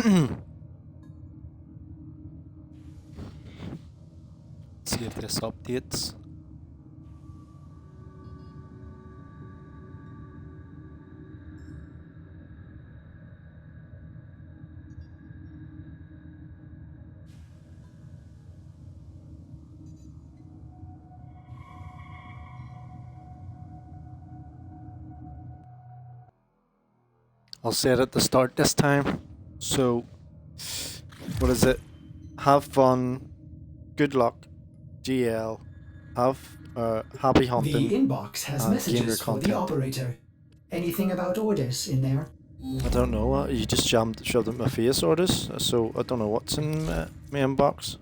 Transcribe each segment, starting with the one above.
See if this updates. I'll say it at the start this time. So, what is it? Have fun, good luck, GL, have happy hunting. The inbox has messages for the operator. Anything about orders in there? I don't know. You just shoved it in my face, orders. So I don't know what's in my inbox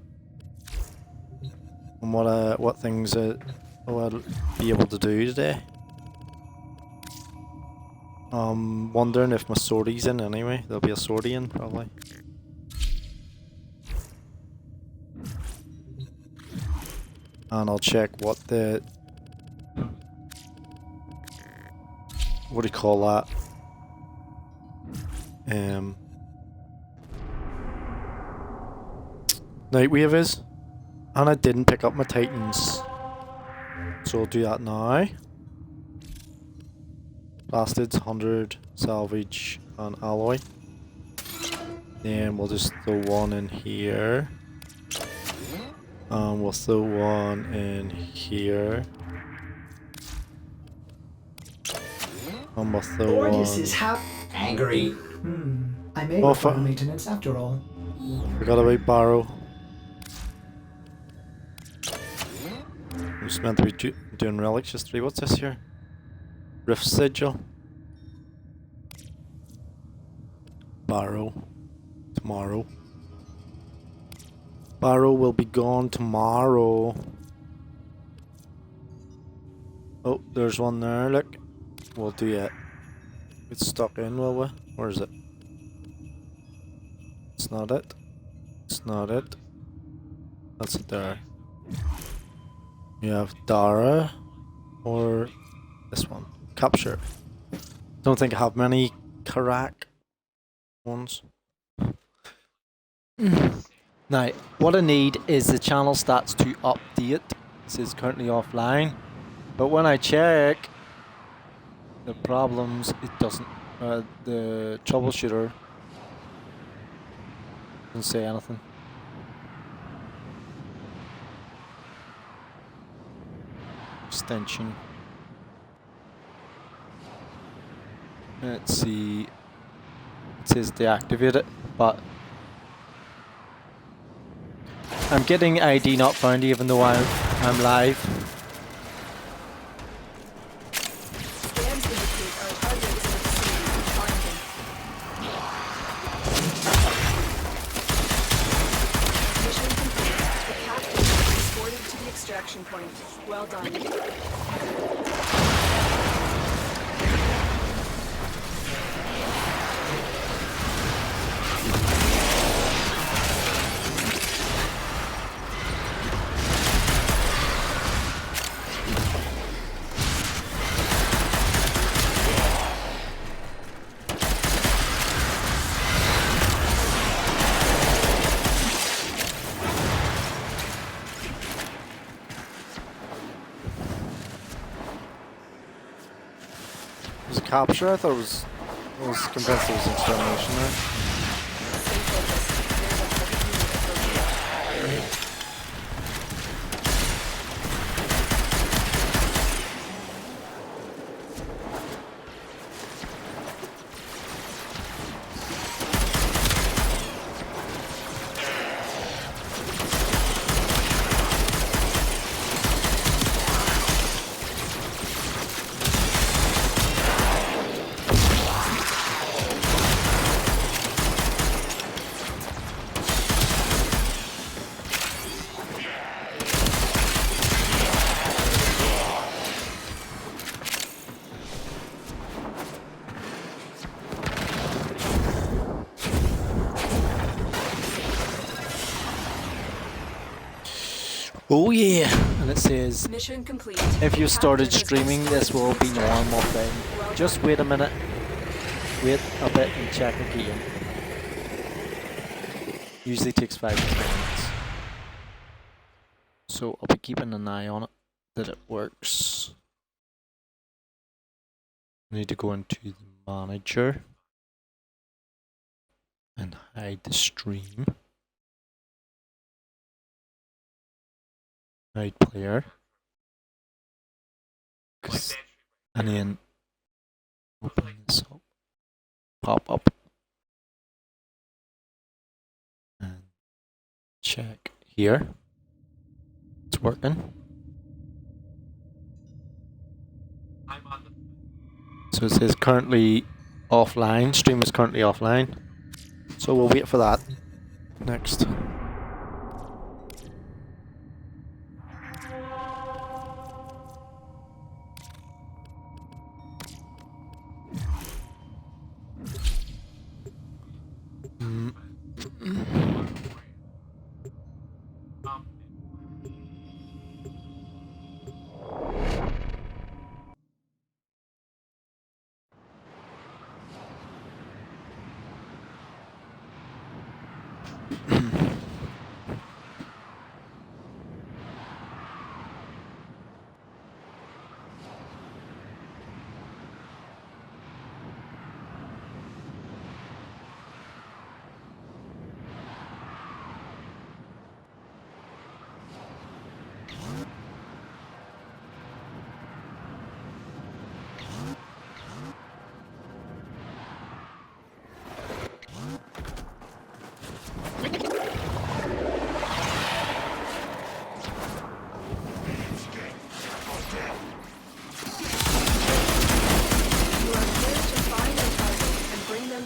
and what things I'll be able to do today. Wondering if my sortie's in anyway. There'll be a sortie in probably. And I'll check what the... what do you call that? Nightwave is. And I didn't pick up my Titans. So I'll do that now. Bastards, 100, salvage, and alloy. Then we'll just throw one in here. We'll throw one in here. And we'll throw one... is angry. I may require maintenance after all. Forgot about Barrow. I'm just meant to be doing relics history. What's this here? Rift Sigil. Barrow. Tomorrow. Barrow will be gone tomorrow. Oh, there's one there, look. We'll do it. Get stuck in, will we? Where is it? It's not it. It's not it. That's it there. You have Dara or this one. Capture. Don't think I have many Karak ones. Now, what I need is the channel stats to update. This is currently offline. But when I check the problems, it doesn't. The troubleshooter doesn't say anything. Extension. Let's see. It says deactivate it, but I'm getting ID not found even though I'm live. Scans indicate our target is in the vicinity of Arlington. Mission complete. The captain is transported to the extraction point. Well done. Was it capture? I thought I was convinced it was extermination there. Stay focused. There's a heavy unit approaching. Oh yeah! And it says, Mission complete. if you started Captain has streaming, this will be normal thing. Well Just wait a minute. Wait a bit and check again. Usually takes 5 to 10 minutes. So I'll be keeping an eye on it, that it works. I need to go into the manager and hide the stream. Hide player. And then open this up. Pop up. And check here. It's working. So it says currently offline. Stream is currently offline. So we'll wait for that. Next.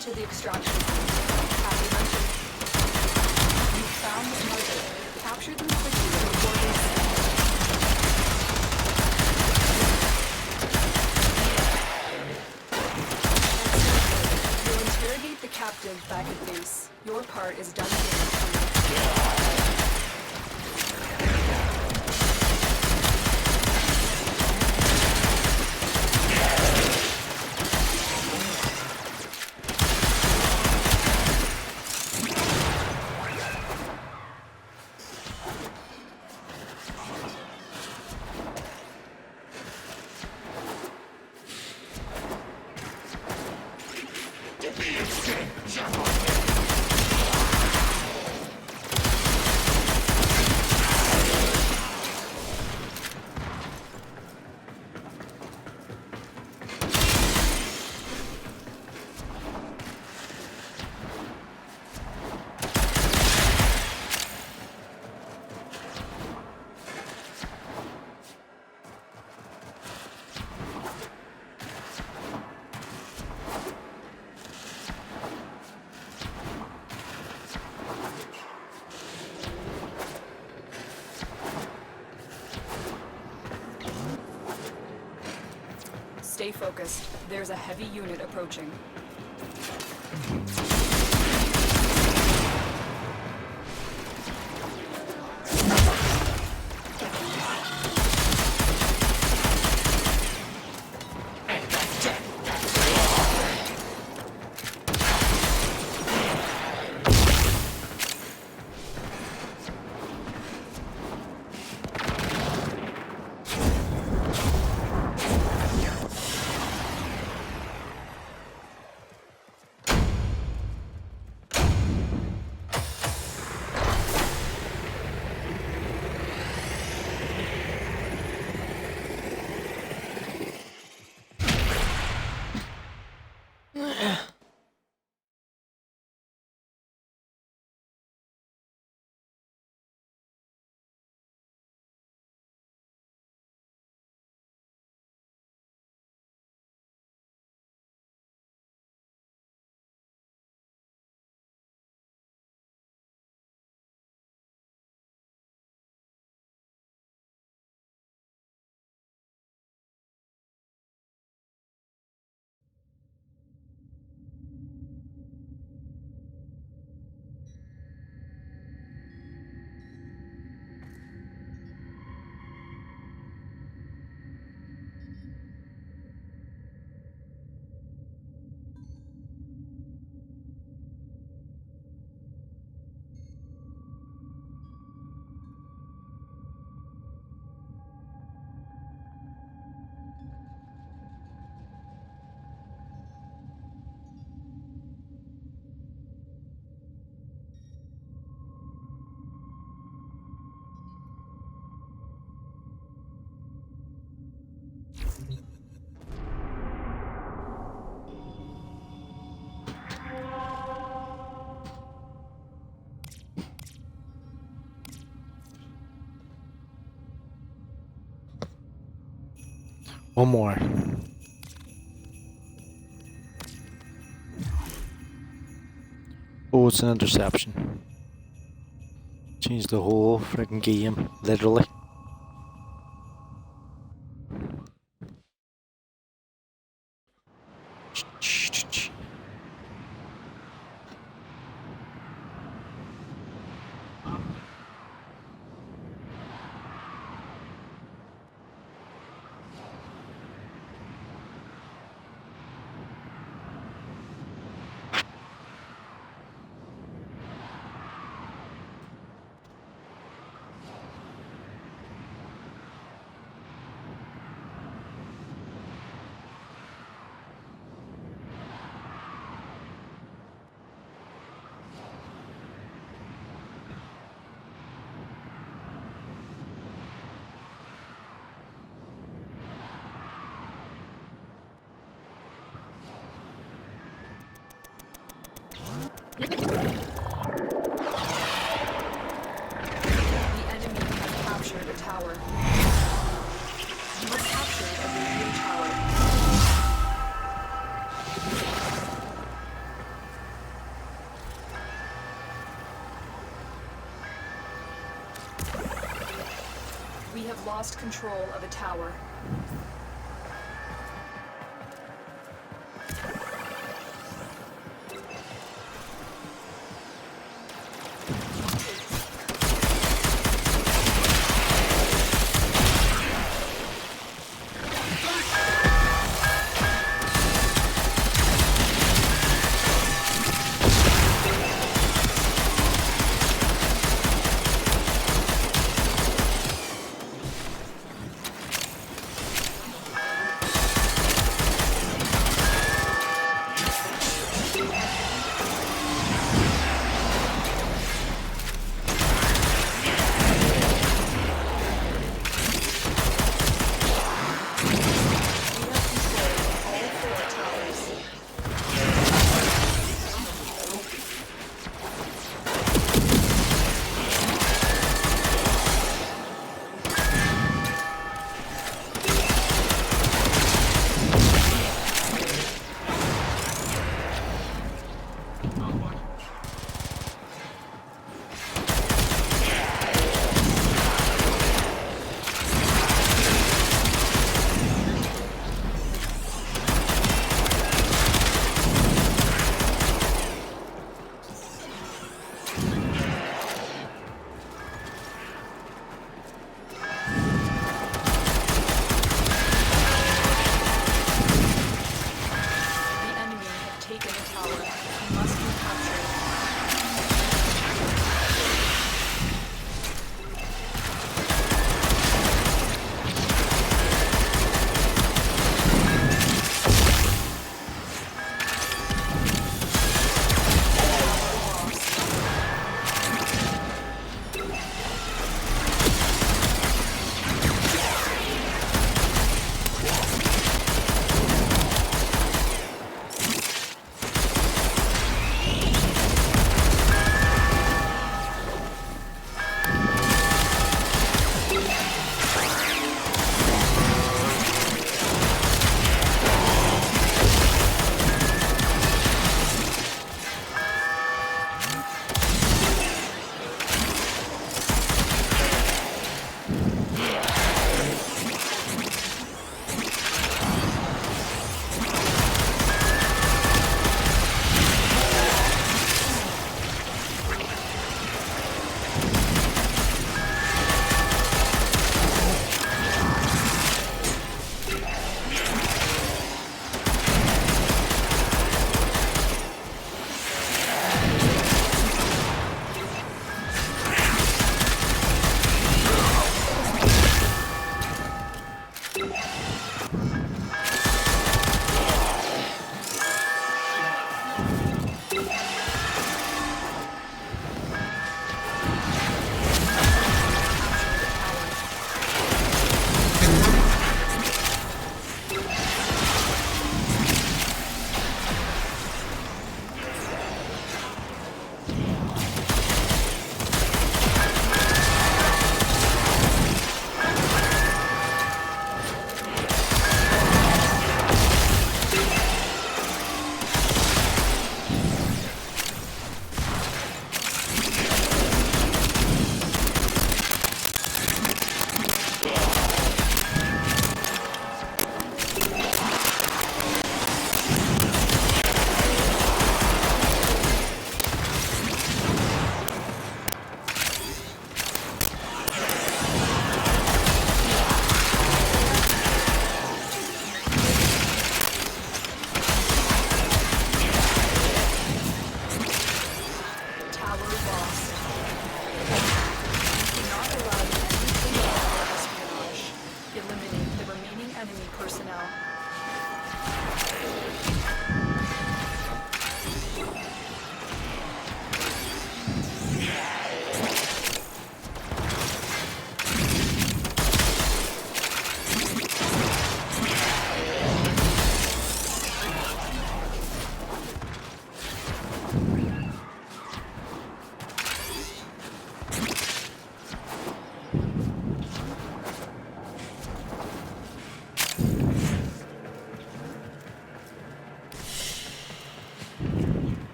To the extraction point. Happy hunting. You found the smuggler. Capture them quickly before they Excellent. You'll interrogate the captive back at base. Your part is done here. Stay focused. There's a heavy unit approaching. One more. Oh, it's an interception. Changed the whole freaking game, literally. The enemy has captured a tower. You have captured a Duivri tower. We have lost control of a tower.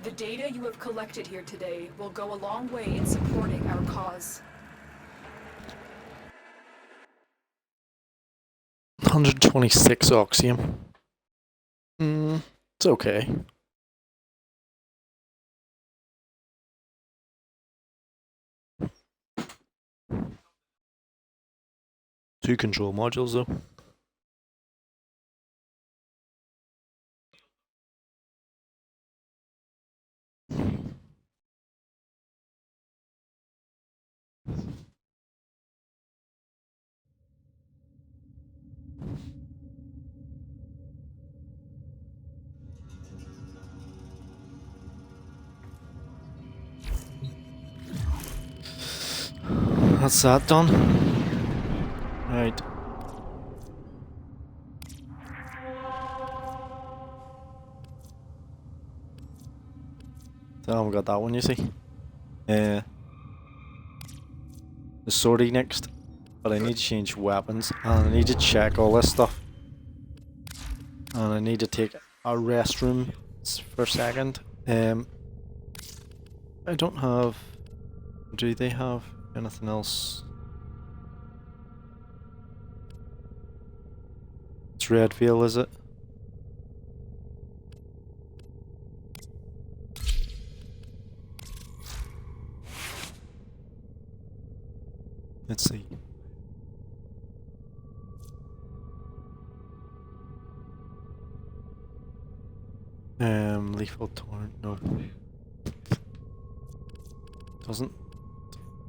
The data you have collected here today will go a long way in supporting our cause. 126 oxium. It's okay. Two control modules though. That's that done. Right. I haven't got that one, you see. The sortie next. But I need to change weapons and I need to check all this stuff. And I need to take a restroom for a second. I don't have... Do they have anything else? It's Redvale, is it? Let's see. Lethal torrent, no. Doesn't.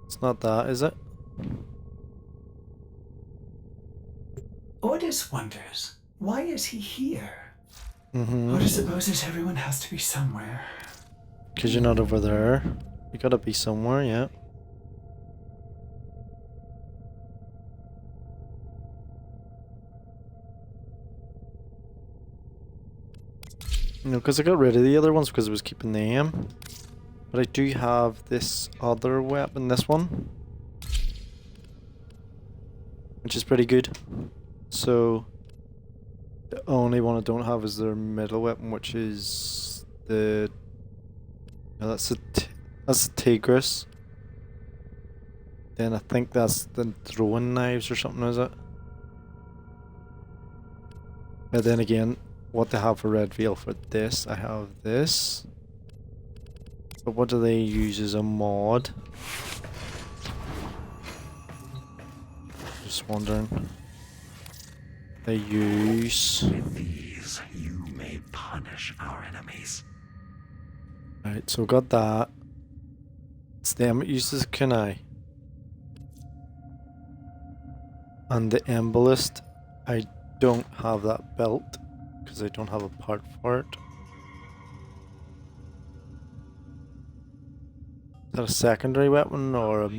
It's not that, is it? Ordis wonders, why is he here? Mm-hmm. Ordis supposes everyone has to be somewhere. 'Cause you're not over there. You gotta be somewhere, yeah. No, because I got rid of the other ones because I was keeping them. But I do have this other weapon, this one. Which is pretty good. So, the only one I don't have is their middle weapon, which is the... No, that's the Tigris. Then I think that's the throwing knives or something, is it? And then again, what they have for Redvale for this, I have this. But what do they use as a mod? Just wondering. They use... With these, you may punish our enemies. Right, so got that. It's them it uses kunai. And the embolist, I don't have that built because I don't have a part for it. Is that a secondary weapon or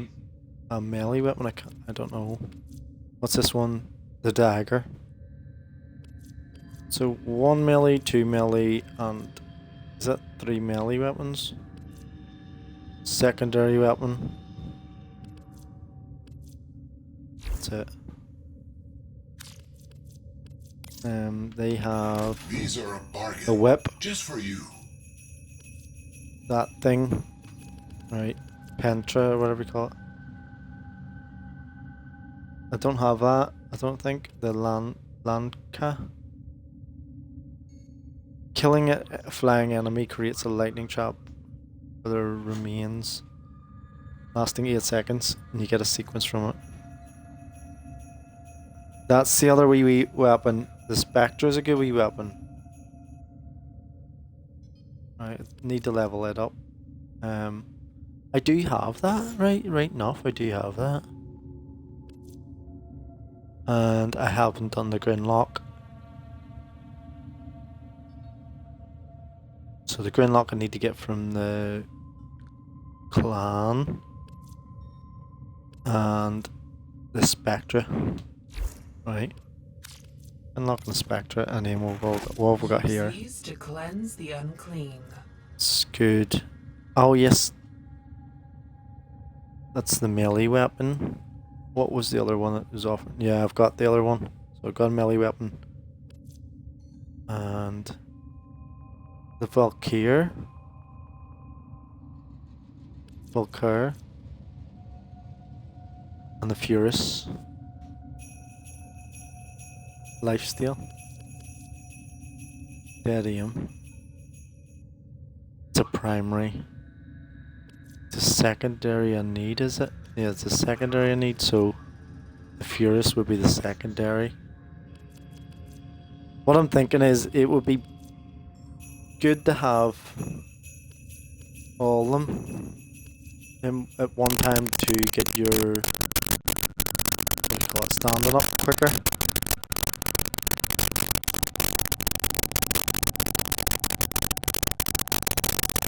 a melee weapon? I don't know. What's this one? The dagger. So 1 melee, 2 melee, and is that 3 melee weapons? Secondary weapon. That's it. They have These are a bargain. the whip, Just for you. that thing, right? Pentra, or whatever you call it. I don't have that. I don't think the Lanka. Killing a flying enemy creates a lightning trap for their remains, lasting 8 seconds, and you get a sequence from it. That's the other wee weapon. The Spectre is a good wee weapon. I need to level it up. I do have that, right enough, I do have that. And I haven't done the Grinlock. So the Grinlock I need to get from the clan. And the Spectre. Right. Unlock the Spectre, and then what have we got here? To cleanse the unclean. It's good. Oh yes. That's the melee weapon. What was the other one that was offered? Yeah, I've got the other one. So I've got a melee weapon. And the Valkyr. Volker. And the Furus. Lifesteal. Dedium. It's a primary. It's a secondary I need, is it? Yeah, it's a secondary I need, so the Furus would be the secondary. What I'm thinking is it would be good to have all of them at one time to get your, what do you call it, standing up quicker.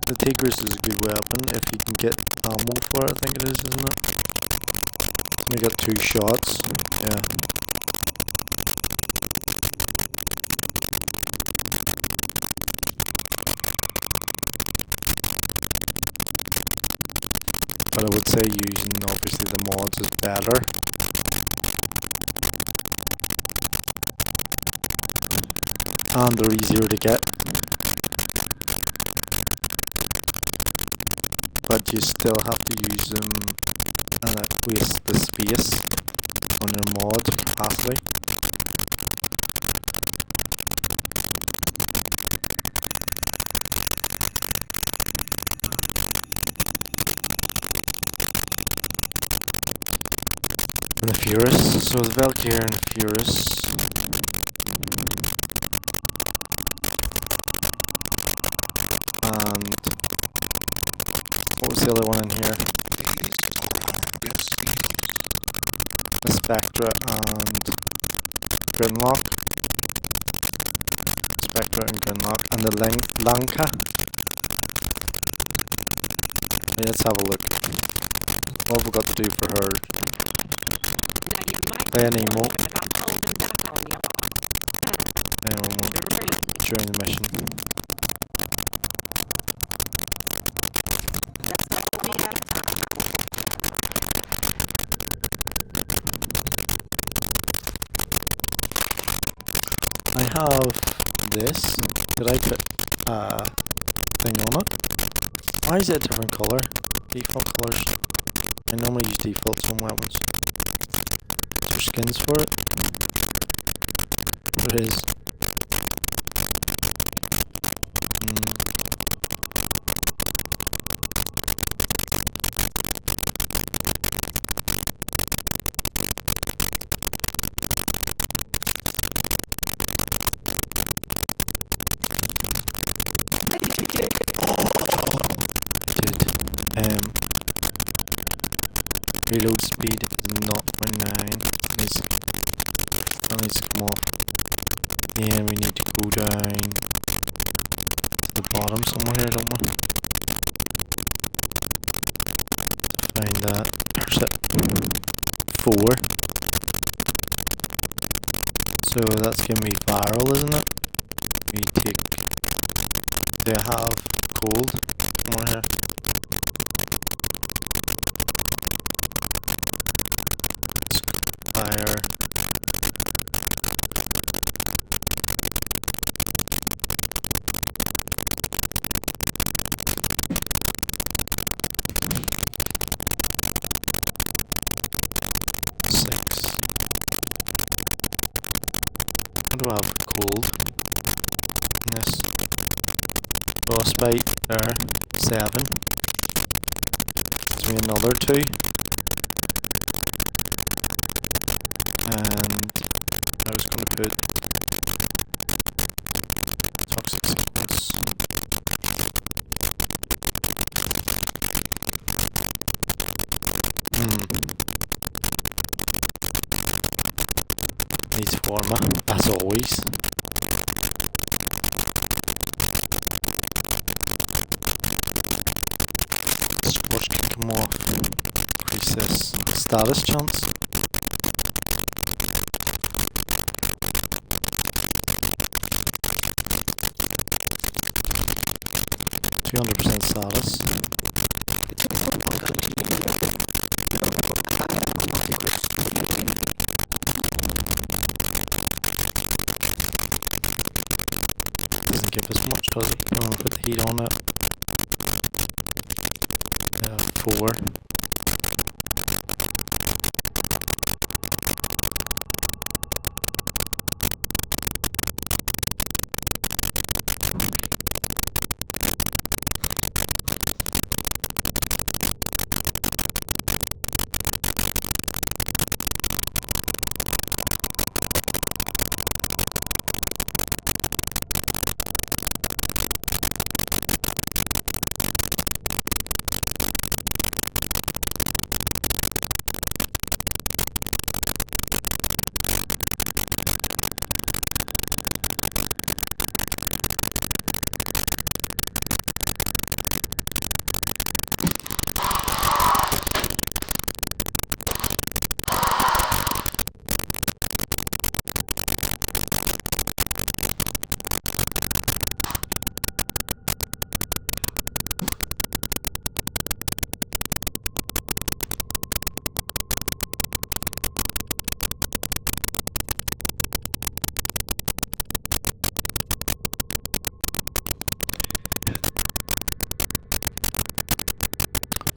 The Tigris is a good weapon if you can get ammo for it, I think it is, isn't it? You got 2 shots, yeah. But I would say using obviously the mods is better. And they're easier to get. But you still have to use them and waste the space on your mod capacity. And the Furus, so the Valkyrie and Furus. And what was the other one in here? The Spectra and Grimlock. Spectra and Grimlock. And the Lanka. Let's have a look. What have we got to do for her? Play an emo. During the mission. I have this. Did I put a thing on it? Why is it a different colour? Default colours. I normally use defaults on weapons. Is there skins for it? There is. Reload speed is not 0.9. That needs to come off. Yeah, we need to go down to the bottom somewhere here, don't we? Find that. There's it. 4. So that's giving me viral, isn't it? We take. Do I have gold? Somewhere here. Fire. How do I have cold? Yes. Frostbite there. 7. Gives me another 2. And I was going to put toxic sickness. Needs Forma, as always. Scorch can come off. Increase this status chance. 200% status. Doesn't give us much, does it? I'm gonna put the heat on it. 4.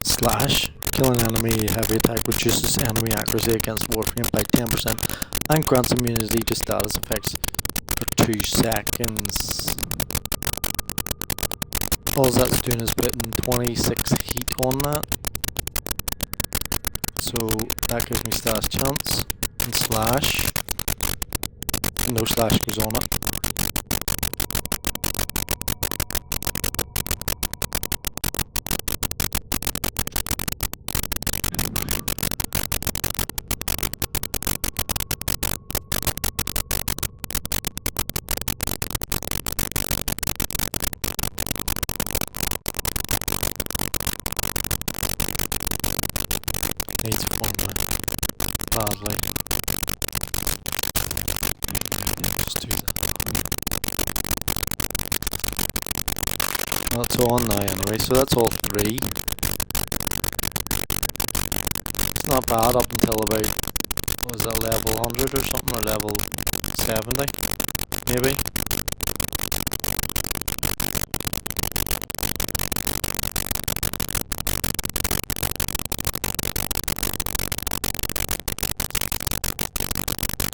Slash. Killing enemy heavy attack reduces enemy accuracy against Warframe by 10% and grants immunity to status effects for 2 seconds. All that's doing is putting 26 heat on that. So that gives me status chance. And slash. No slash goes on it. Needs formula badly. Just do that. That's on now anyway, so that's all 3. It's not bad up until about, what was that, level 100 or something, or level 70, maybe?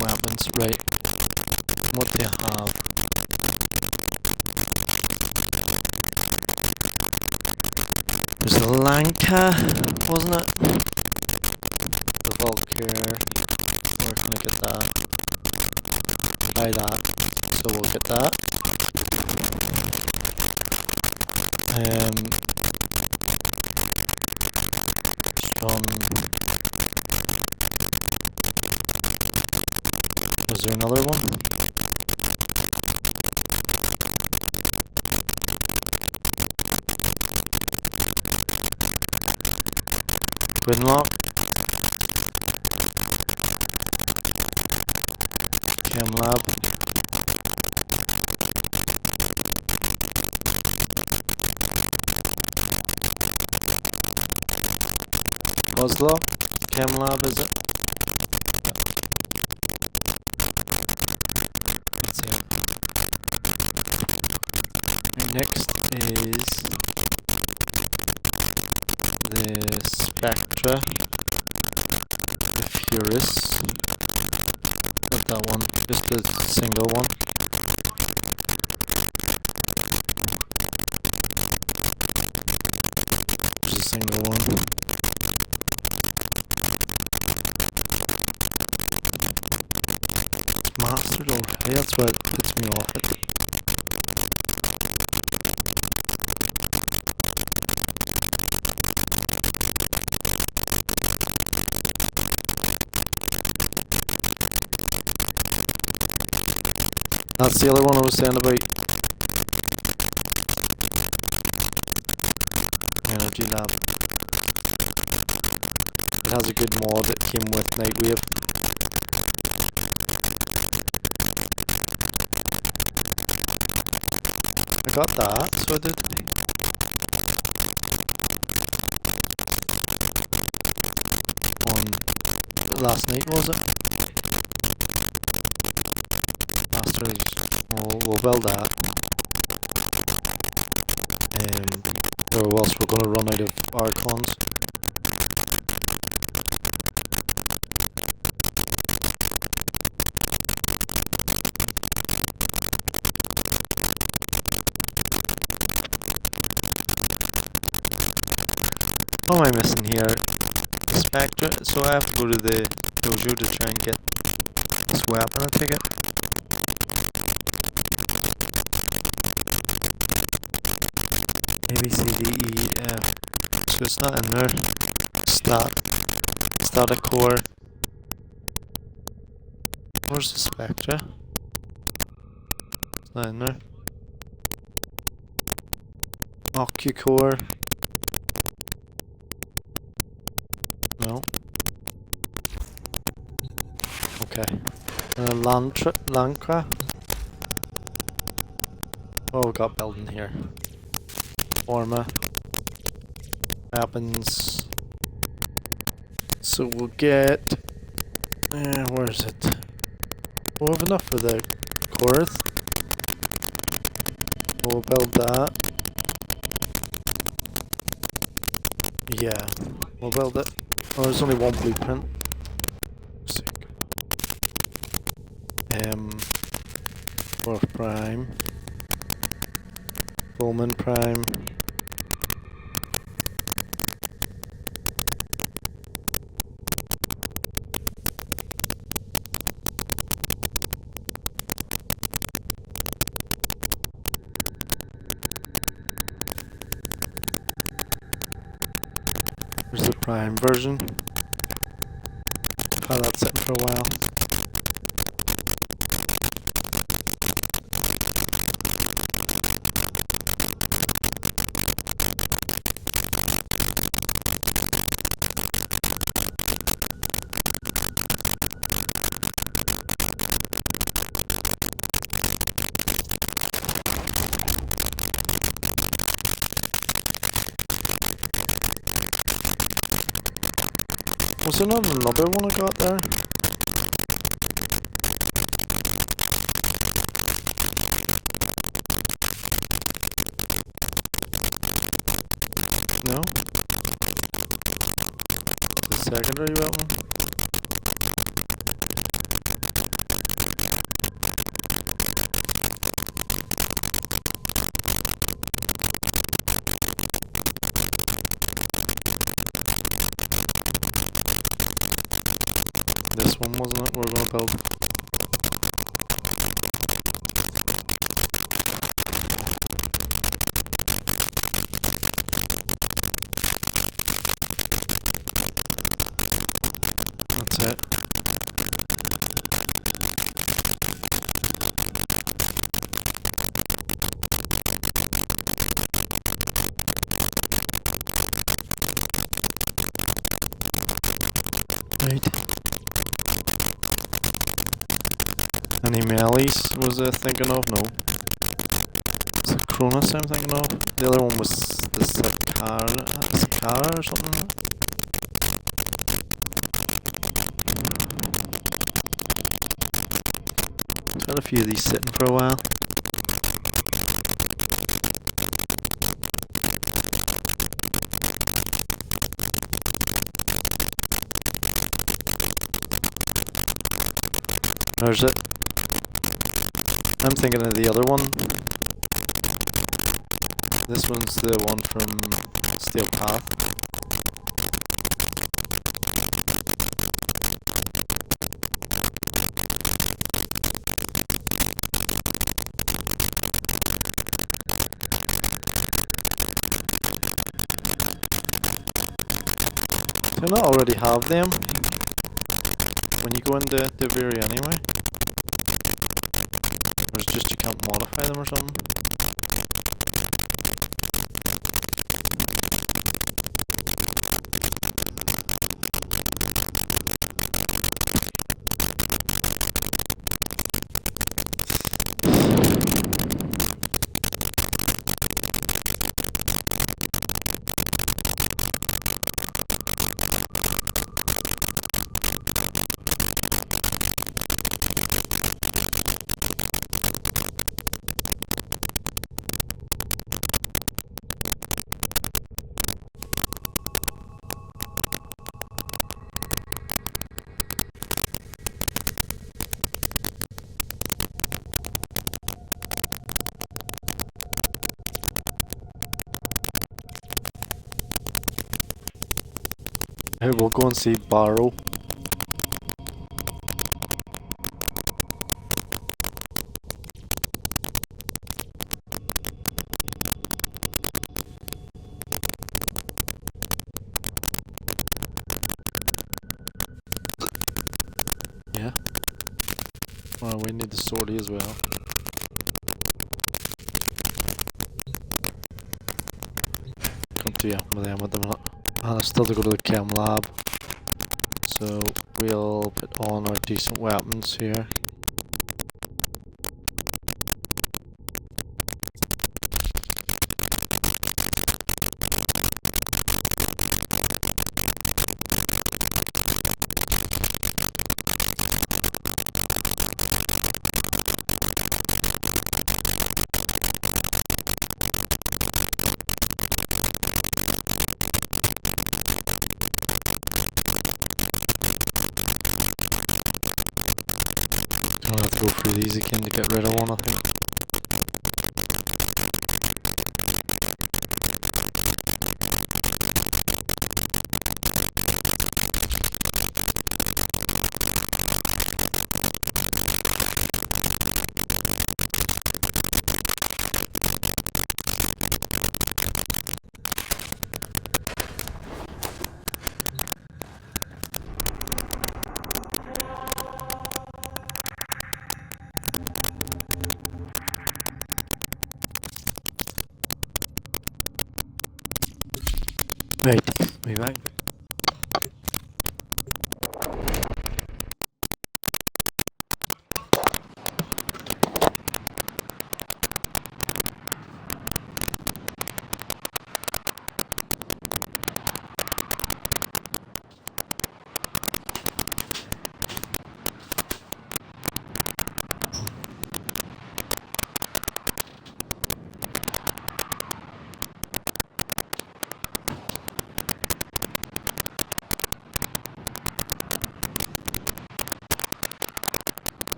Weapons, right. What do you have? There's a Lanka, wasn't it? The Valkyr. Where can I get that? Buy that. So we'll get that. Strong. Was there another one? Twinlock. Chem-Lab. Oslo. Chem-Lab, is it? Next is the Spectra, the Furus, not that one, just a single one. Just a single one. It's mastered already, that's why it puts me off it. That's the other one I was saying about. Energy Lab. It has a good mod that came with Nightwave. I got that, so I did. On last night, was it? We'll build that. Or else we're going to run out of Archons. What am I missing here? Spectre, so I have to go to the dojo to try and get this weapon, I take it. A, B, C, D, E, F. So it's not in there. Static core. Where's the Spectre? It's not in there. Occucore. No. Okay. Lancra. Oh, we got building here. Forma. Happens. So we'll get. Where is it? We'll have enough for the Korth. We'll build that. Yeah, we'll build it. Oh, there's only one blueprint. Sick. Warframe. Bowman Prime. There's the Prime version. Had that sitting for a while. Was there not another one I got there? No? The secondary weapon? This one wasn't it? We're gonna build. That's it. Right. Any melees was I thinking of? No. It's a Cronus I'm thinking of. The other one was the Sakara or something. I've had a few of these sitting for a while. There's it. I'm thinking of the other one. This one's the one from Steel Path. Do you not already have them when you go into Duivri anyway? Or is it just you can't modify them or something? Hey, we'll go and see Barrow. Yeah. Well, we need the sortie as well. Come to you with them at the minute. And I still to go to the chem lab. So we'll put on our decent weapons here. I'll have to go through these again to get rid of one, I think. Right, be back.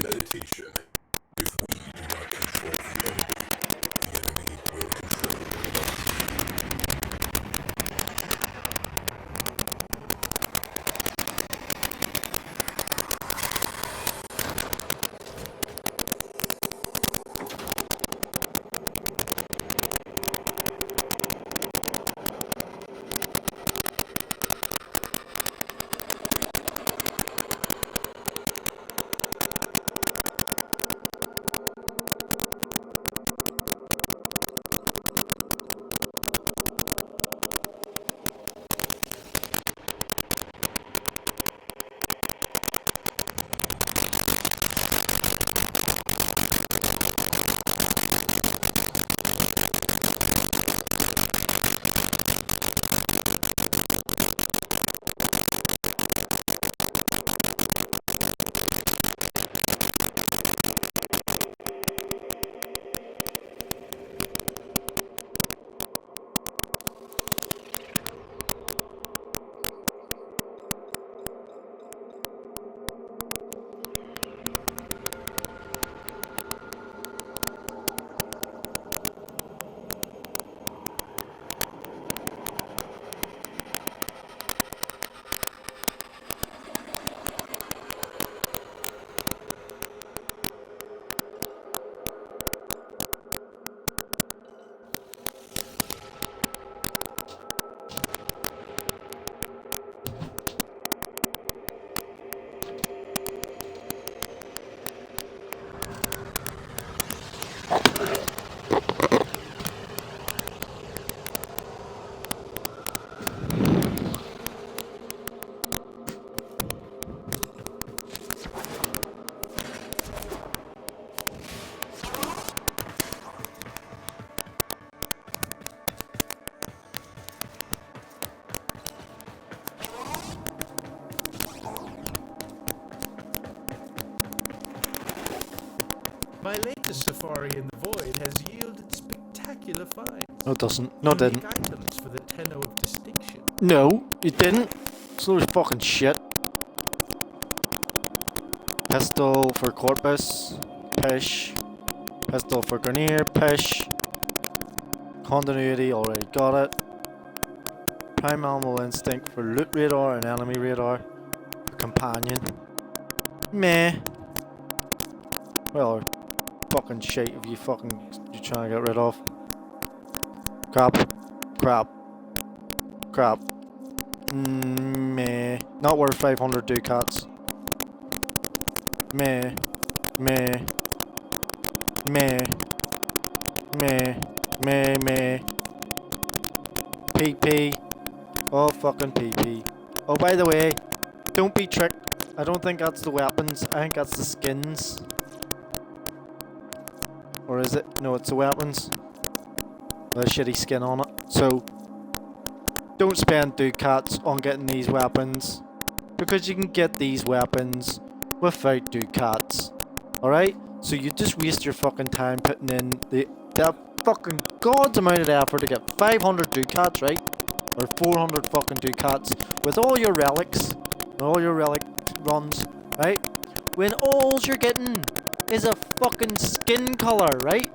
Meditation. If we do not control the enemy will control us. My latest safari in the void has yielded spectacular finds. No, it doesn't. No, it didn't. Unique items for the tenor of distinction. No, it didn't. It's all this fucking shit. Pistol for Corpus, pish. Pistol for Grenier, pish. Continuity, already got it. Primal Instinct for Loot Radar and Enemy Radar. Companion. Meh. Well, fucking shit if you trying to get rid of. Crap. Meh. Not worth 500 ducats. Meh. PP. Oh, fucking PP. Oh, by the way, don't be tricked. I don't think that's the weapons. I think that's the skins. Or is it? No, it's the weapons. With a shitty skin on it. So, don't spend ducats on getting these weapons. Because you can get these weapons without ducats. Alright? So you just waste your fucking time putting in that fucking god's amount of effort to get 500 ducats, right? Or 400 fucking ducats with all your relics and all your relic runs, right? When all you're getting is a fucking skin color, right?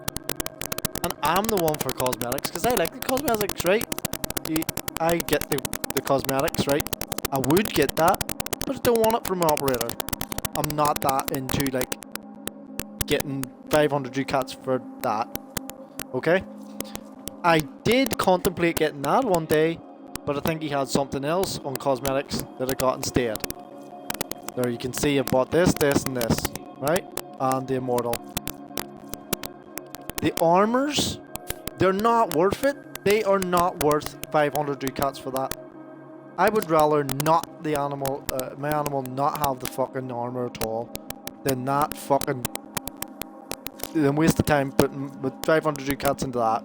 And I'm the one for cosmetics because I like the cosmetics, right? I get the cosmetics, right? I would get that, but I don't want it from an operator. I'm not that into like getting 500 ducats for that. Okay? I did contemplate getting that one day, but I think he had something else on cosmetics that I got instead. There you can see I bought this, and this, right? And the Immortal. The armors, they're not worth it. They are not worth 500 ducats for that. I would rather not the animal, my animal not have the fucking armor at all than waste the time putting with 500 ducats into that.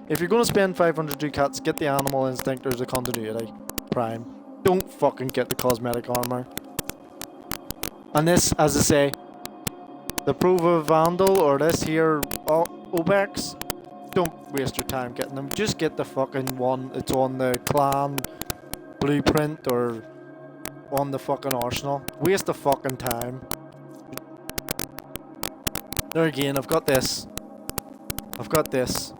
If you're going to spend 500 ducats, get the Animal Instinct or the Continuity Prime. Don't fucking get the cosmetic armor. And this, as I say, the Prova Vandal or this here Obex, don't waste your time getting them. Just get the fucking one that's on the clan blueprint or on the fucking arsenal. Waste the fucking time. There again, I've got this. I've got this.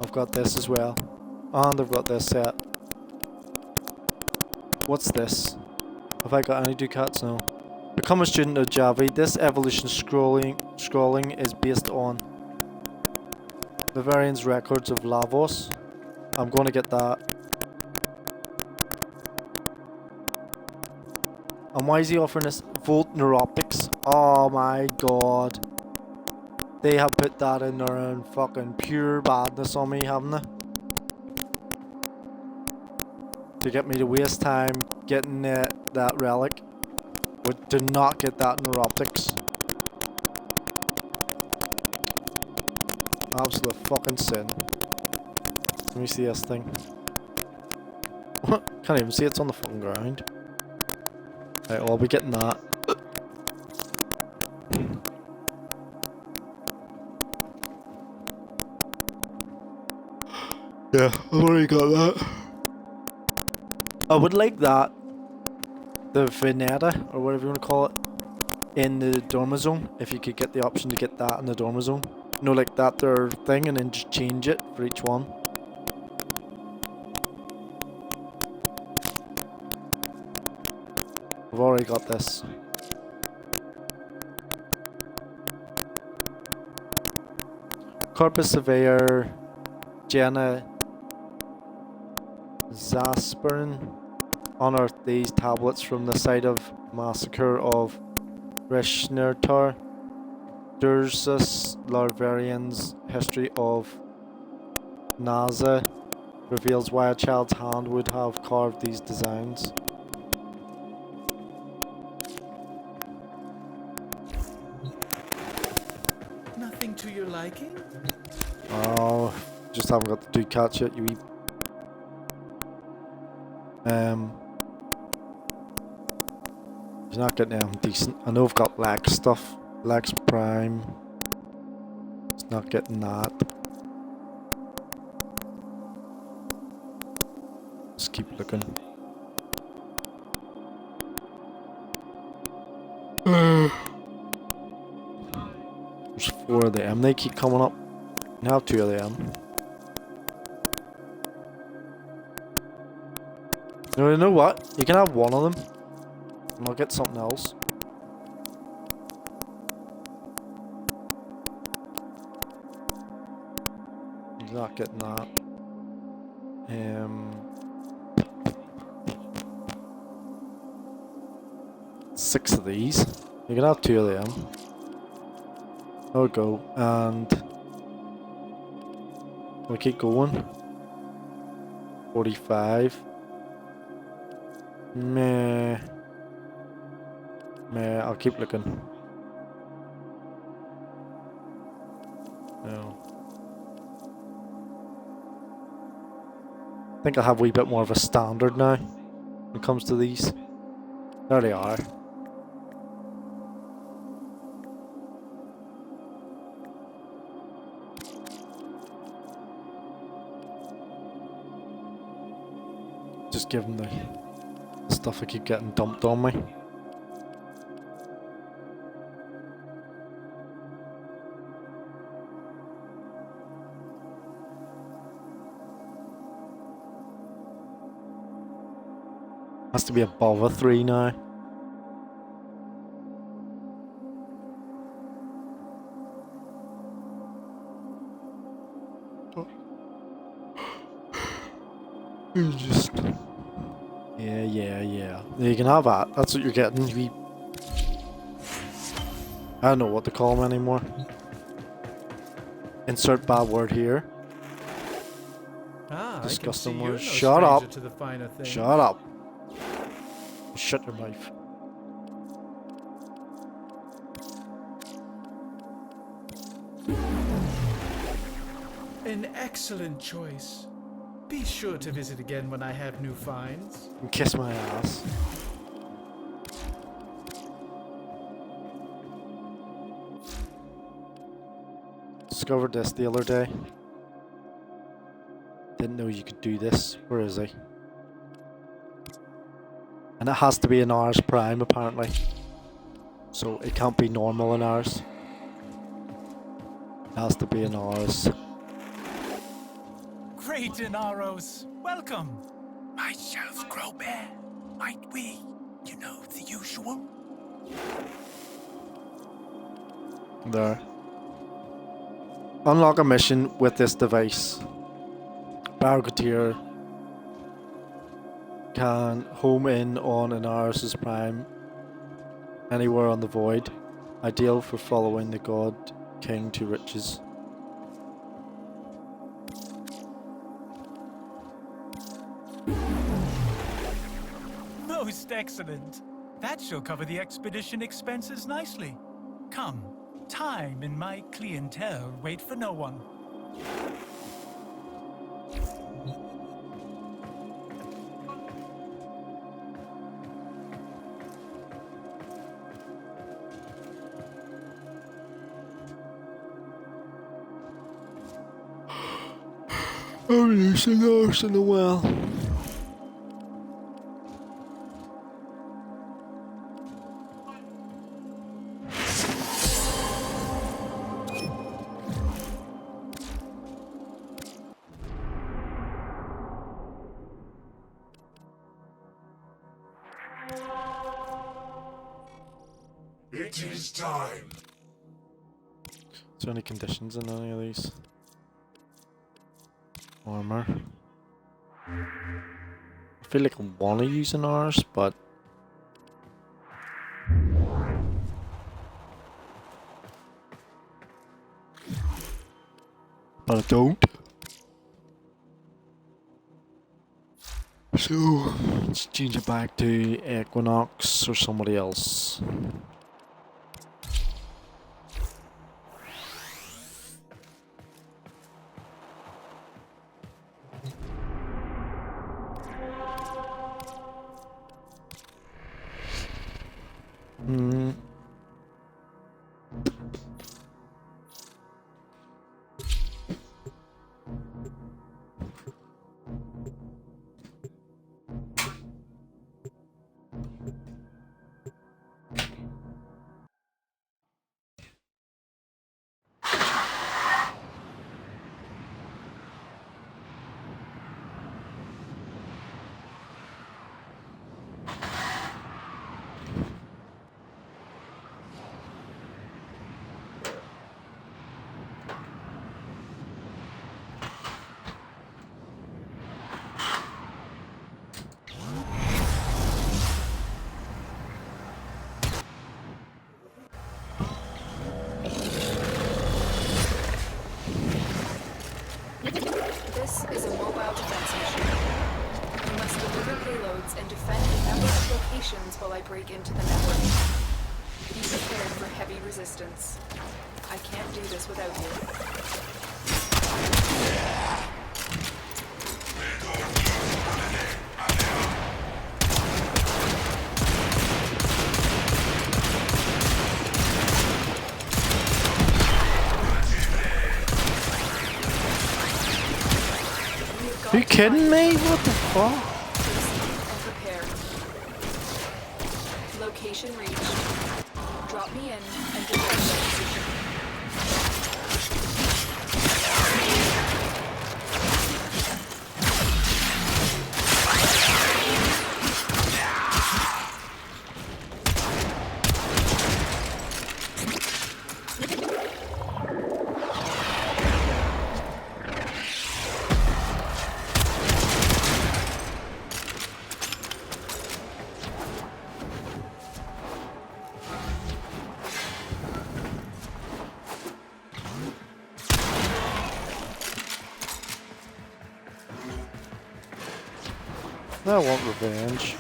I've got this as well. And I've got this set. What's this? Have I got any ducats? No. Become a student of Javi. This evolution scrolling is based on the Varian's records of Lavos. I'm going to get that. And why is he offering this? Volt Neuroptics. Oh my god. They have put that in their own fucking pure badness on me, haven't they? To get me to waste time getting that relic. But to not get that Neuroptics. Absolute fucking sin. Let me see this thing. Can't even see it's on the fucking ground. Right, well, I'll be getting that. Yeah, I've already got that. I would like that. The Veneta, or whatever you want to call it, in the Dormazone. If you could get the option to get that in the Dormazone. You know, like that their thing, and then just change it for each one. I've already got this. Corpus Surveyor, Jenna Zasperin unearthed these tablets from the site of massacre of Reshnertar. Dursus Larvarian's history of NASA reveals why a child's hand would have carved these designs. Nothing to your liking? Oh, just haven't got the ducats yet, you wee. He's not getting anything decent. I know I've got Lex stuff. Lex Prime. It's not getting that. Just keep looking. There's 4 of them. They keep coming up. You have 2 of them. No, you know what? You can have 1 of them. And I'll get something else. He's not getting that. 6 of these. You can have 2 of them. I'll go, and we'll keep going. 45. Meh. I'll keep looking. No. I think I have a wee bit more of a standard now when it comes to these. There they are. Just give them the stuff I keep getting dumped on me. Has to be above a 3 now. Just yeah. You can have that. That's what you're getting. I don't know what to call them anymore. Insert bad word here. Ah, Disgusting I can see you're no words. Shut up. stranger to the finer things. Shut up. Shut your mouth. An excellent choice. Be sure to visit again when I have new finds. And kiss my ass. Discovered this the other day. Didn't know you could do this. Where is he? And it has to be in ours prime apparently. So it can't be normal in ours. It has to be in ours. Great Inaros, welcome. My shelves grow bare. Might we, you know, the usual? There. Unlock a mission with this device. Bargateer can home in on Inaros' prime anywhere on the void. Ideal for following the god king to riches. Most excellent. That shall cover the expedition expenses nicely. Come, time and my clientele wait for no one. I'm using ours in a while. It is time. Is there any conditions in any of these? Armor. I feel like I want to use an ours, but I don't. So let's change it back to Equinox or somebody else. and defend a number of locations while I break into the network. Be prepared for heavy resistance. I can't do this without you. Are you kidding me? What the fuck? Proceed and prepare. Location reached. Drop me in and defend the position. I want revenge.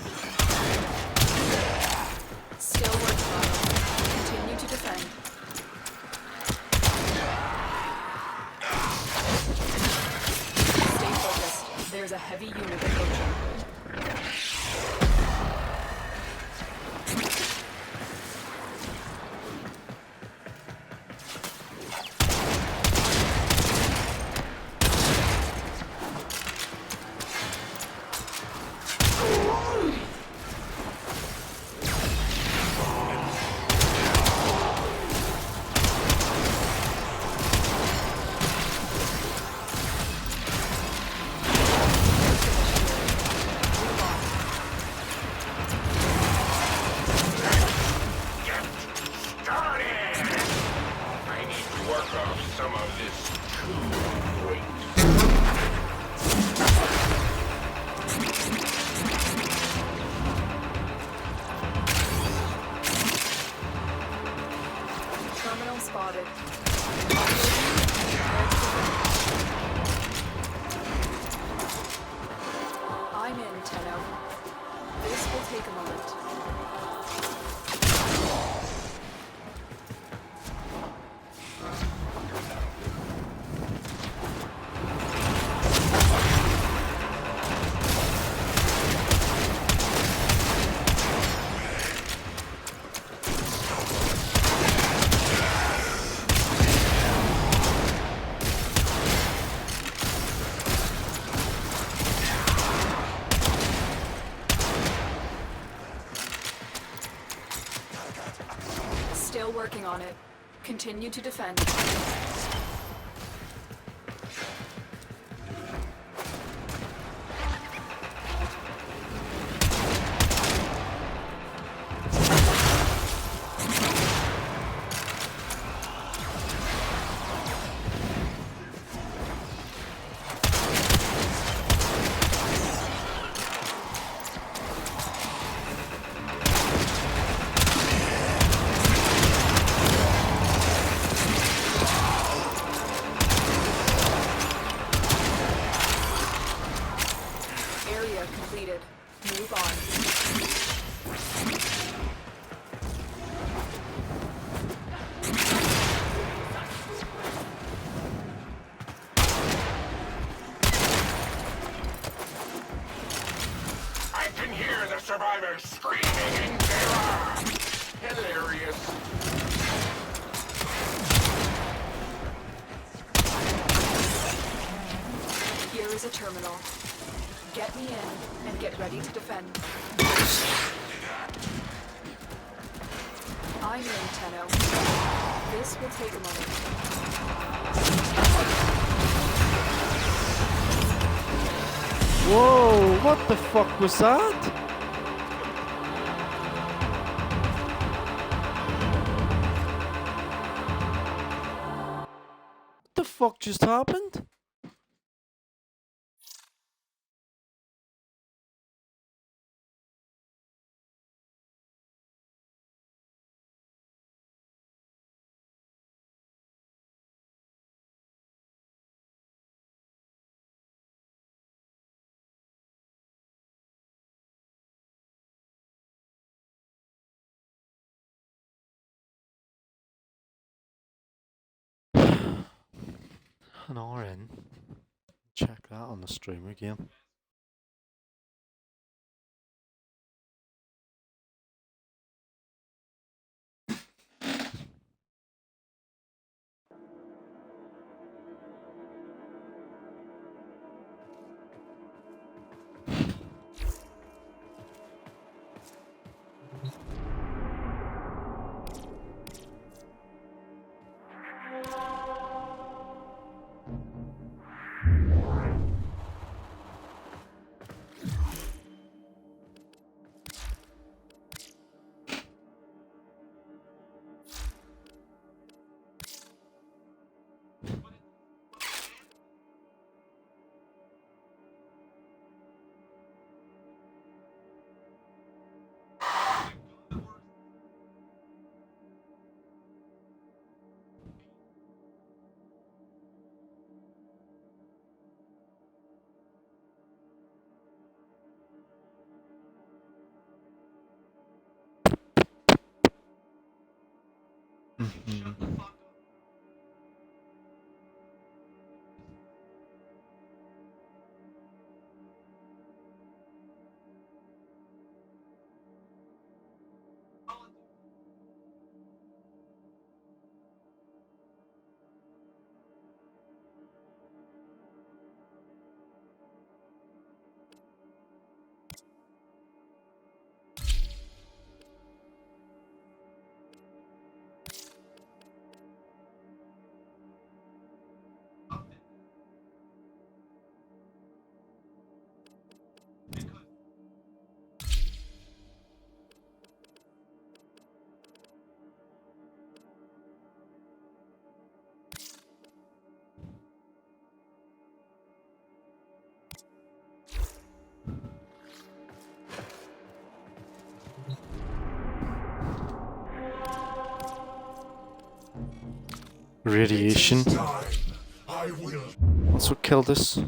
Still working on it. Continue to defend. Stay focused. There's a heavy unit approaching. I need to work off some of this true weight. Terminal spotted. I'm in, Tenno. This will take a moment. Still working on it. Continue to defend. Area completed. Move on. I can hear the survivors screaming in terror. Hilarious. Here is a terminal. Get me in and get ready to defend. I'm in, Tenno. This will take a moment. Whoa, what the fuck was that? What the fuck just happened? an hour in. Check that on the stream again. Radiation. That's what killed us.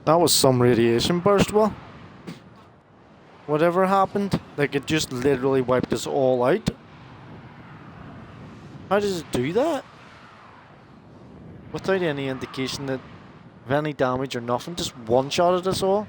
That was some radiation burst, well. Whatever happened, like it just literally wiped us all out. How does it do that? Without any indication that of any damage or nothing, just one-shotted us all.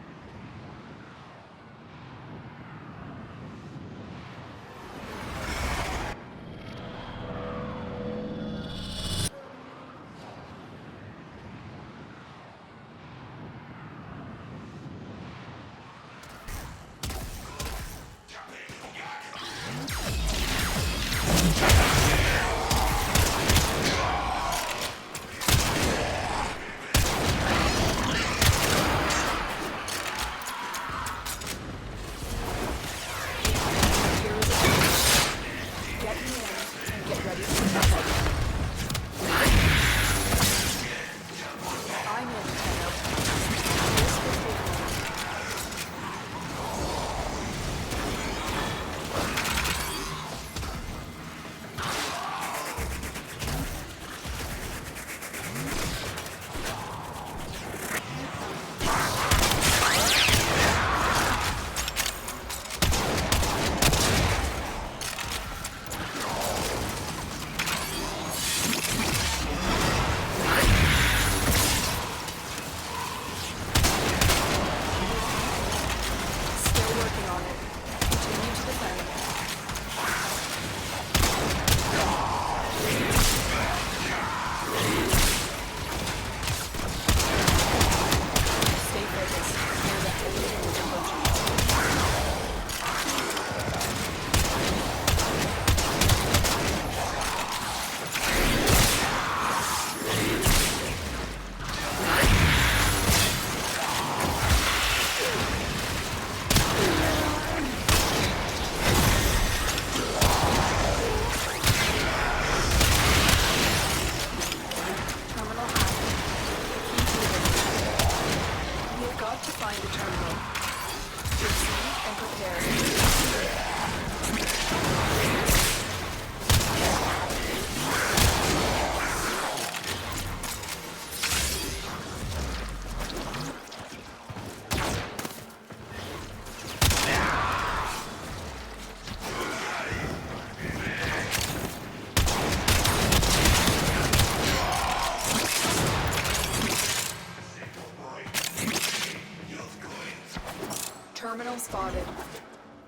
Sentinel spotted.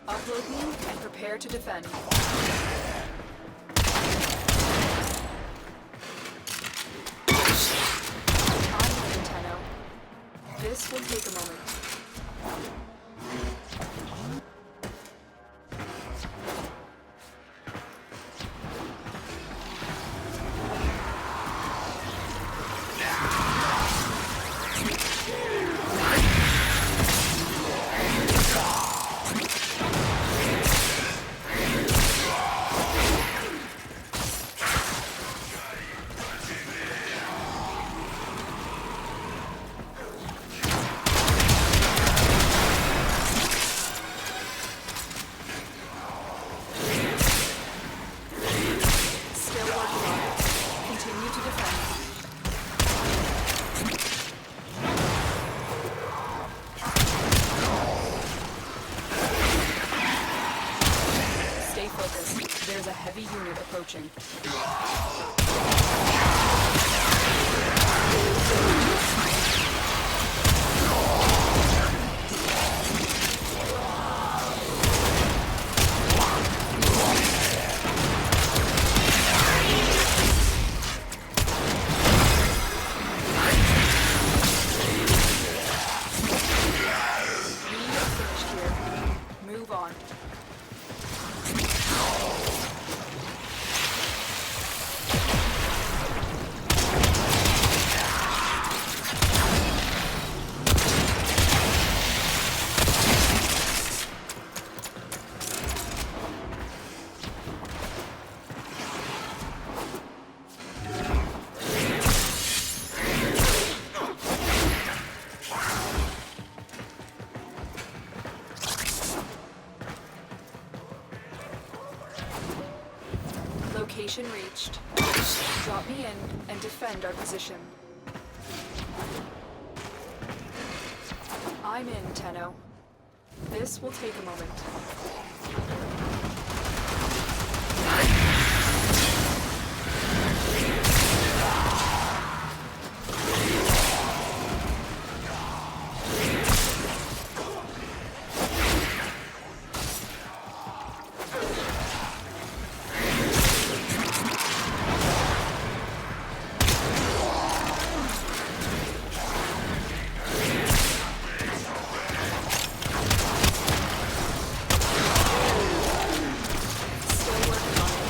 Upload me and prepare to defend. I'm in Tenno. This will take a moment. Still working on it. Continue to defend. Stay focused. There's a heavy unit approaching. We are finished here. Move on. Location reached. Drop me in and defend our position. I'm in, Tenno. This will take a moment. Still working on it.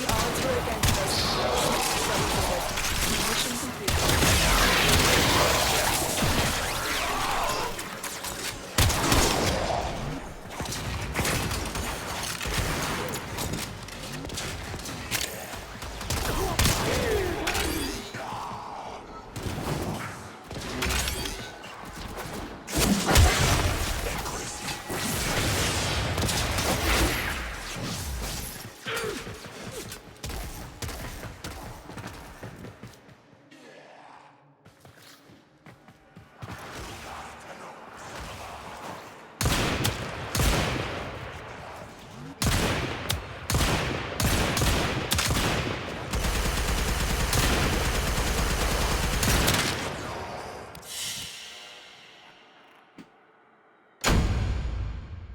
The odds were against us. So we did it. Mission complete.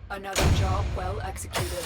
Another job well executed.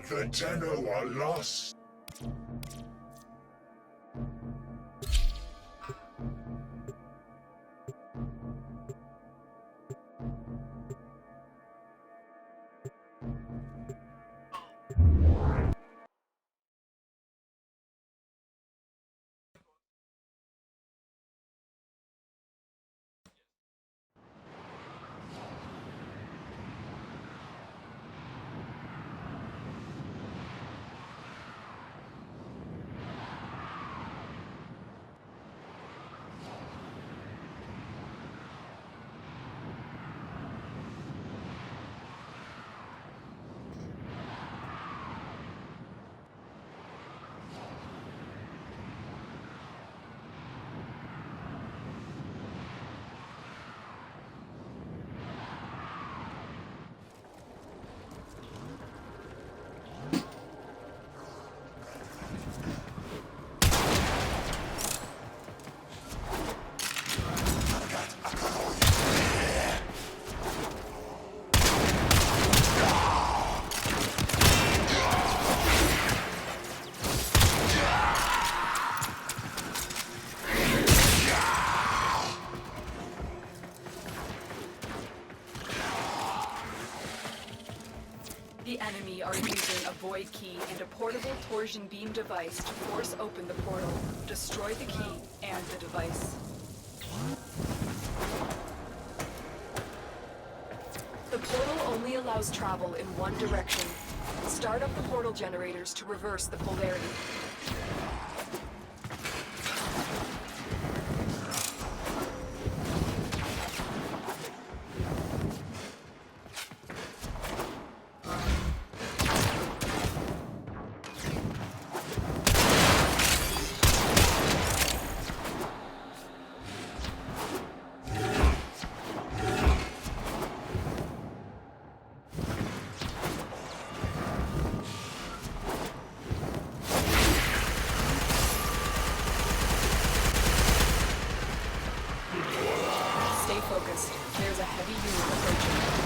The Tenno are lost. The enemy are using a void key and a portable torsion beam device to force open the portal, destroy the key and the device. The portal only allows travel in one direction. Start up the portal generators to reverse the polarity. Focused. There's a heavy unit approaching.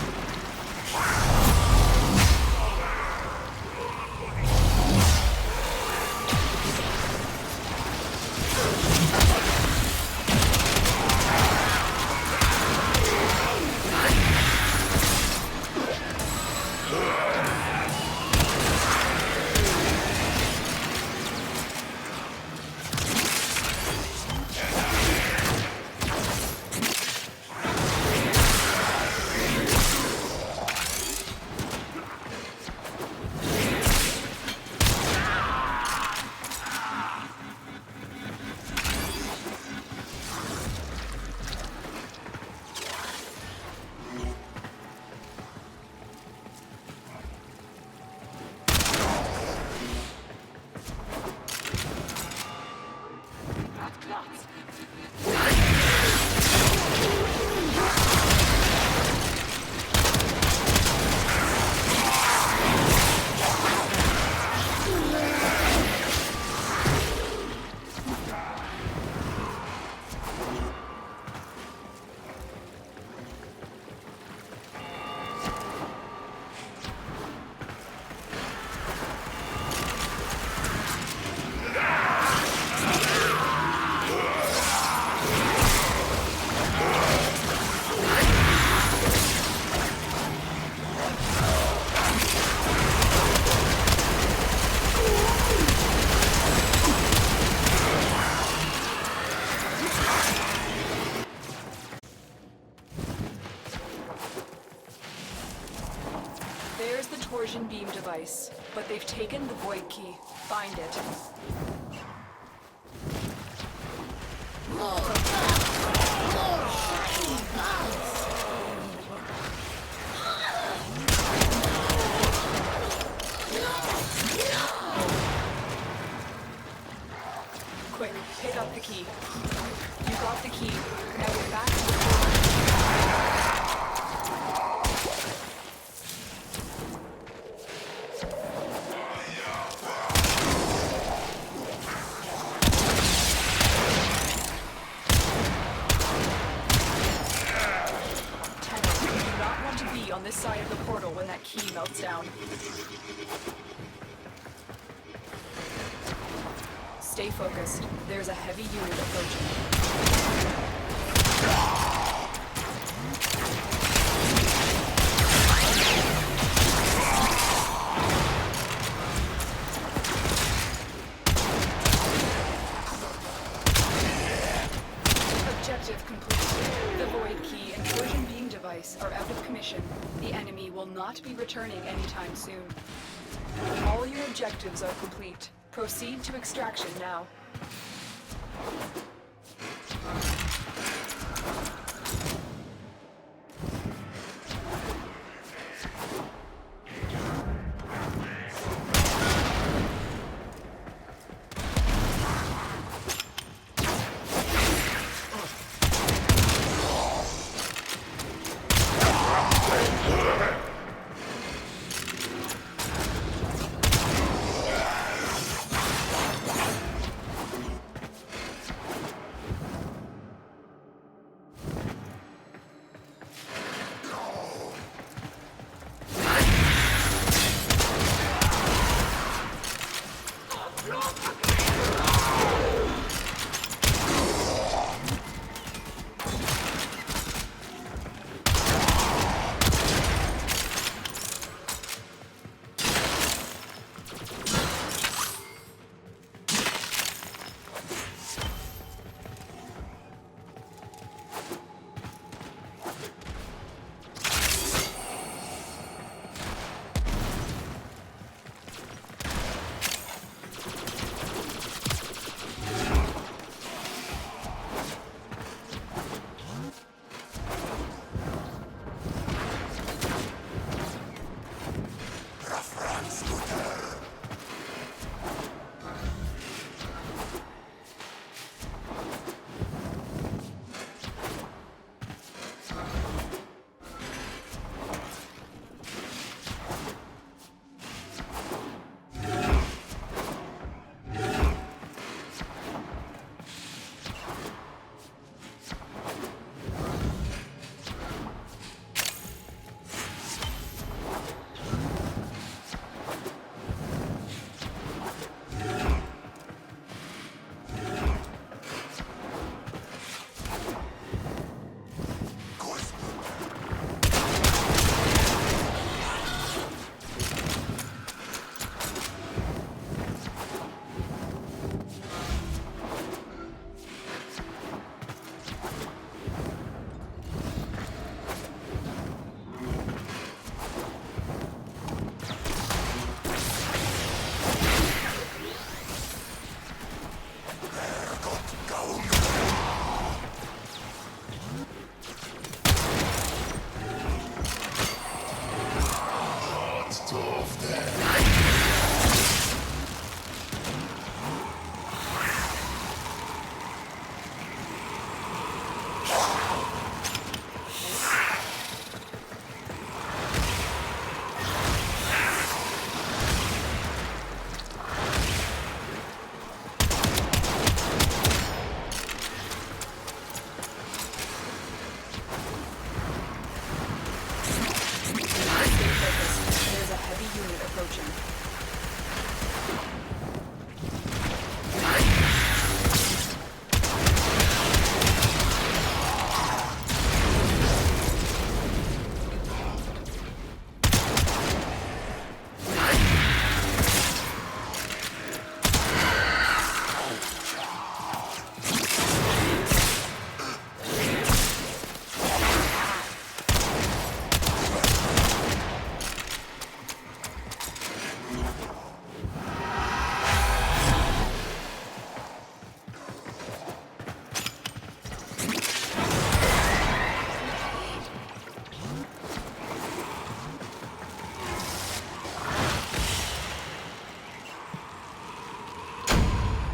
There's the torsion beam device, but they've taken the void key. Find it. Quick, pick up the key. You got the key. Now get back to the portal. shields down. Stay focused. There's a heavy unit approaching. Objective complete. The Void Key and Trojan Beam device are out of commission. The enemy will not be returning anytime soon. All your objectives are complete. Proceed to extraction now.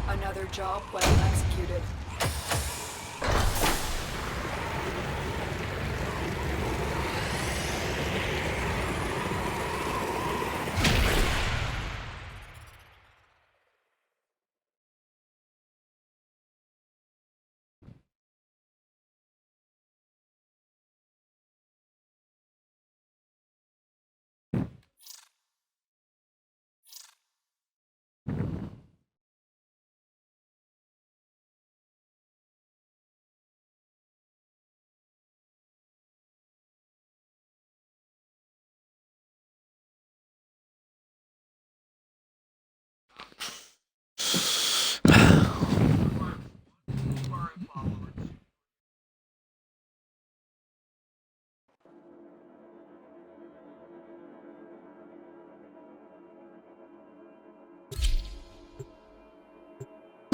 Another job well executed.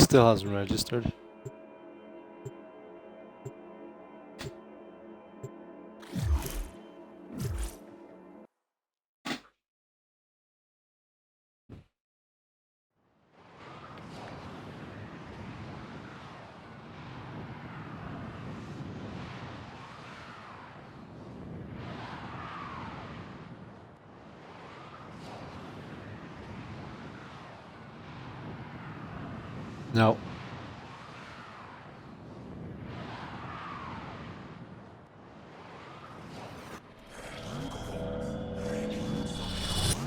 Still hasn't registered. No.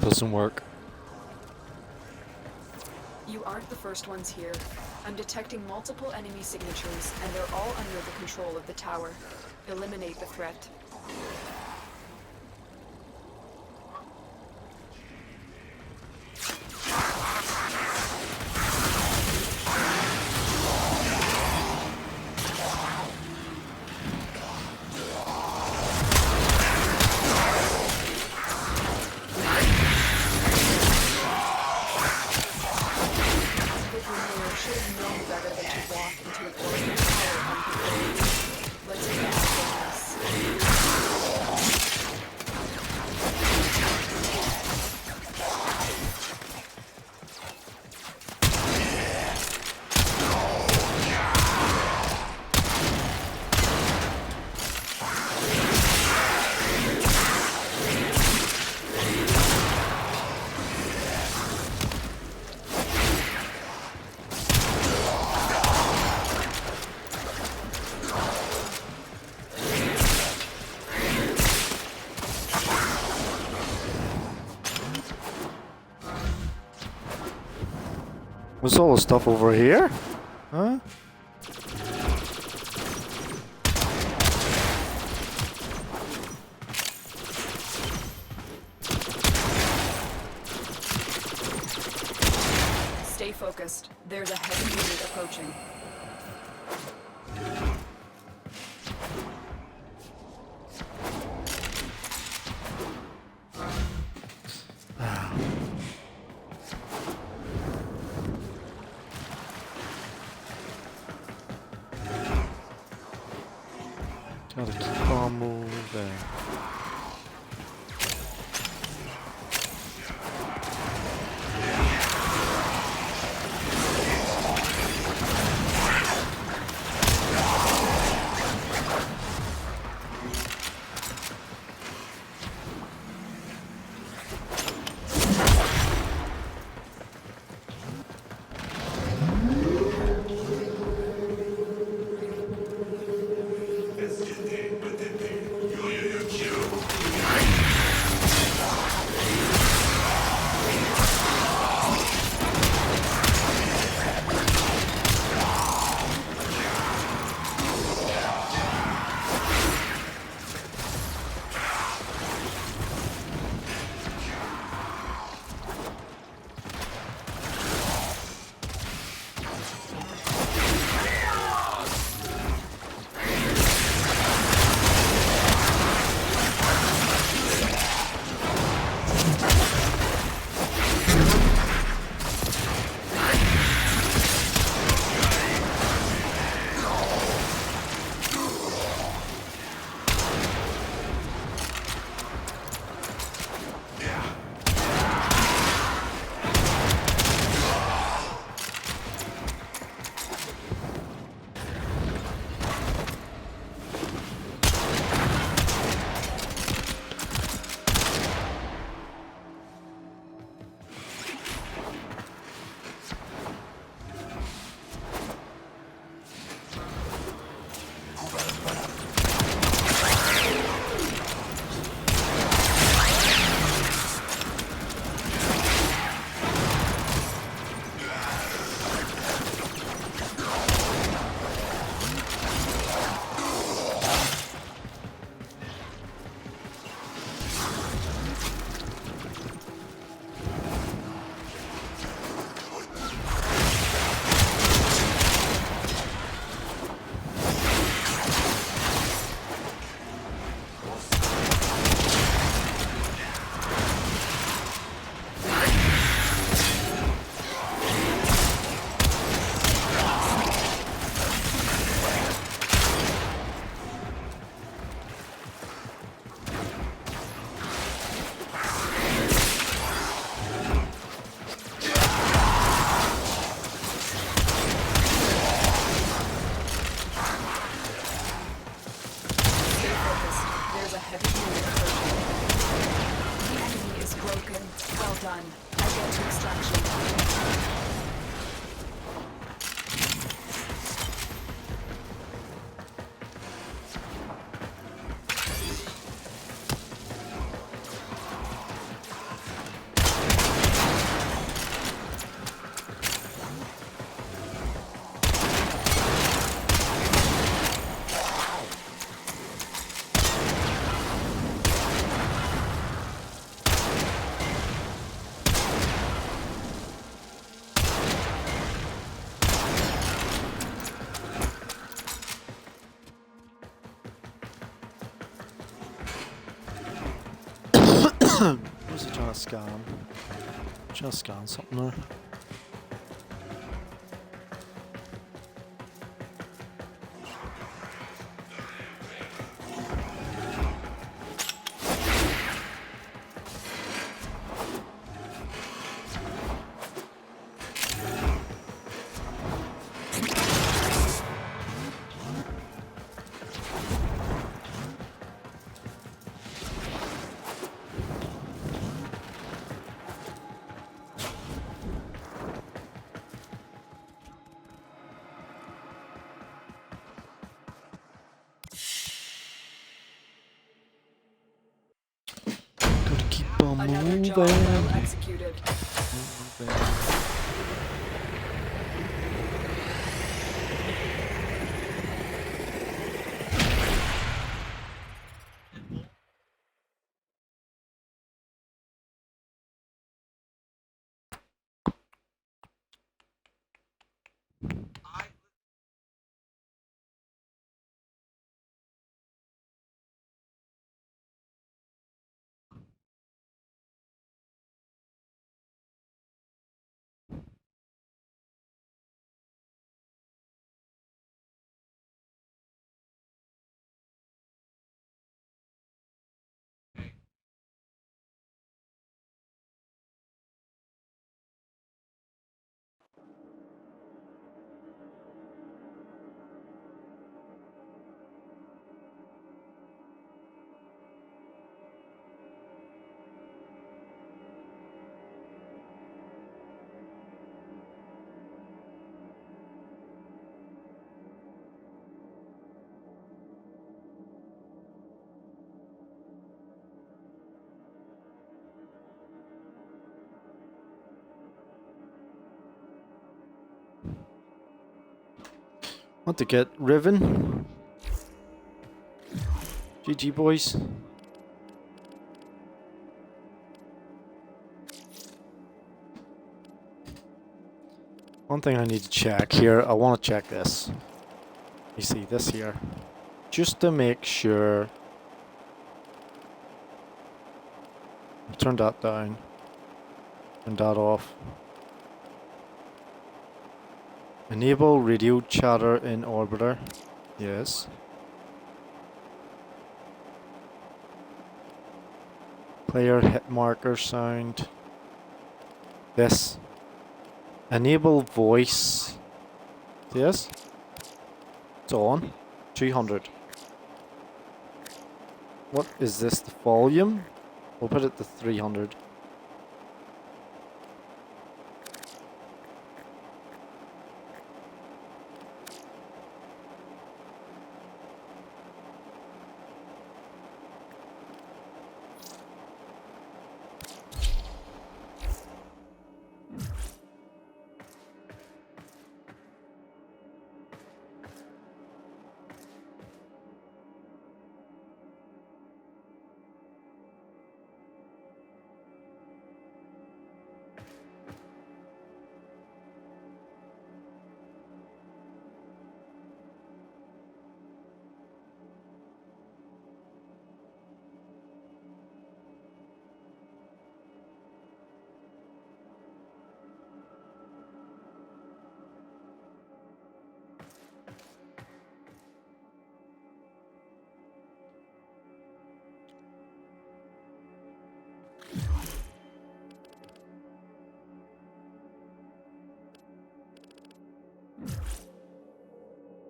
Doesn't work. You aren't the first ones here. I'm detecting multiple enemy signatures, and they're all under the control of the tower. Eliminate the threat. What's all the stuff over here? Huh? Stay focused. There's a heavy unit approaching. Gotta keep on moving. What was he trying to scan? Trying to scan something there. Gotta keep on Another moving. job well executed. Want to get Riven? GG boys. One thing I need to check here, I want to check this. You see this here. Just to make sure. Turn that down. Turn that off. Enable radio chatter in orbiter. Yes. Player hit marker sound. This. Enable voice. Yes. It's on. 200. What is this? The volume? We'll put it to 300.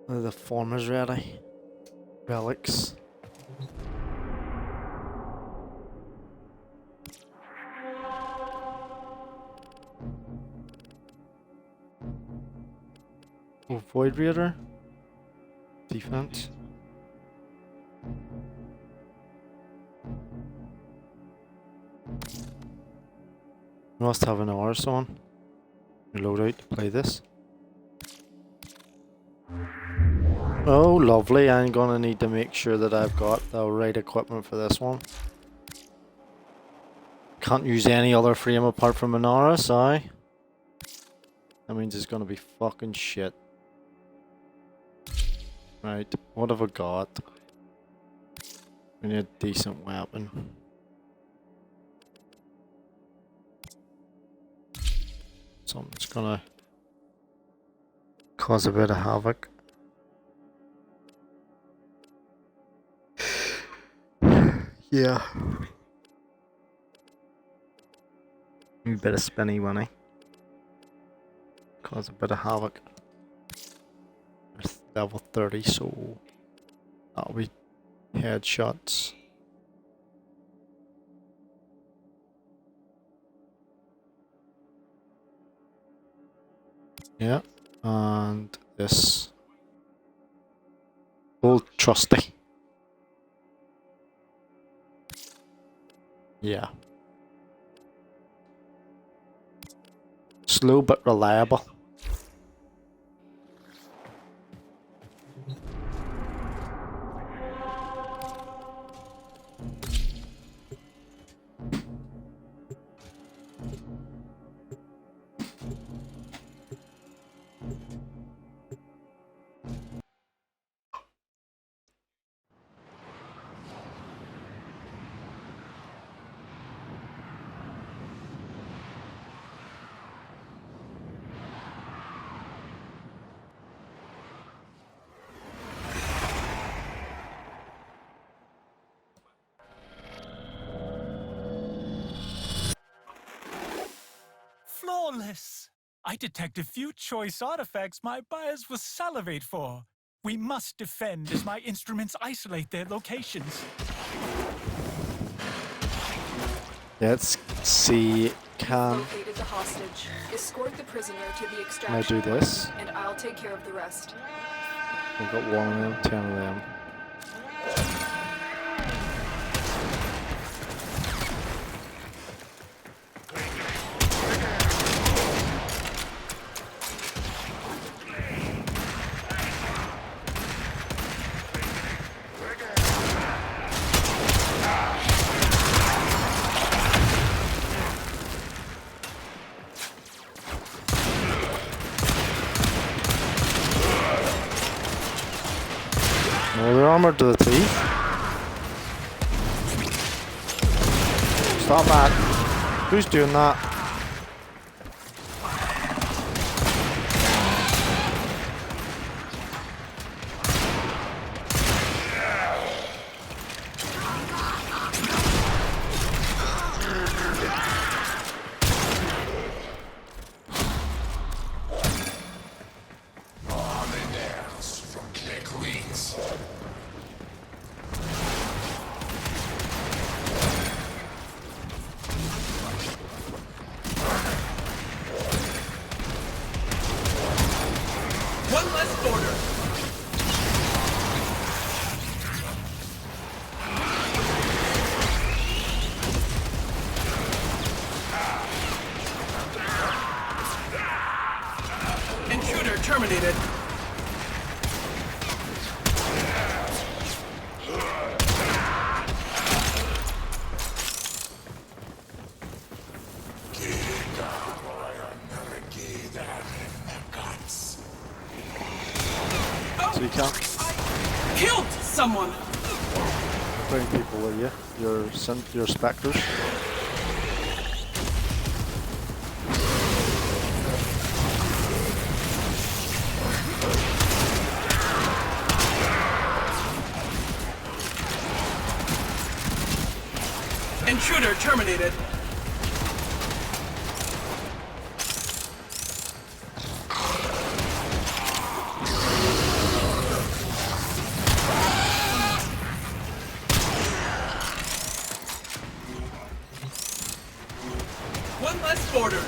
The form is ready. Relics. Oh, Void Raider. Defense. Must have an RS on. Reload out to play this. Oh, lovely. I'm gonna need to make sure that I've got the right equipment for this one. Can't use any other frame apart from an RSI. That means it's gonna be fucking shit. Right, what have I got? We need a decent weapon. Something's gonna cause a bit of havoc. Yeah. A bit of spinny winny. Cause a bit of havoc. It's level 30, so that'll be headshots. Yeah, and this old trusty. Yeah. Slow but reliable. Flawless! I detect a few choice artifacts my buyers will salivate for. We must defend as my instruments isolate their locations. Let's see, can Located the hostage. Escort the prisoner to the I extraction do this? point, and I'll take care of the rest. We've got 1 of them, 10 of them. Well, they're armored to the teeth. Stop that. Who's doing that? One less border. Intruder terminated. So you can't Killed someone. bring people with you. Your specters. Intruder terminated. One less border.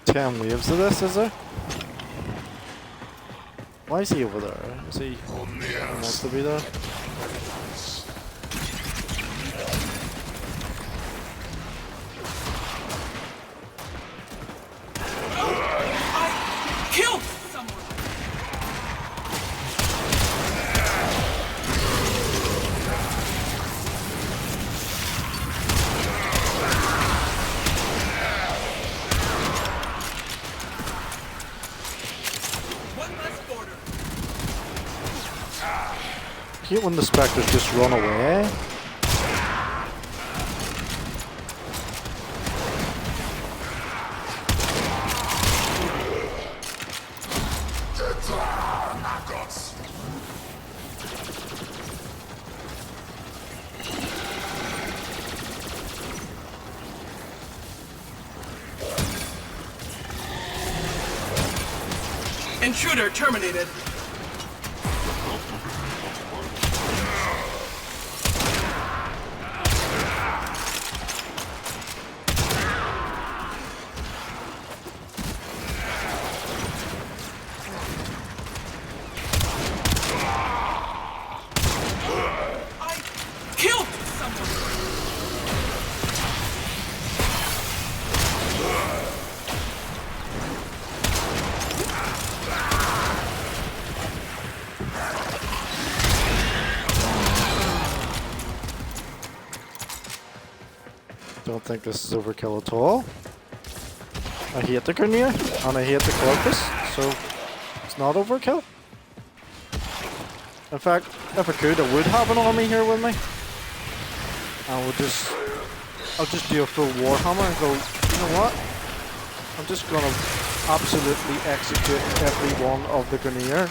Ten waves of this, is there? Why is he over there? Is he wants to be there? Killed someone. One less border. hate when the specters just run away. Intruder terminated. I killed someone. Don't think this is overkill at all. I hate the Grineer and I hate the Corpus, so it's not overkill. In fact, if I could, I would have an army here with me. And I'll just do a full Warhammer and go, you know what? I'm just gonna absolutely execute every one of the Grineer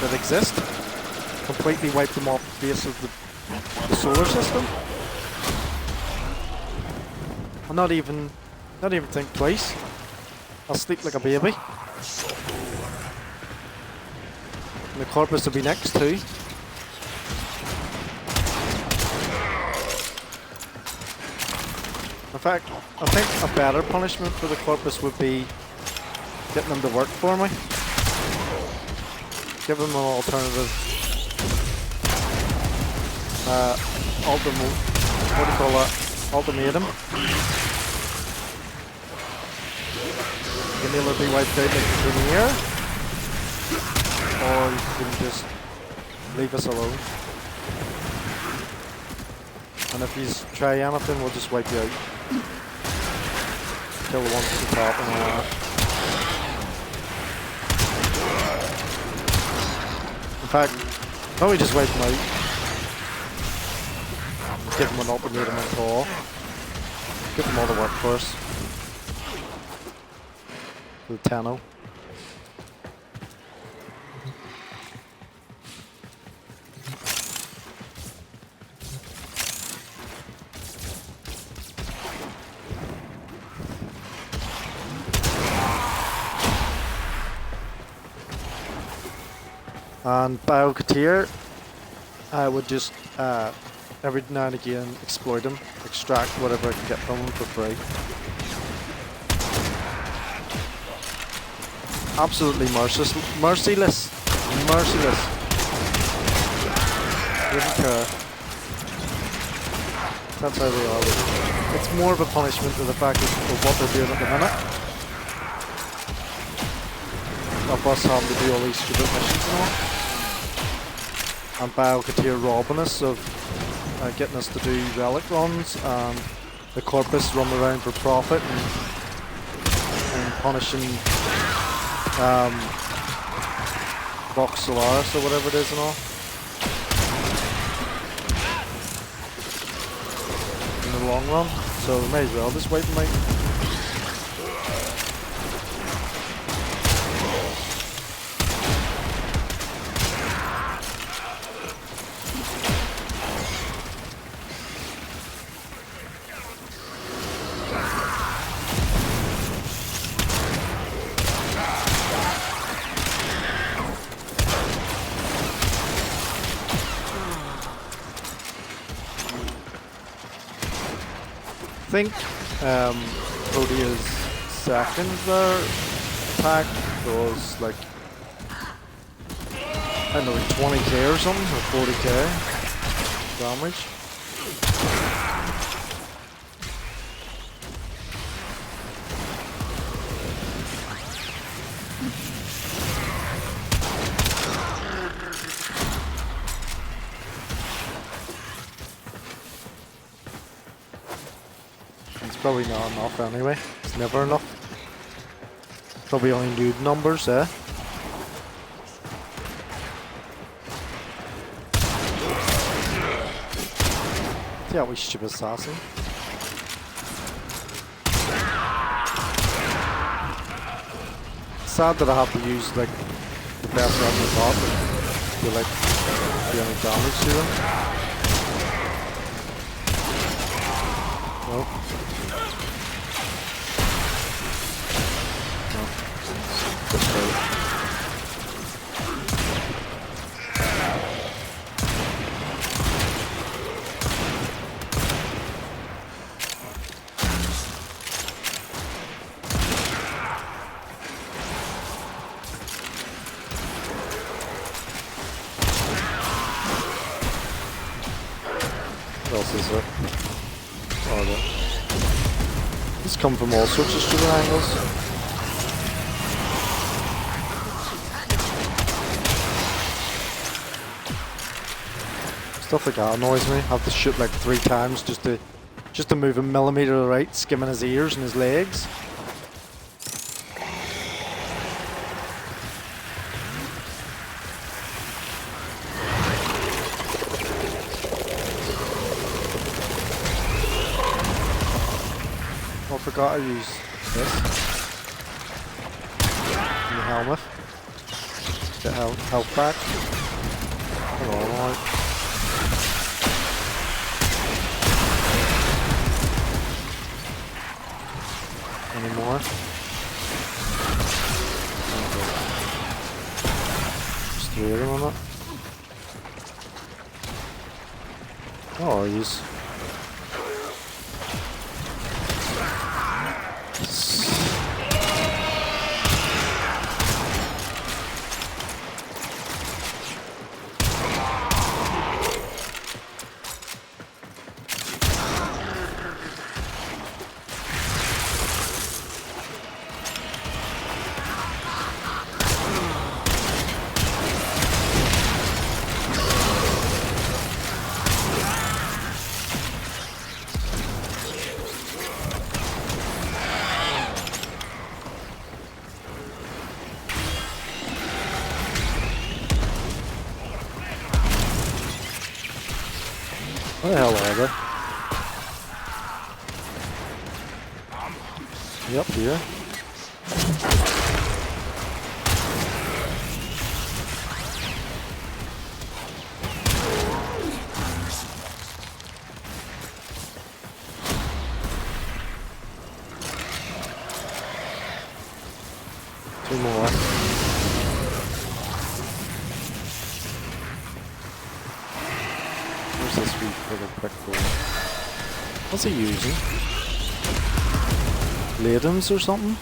that exist. Completely wipe them off the face of the solar system. I'll not even think twice. I'll sleep like a baby. And the Corpus will be next too. In fact, I think a better punishment for the Corpus would be getting them to work for me. Give them an alternative ultimatum. You can either be wiped out like the Grineer, or you can just leave us alone. And if you try anything, we'll just wipe you out. Kill the ones at the top and all that. In fact, no, we just wipe them out. Give them an ultimatum and call. Give them all the work for us. The Tenno. And Biocateer, I would just every now and again exploit them, extract whatever I can get from them for free. Absolutely merciless. Wouldn't care. That's how they are. It's more of a punishment to the fact of what they're doing at the minute. Of us having to do all these stupid missions and all. And Biocateer robbing us of getting us to do relic runs, and the Corpus run around for profit and punishing Vox Solaris or whatever it is and all. In the long run, so we may as well just wipe them out. I think Protea's second attack was like, I don't know, like 20k or something, or 40k damage. Probably not enough anyway. It's never enough. Probably only nude numbers, eh? Yeah, we stupid assassin. Sad that I have to use like the best weapon I got to like do any damage to them. Nope. What else is there? Oh, there. These come from all sorts of stupid angles. Stuff like that annoys me. I have to shoot like 3 times just to move a millimeter to the right, skimming his ears and his legs. I forgot to use this. And the helmet. Get health back. Hold on, alright. Any more? Okay. Just 3 of them on that. Oh, I use. Where the hell are they? Yep, here. Two more. Where's this wee little quick boy? What's he using? Ladens or something?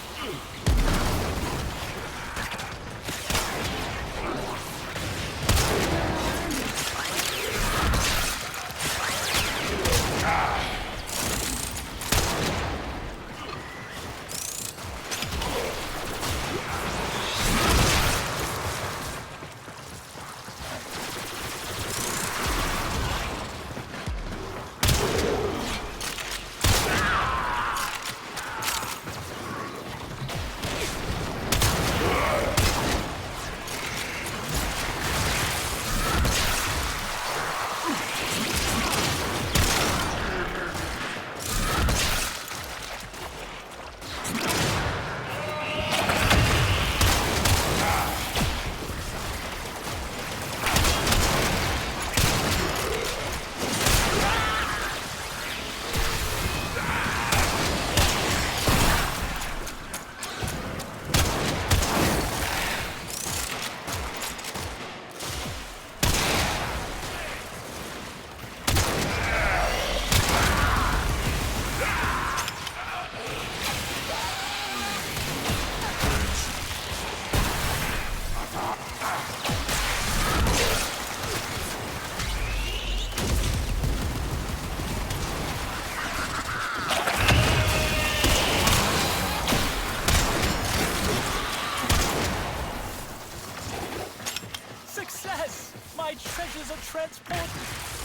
Transported.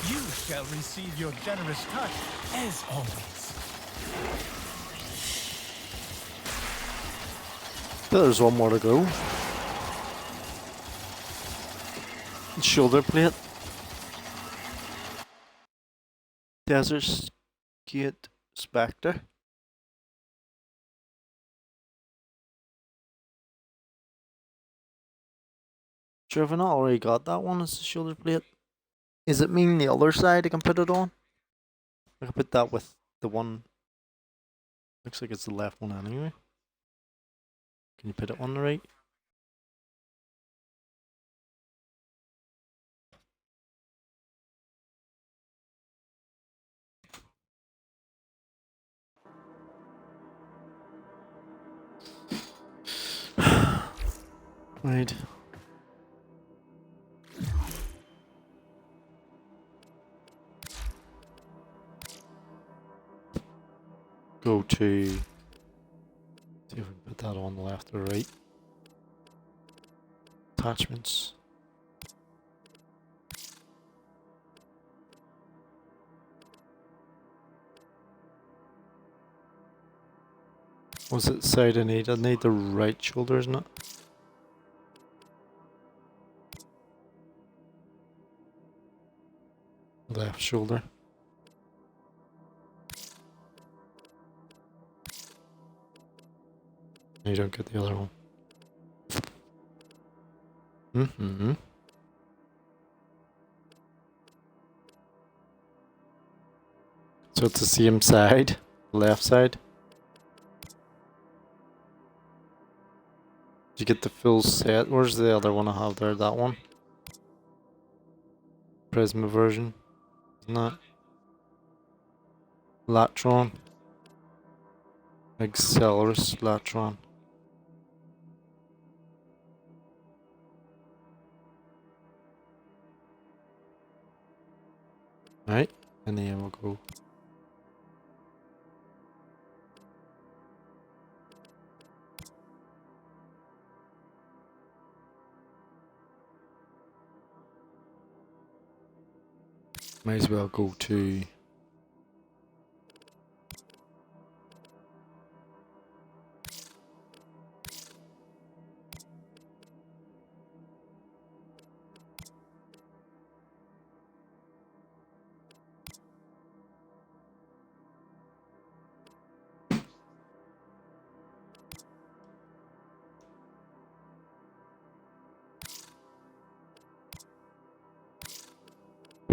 You shall receive your generous touch, as always. There's one more to go. Shoulder plate. Desert Skate Spectre. Sure, if I not already got that one as the shoulder plate. Is it mean the other side I can put it on? I can put that with the one. Looks like it's the left one anyway. Can you put it on the right? Right. Go to. See if we can put that on the left or right. Attachments. What's it side I need? I need the right shoulder, isn't it? Left shoulder. You don't get the other one. Mm-hmm. So it's the same side, left side. Did you get the full set? Where's the other one I have there? That one? Prisma version. Isn't that? Latron. Accelerus Latron. Right, and then we'll go. Might as well go to.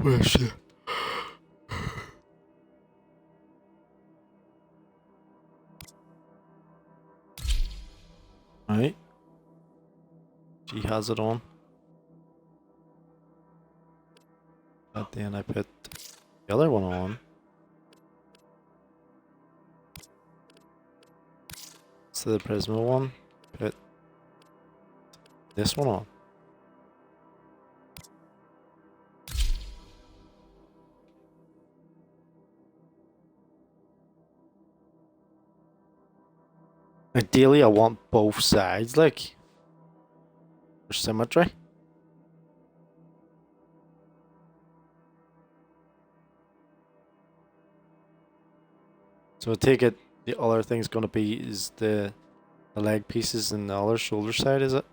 Where's she? Right. She has it on. But then I put the other one on. So the Prisma one, put this one on. Ideally, I want both sides, like, for symmetry. So I take it the other thing's gonna be is the leg pieces and the other shoulder side, is it?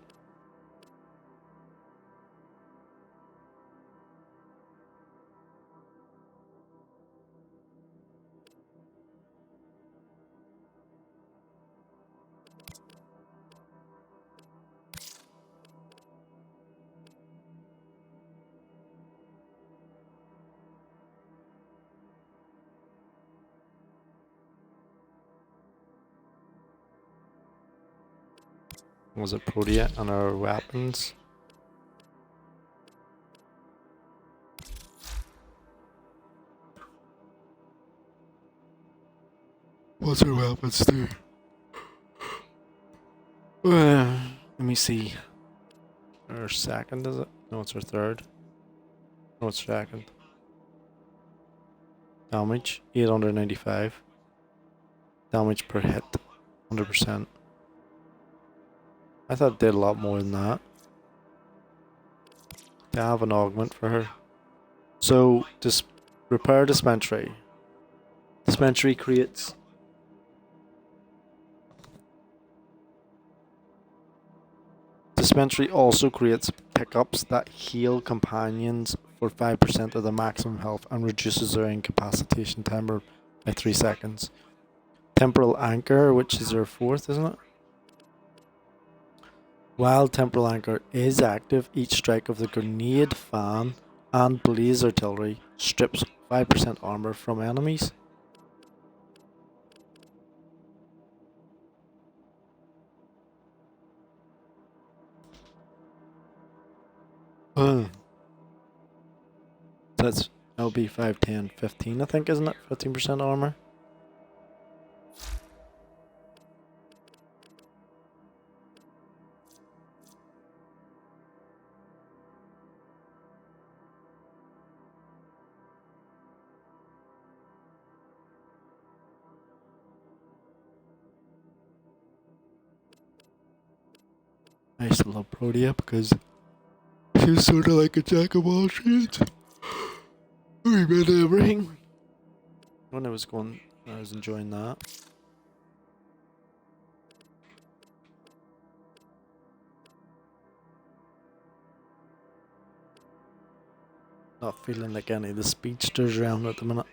Was it Protea and our weapons? What's our weapons do? Let me see. Our second, is it? No, it's our third. No, it's second. Damage 895. Damage per hit 100%. I thought it did a lot more than that. They have an augment for her. So, repair dispensary. Dispensary creates. Dispensary also creates pickups that heal companions for 5% of the maximum health and reduces their incapacitation timer by 3 seconds. Temporal Anchor, which is their fourth, isn't it? While Temporal Anchor is active, each strike of the grenade fan and blaze artillery strips 5% armor from enemies. That's LB 5, 10, 15, I think, isn't it? 15% armor. I used to love Protea because she was sort of like a jack of all trades. We made everything. When I was enjoying that. Not feeling like any of the speedsters around at the minute.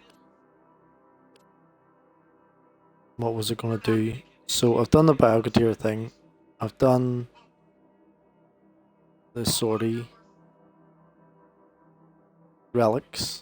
What was it gonna do? So I've done the Biogateer thing. I've done the Sortie relics.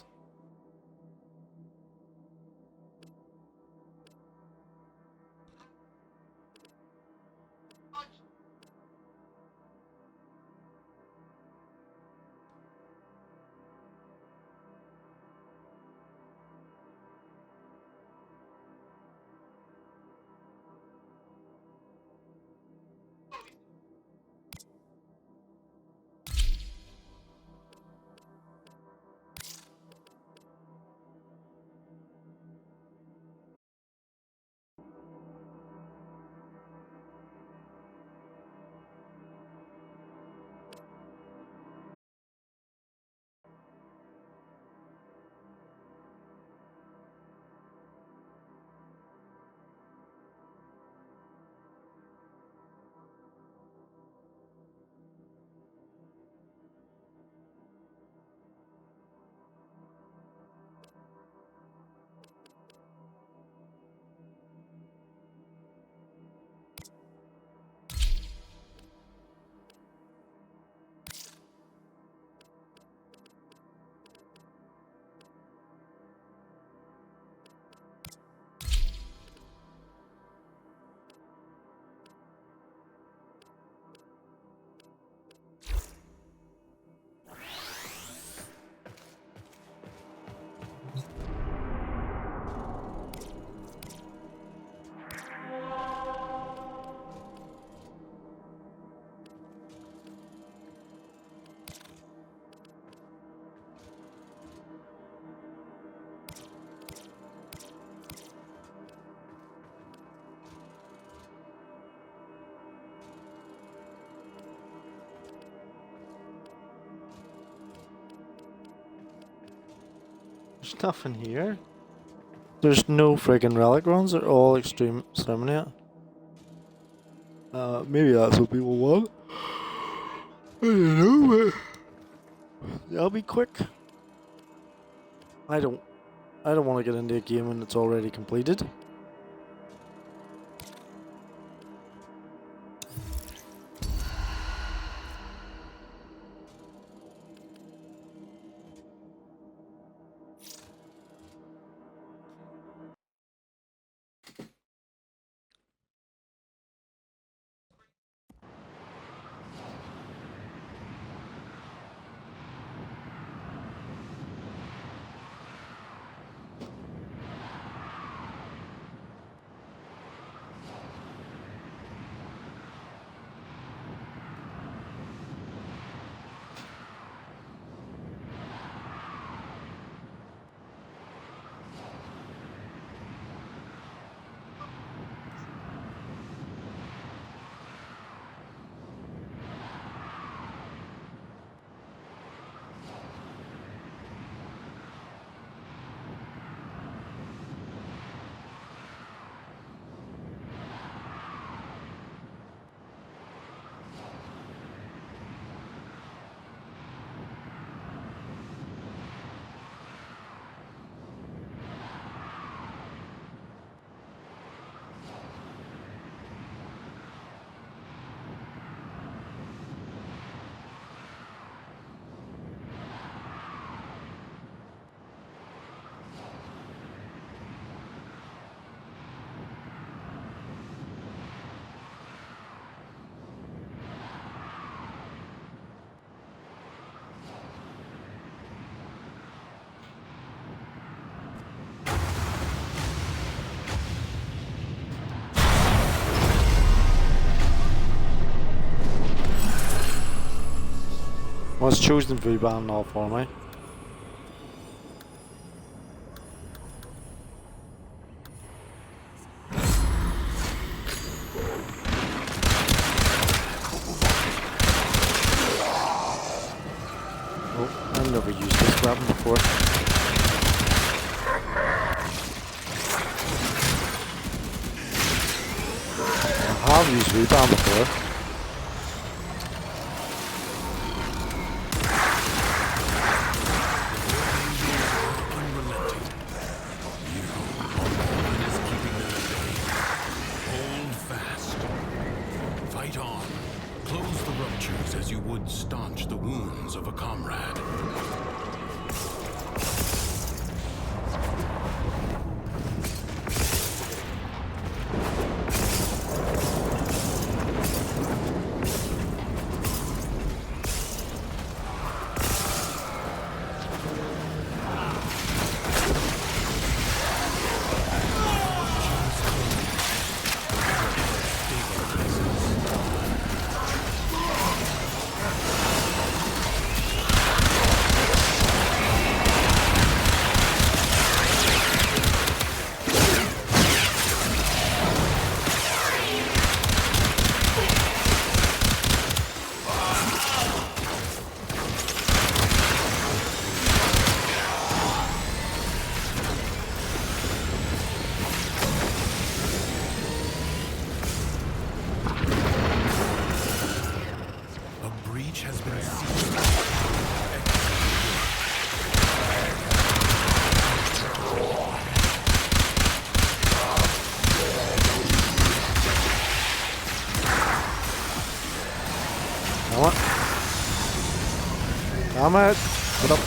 There's nothing here. There's no friggin' relic runs, they're all extreme exterminate. Maybe that's what people want. I don't know, but I'll be quick. I don't want to get into a game when it's already completed. Well, it's chosen rebound now for me. Oh, I've never used this weapon before. I have used rebound before. As you would staunch the wounds of a comrade. Damn it! Get up.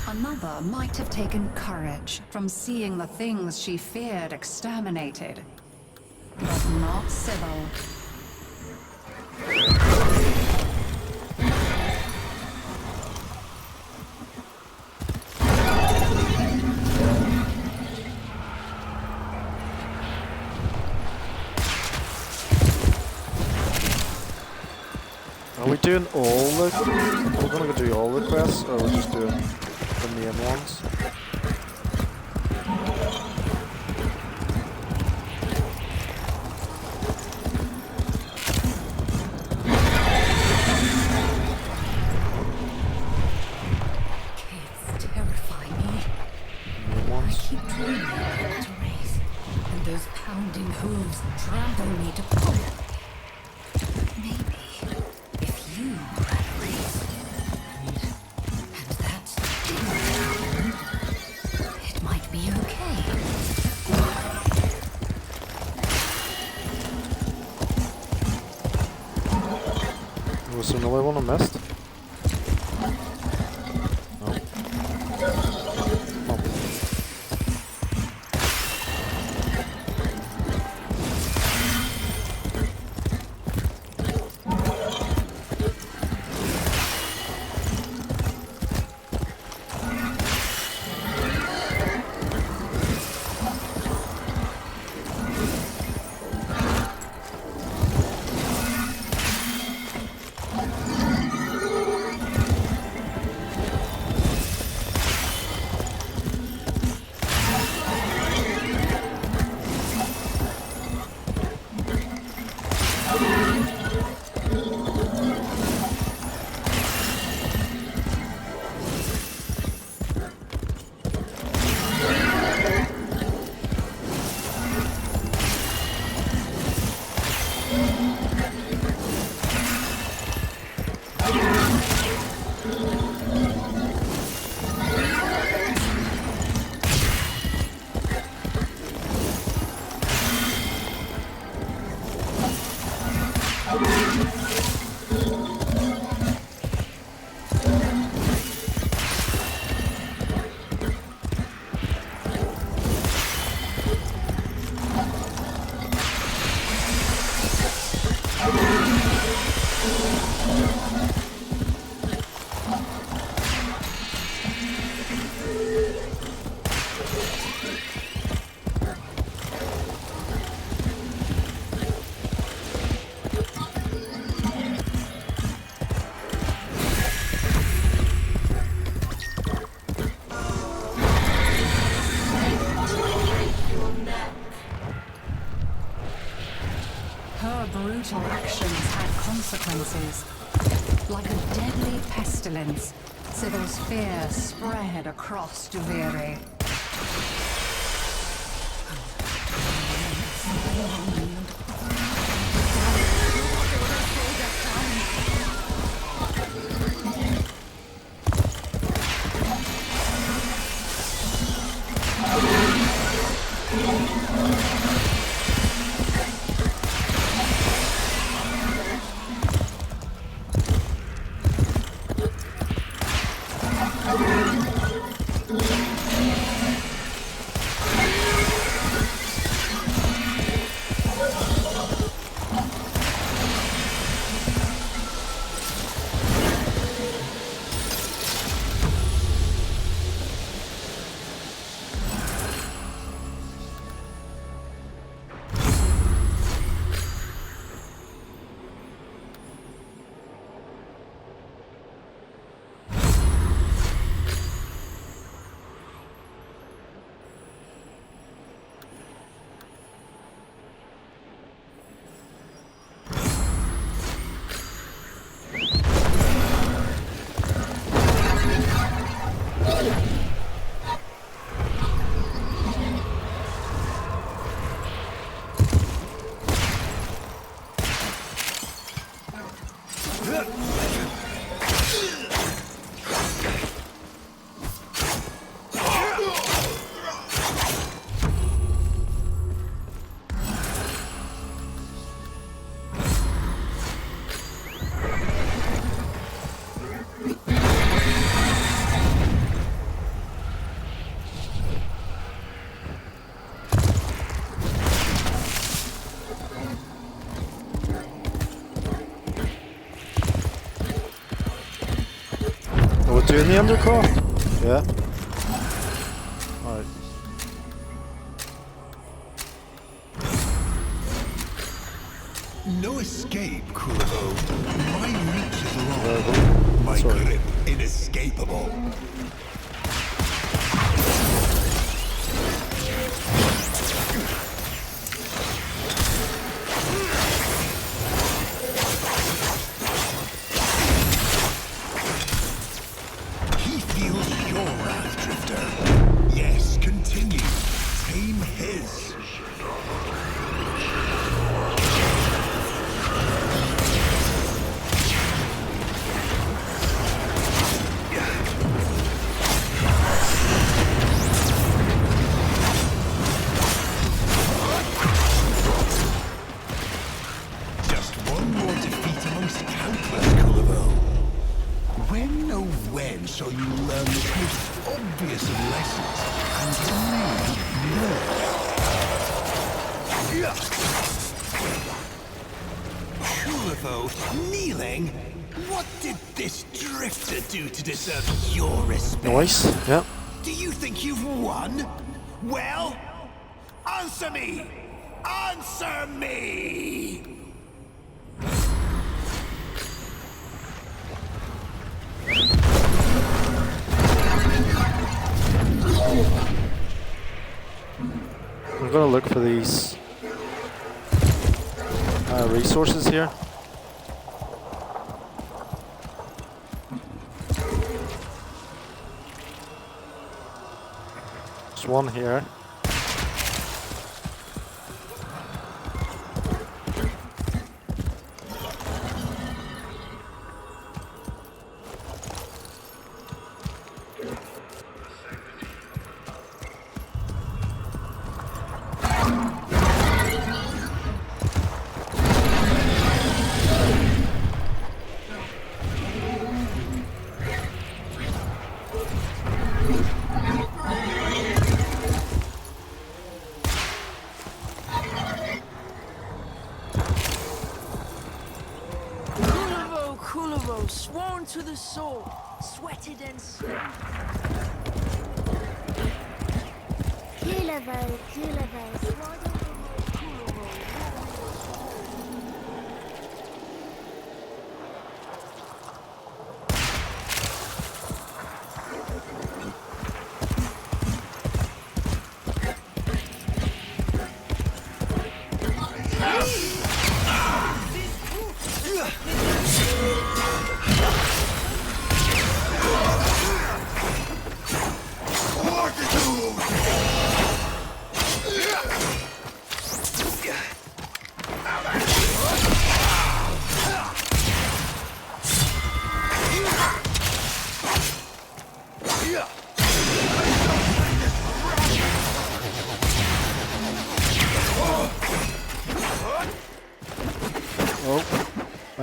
Another might have taken courage from seeing the things she feared exterminated, but not Sybil. Are we doing all the... We're gonna go do all the quests, or we're just doing the main ones? Kids terrify me. I keep dreaming about to race, and those pounding hooves trample me to pulp. Maybe if you had a race, and that's it might be okay. Was there another one I missed? brutal actions had consequences, like a deadly pestilence. Sybil's fear spread across Duivri. Doing the undercroft? Yeah. Alright. No escape, Kulivo. My reach is long. My grip inescapable. He feels your wrath, Drifter. Yes, continue. Tame his. When shall you learn this most obvious of lessons and believe more? Kulivo, kneeling? What did this drifter do to deserve your respect? Nice, yeah. Do you think you've won? Well, answer me! Answer me! I'm gonna look for these resources here. There's one here. Kulivo, sworn to the soul, sweated and slain. Kulivo, sworn to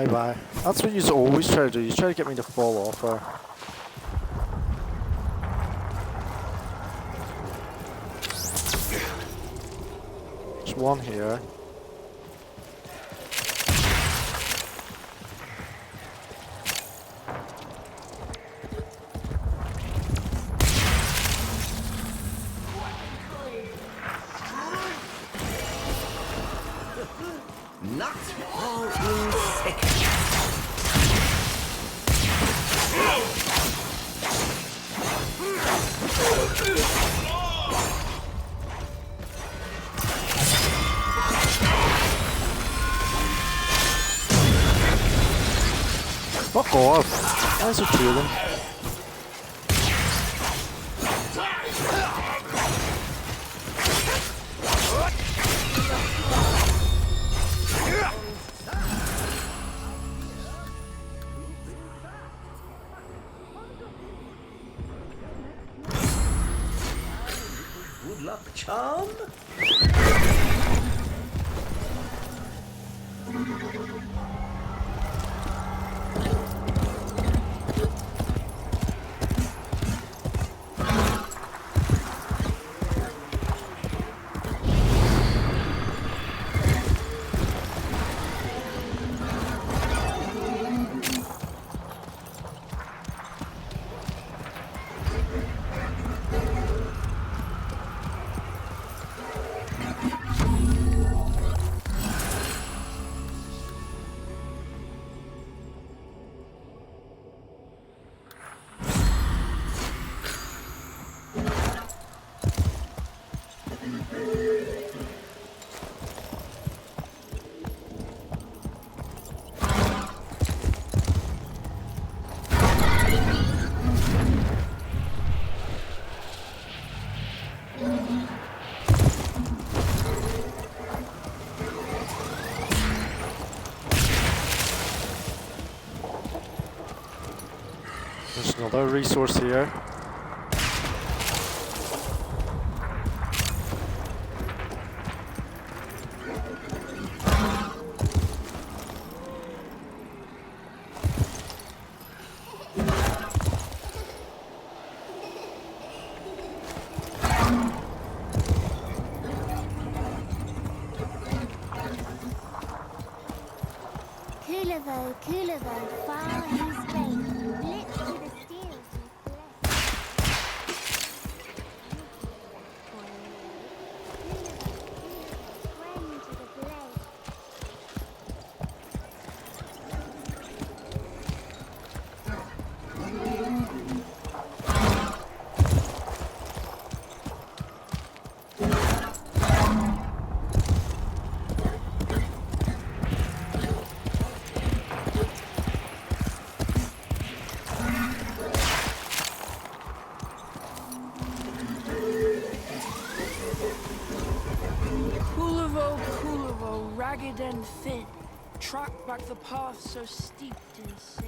Bye bye. That's what you always try to do. You try to get me to fall off there. There's one here. Not all insect. Fuck off. Why is there two of them? Good luck, charm. There's another resource here. Kulevo, far his way, blitz to the steel to friend to the blade. Ragged and thin, track back the path so steeped in sin.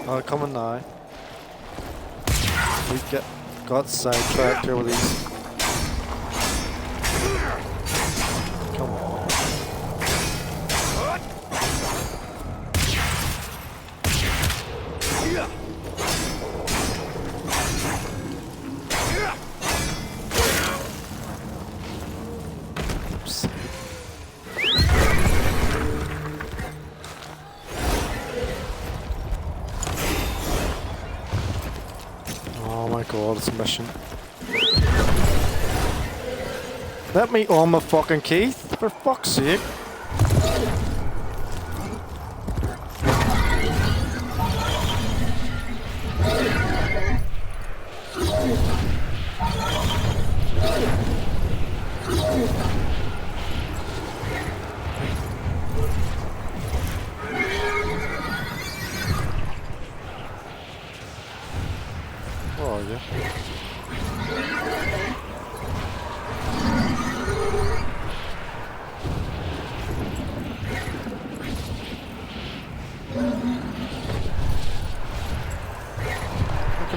Oh, coming now. We got sidetracked here with these. Come on. Oops. Oh my god, it's a mission. Let me on my fucking Keith, for fuck's sake.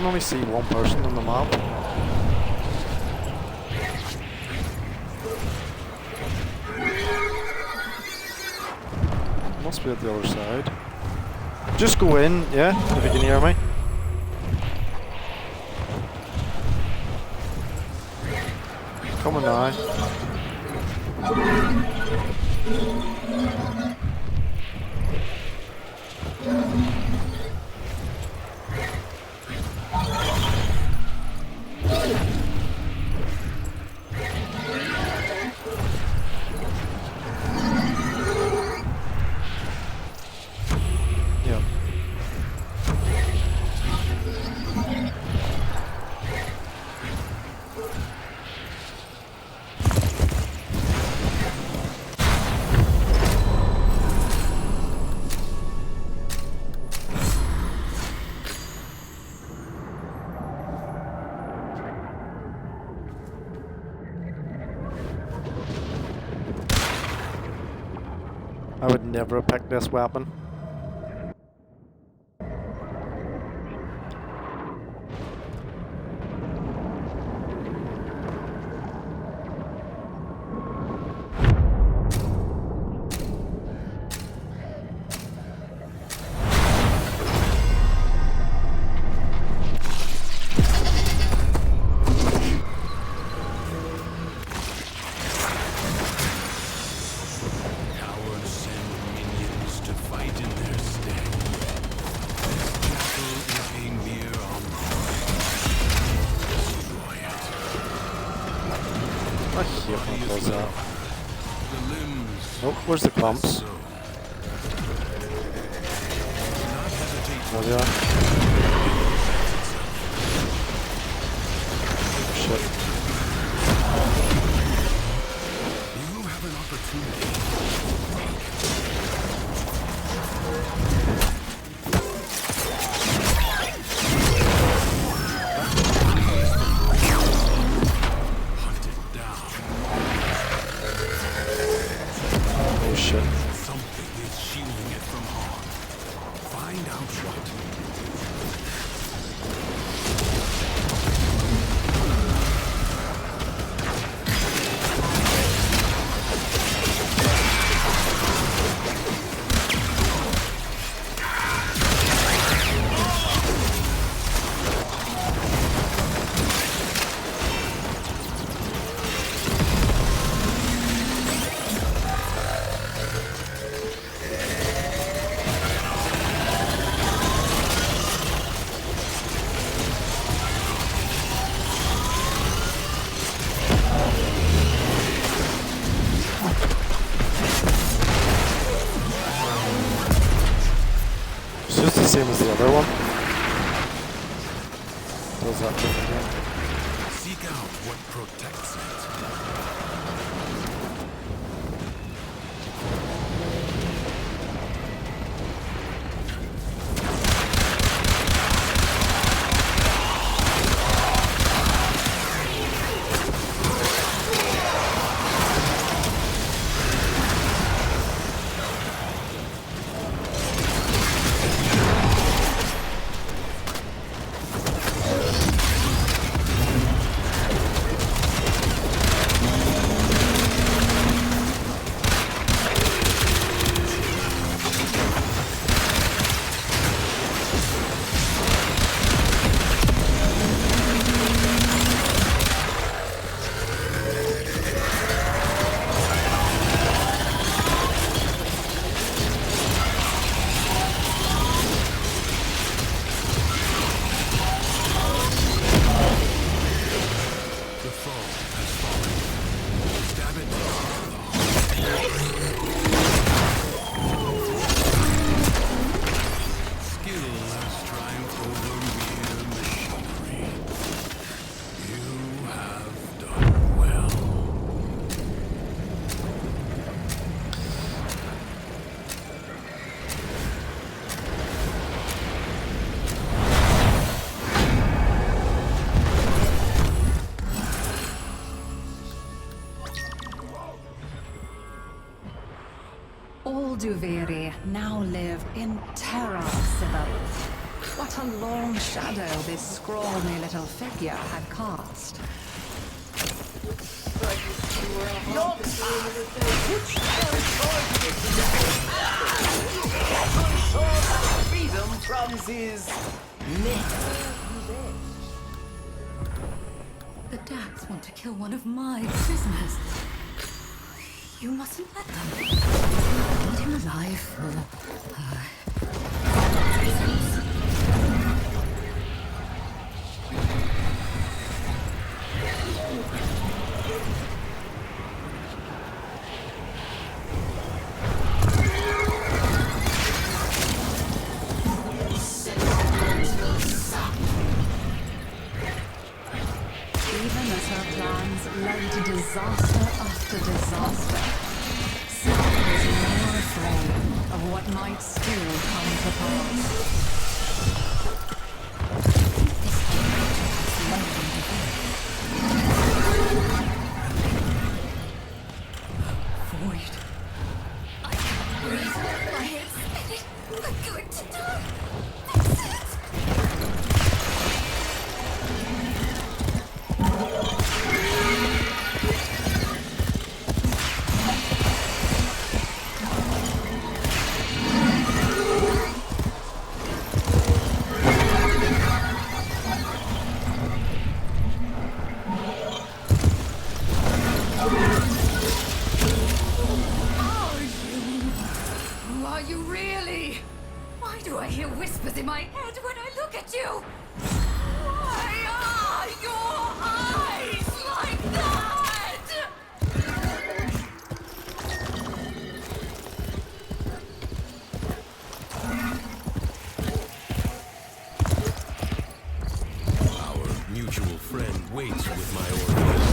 can only see one person on the map. Must be at the other side. Just go in, yeah, if you can hear me. Coming now. I would never have picked this weapon. Oh, where's the clumps? There they are. Shit. You have an opportunity. Same as the other one. Does that thing again? Seek out what protects it. All Duivri now live in terror, Sybil. What a long shadow this scrawny little figure had cast. Freedom promises The Dax want to kill one of my prisoners. You mustn't let them. Need him alive for reasons. Even as her plans led to disaster after disaster, Sarah was more afraid of what might still come to pass. Void. I can't breathe. My head's spinning. I'm going to die. That's it. Are you really? Why do I hear whispers in my head when I look at you? Why are your eyes like that? Our mutual friend waits with my orders.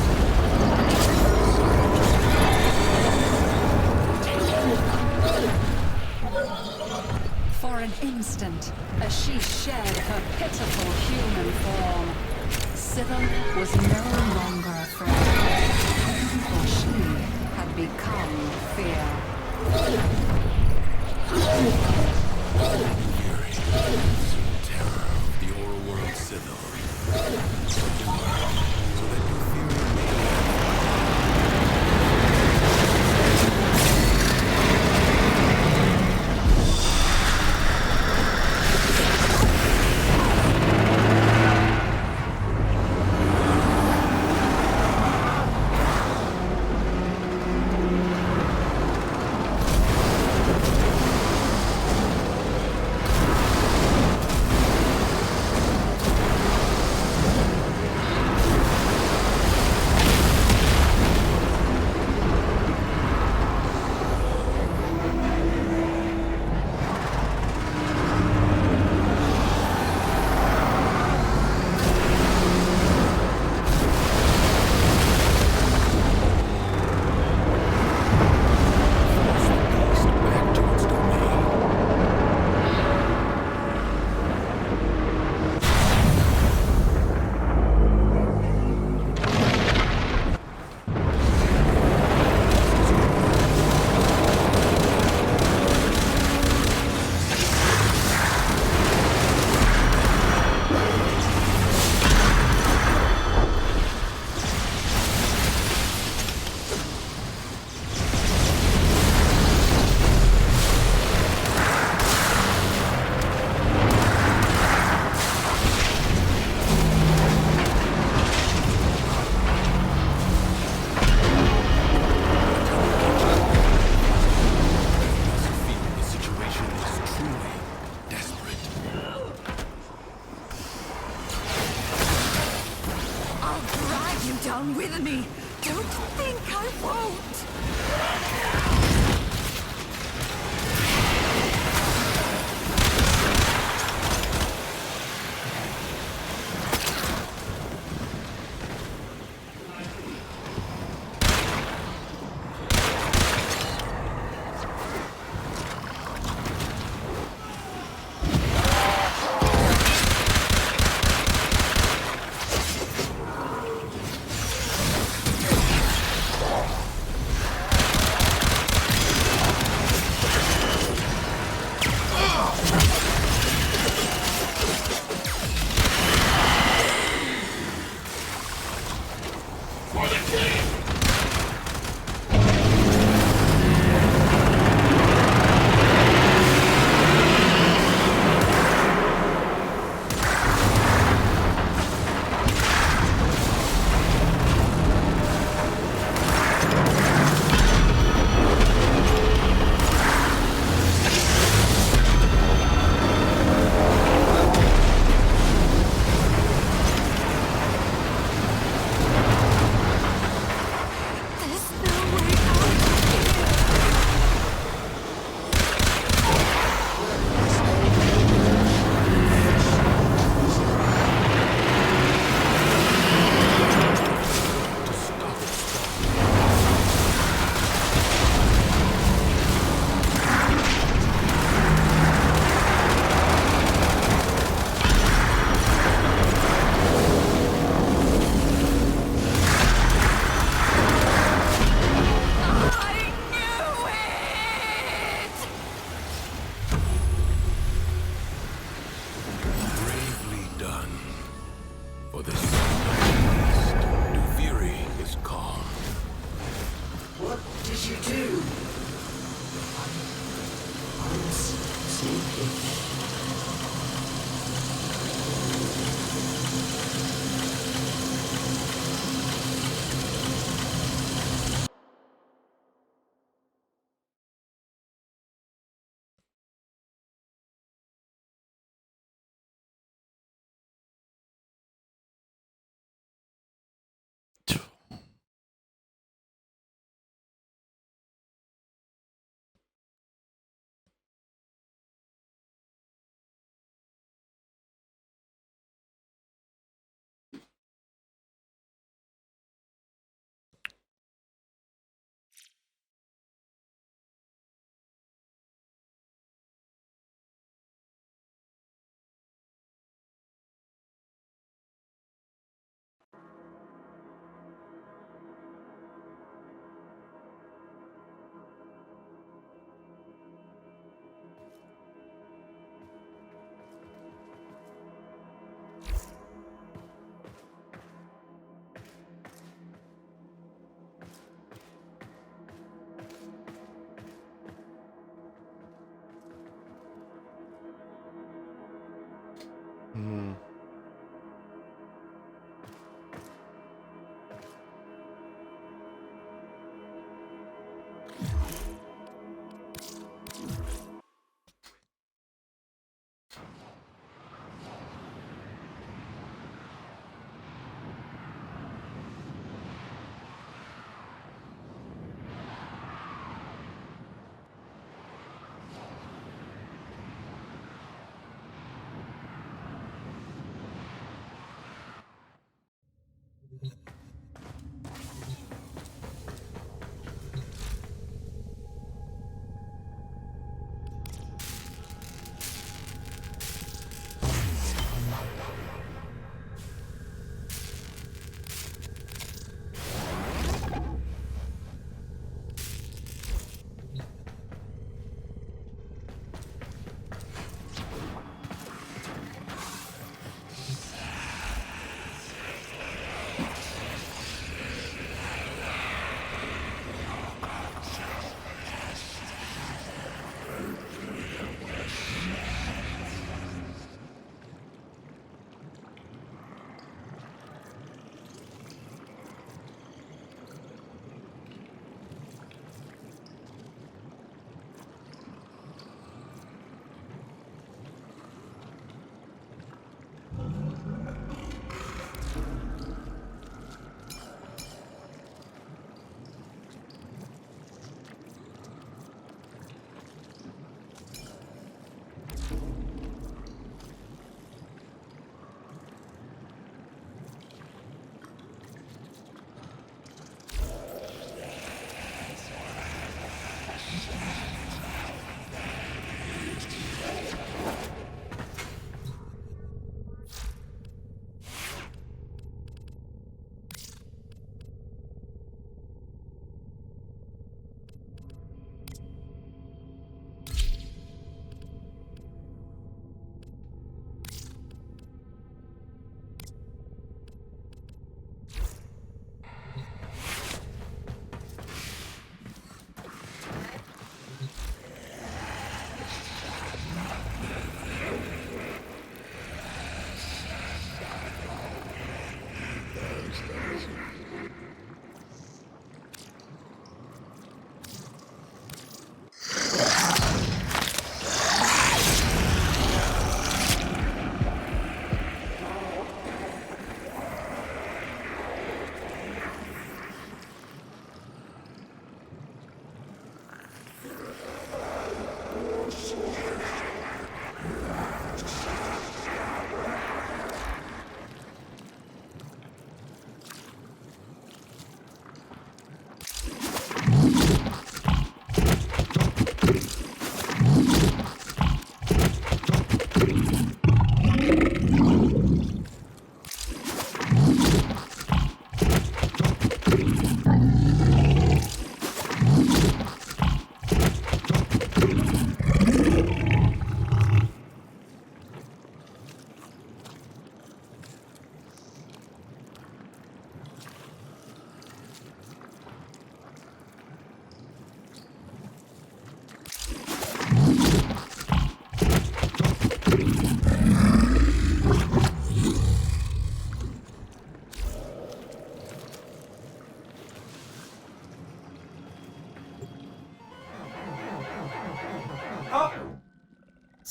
For an instant, as she shed her pitiful human form, Sybil was no longer afraid, for she had become fear. Terror of the overworld, Sybil. So that your fear may down with me. Don't think I won't. For the king!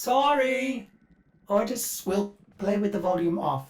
Sorry! Orders will play with the volume off.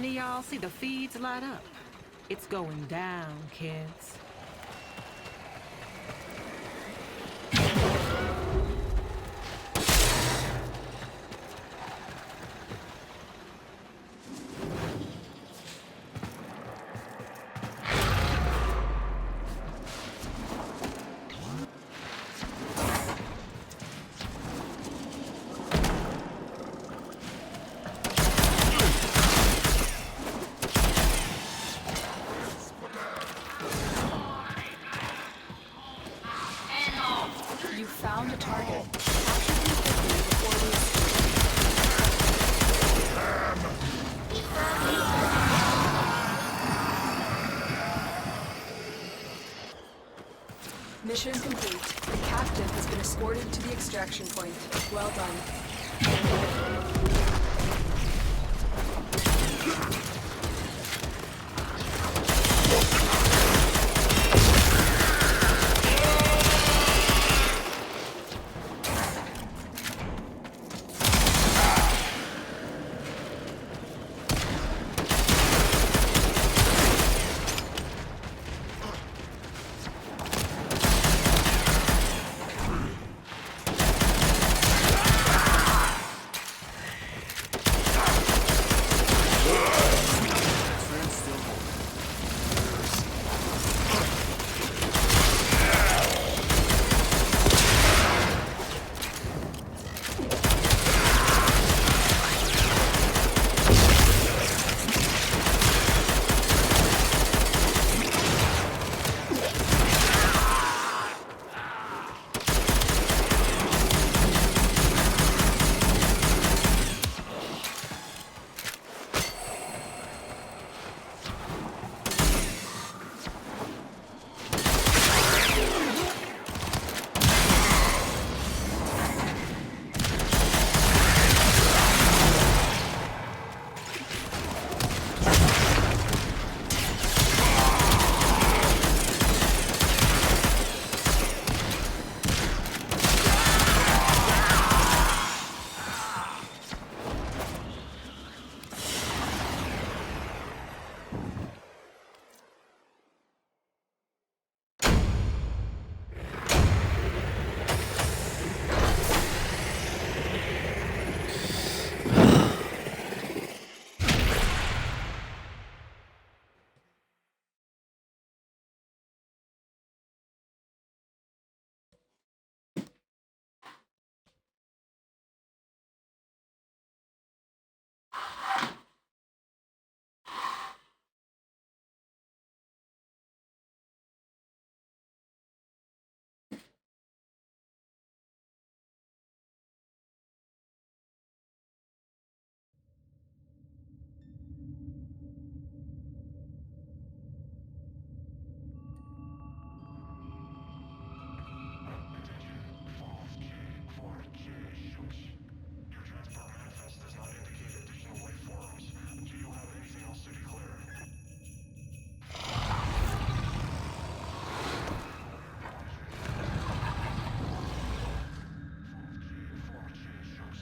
Any of y'all see the feeds light up? It's going down, kids. You found a target. Capture them quickly before we escape. Mission complete. The captive has been escorted to the extraction point. Well done.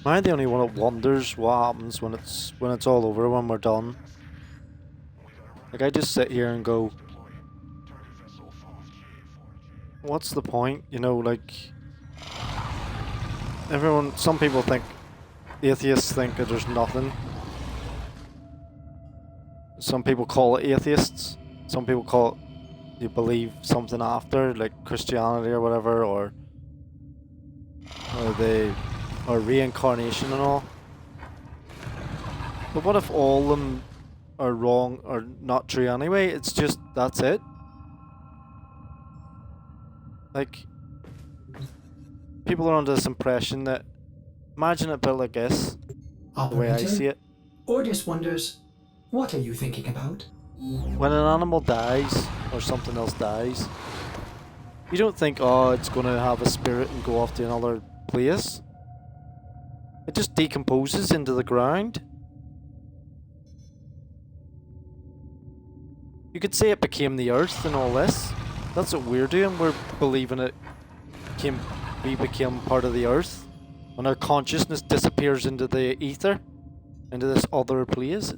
Am I the only one that wonders what happens when it's all over, when we're done? Like, I just sit here and go, what's the point? You know, like, some people think, atheists think that there's nothing. Some people call it atheists. Some people call it, you believe something after, like Christianity or whatever, or reincarnation and all. But what if all of them are wrong or not true anyway? It's just, that's it. Like, people are under this impression that, imagine it built like this, the way I see it. Ordis wonders, what are you thinking about? When an animal dies, or something else dies, you don't think, oh, it's going to have a spirit and go off to another place. It just decomposes into the ground. You could say it became the earth and all this. That's what we're doing. We're believing we became part of the earth. When our consciousness disappears into the ether, into this other place.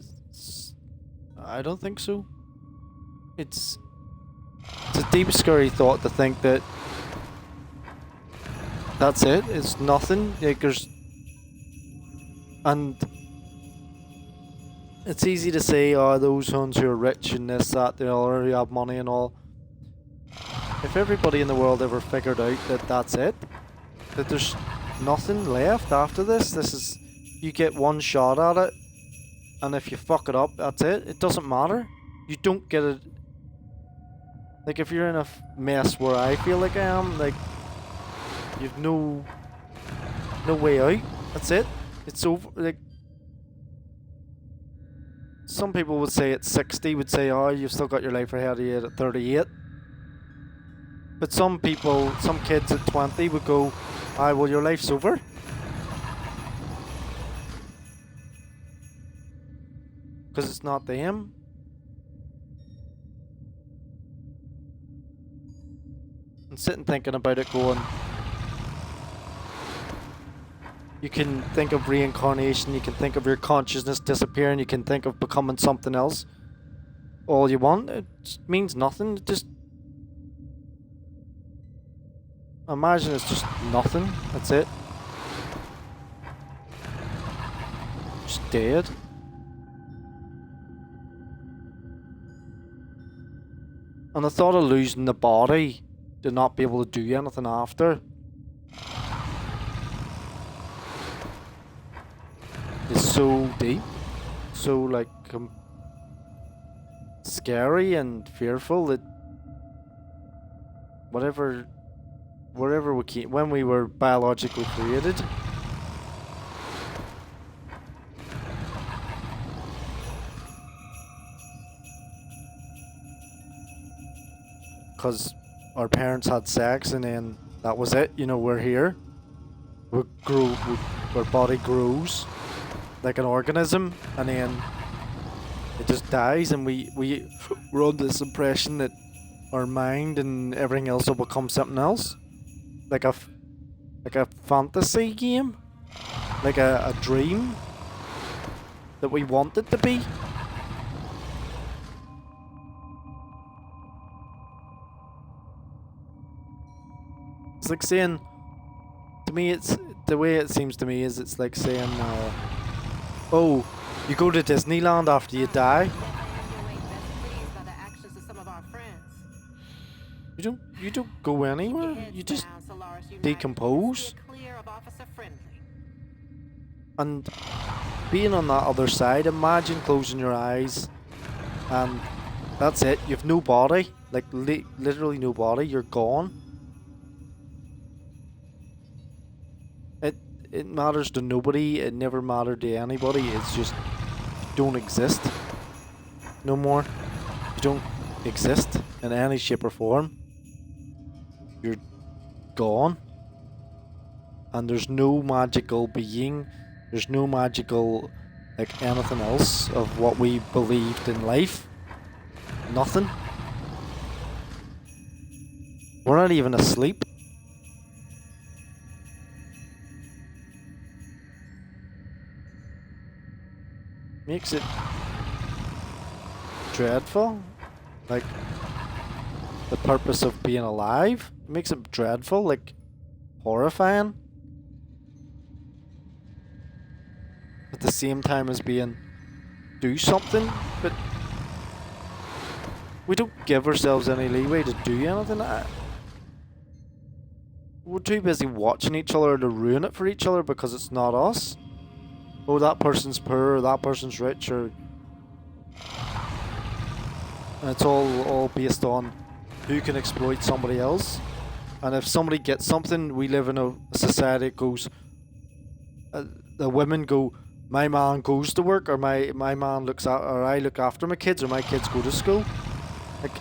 I don't think so. It's a deep, scary thought to think that that's it. It's nothing. Like there's, and it's easy to say, oh, those ones who are rich and this, that, the other, who have money and all. If everybody in the world ever figured out that that's it, that there's nothing left after this, this is, you get one shot at it, and if you fuck it up, that's it. It doesn't matter. You don't get it. Like if you're in a mess where I feel like I am, like you've no way out. That's it. It's over. Like some people would say at 60 would say, oh, you've still got your life ahead of you at 38. But some people, some kids at 20 would go, ah, well, your life's over. Because it's not them. And sitting thinking about it going, you can think of reincarnation, you can think of your consciousness disappearing, you can think of becoming something else. All you want, it just means nothing. It just... Imagine it's just nothing. That's it. Just dead. And the thought of losing the body to not be able to do anything after is so deep, so like scary and fearful that wherever we came, when we were biologically created, because our parents had sex and then that was it, you know, we're here. Our body grows like an organism and then it just dies, and we're under this impression that our mind and everything else will become something else. Like a fantasy game. Like a dream that we want it to be. It's like saying, to me, it's the way it seems to me is it's like saying, oh, you go to Disneyland after you die. You don't go anywhere. You just decompose. And being on that other side, imagine closing your eyes and that's it. You've no body, like literally no body. You're gone. It matters to nobody. It never mattered to anybody. It's just you don't exist no more. You don't exist in any shape or form. You're gone. And there's no magical being. There's no magical, like, anything else of what we believed in life. Nothing. We're not even asleep. Makes it dreadful. Like, the purpose of being alive makes it dreadful, like horrifying. At the same time as being do something, but we don't give ourselves any leeway to do anything. We're too busy watching each other to ruin it for each other because it's not us. Oh, that person's poor, or that person's rich, or... And it's all based on who can exploit somebody else. And if somebody gets something, we live in a society that goes... the women go, my man goes to work, or my man looks at, or I look after my kids, or my kids go to school. Like,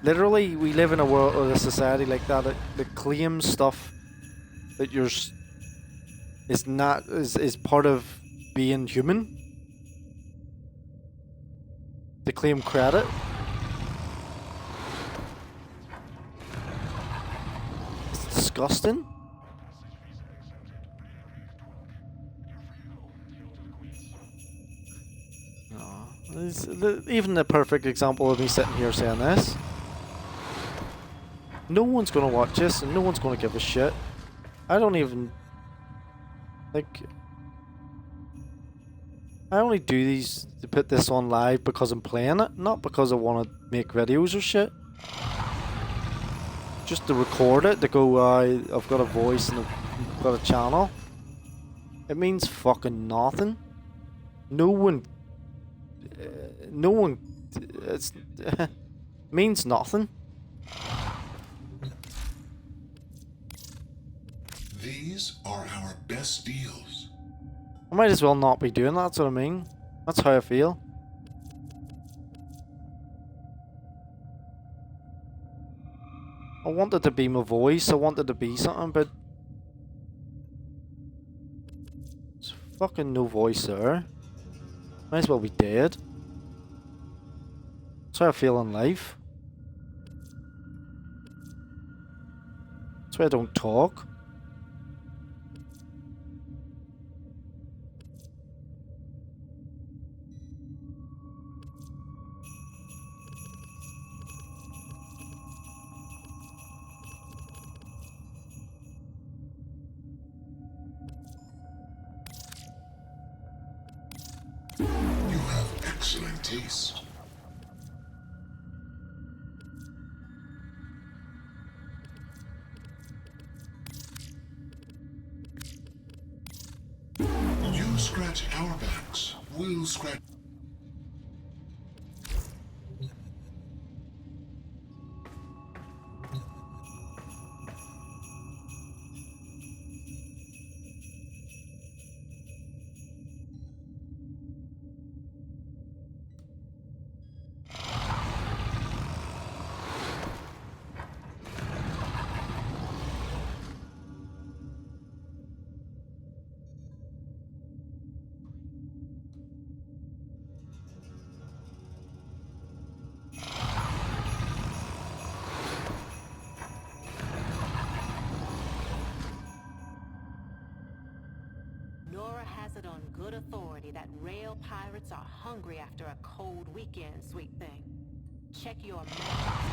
literally, we live in a world or a society like that that claims stuff that is part of being human. To claim credit. It's disgusting. Even the perfect example of me sitting here saying this. No one's gonna watch this and no one's gonna give a shit. I don't even... Like... I only do these to put this on live because I'm playing it, not because I want to make videos or shit. Just to record it, to go, I've got a voice and I've got a channel. It means fucking nothing. No one... It's... means nothing. These are our best deals. I might as well not be doing that, that's what I mean. That's how I feel. I wanted to be my voice, I wanted to be something, but... There's fucking no voice there. Might as well be dead. That's how I feel in life. That's why I don't talk. You have excellent taste. You scratch our backs, we'll scratch... Nora has it on good authority that rail pirates are hungry after a cold weekend, sweet thing. Check your map.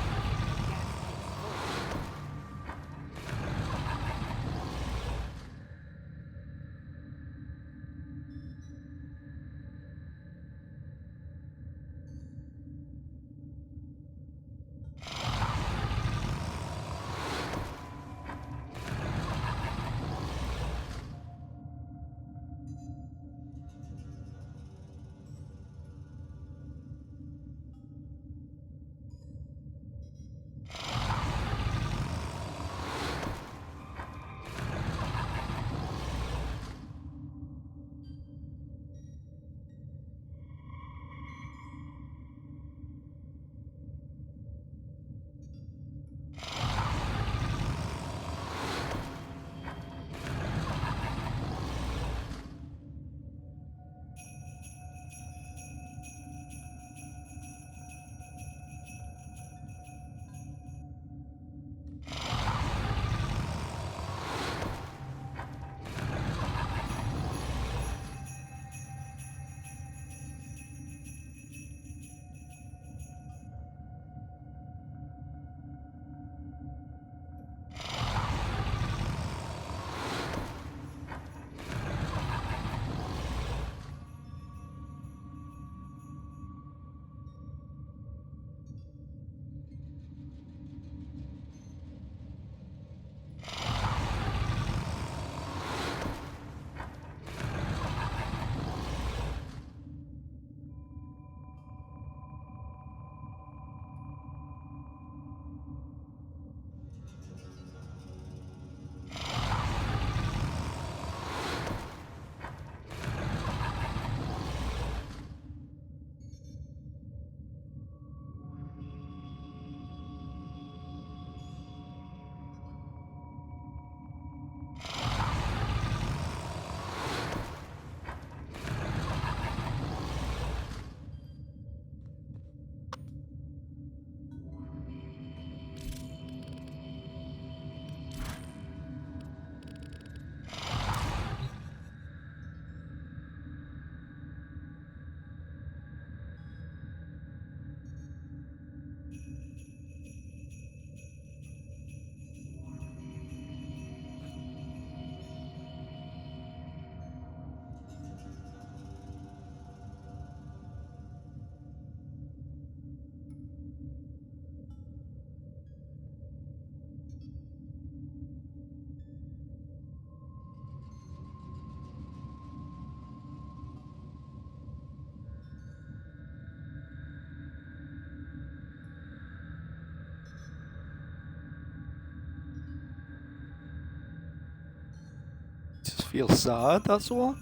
feel sad, that's all.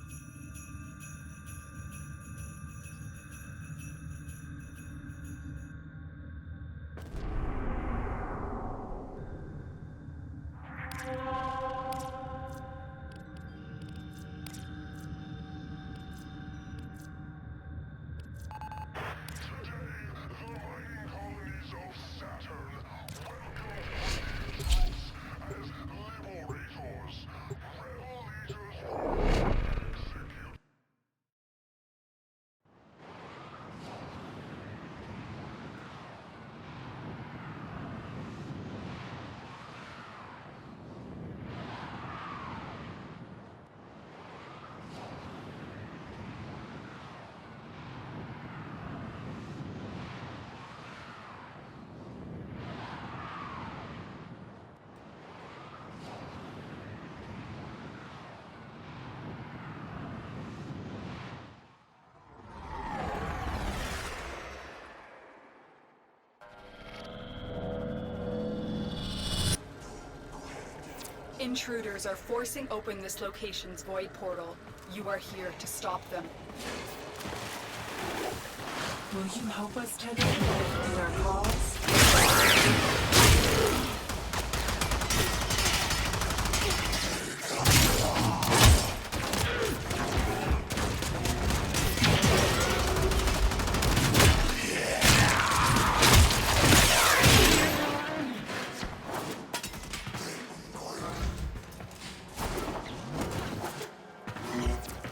Intruders are forcing open this location's void portal. You are here to stop them. Will you help us, Teddy, in our cause?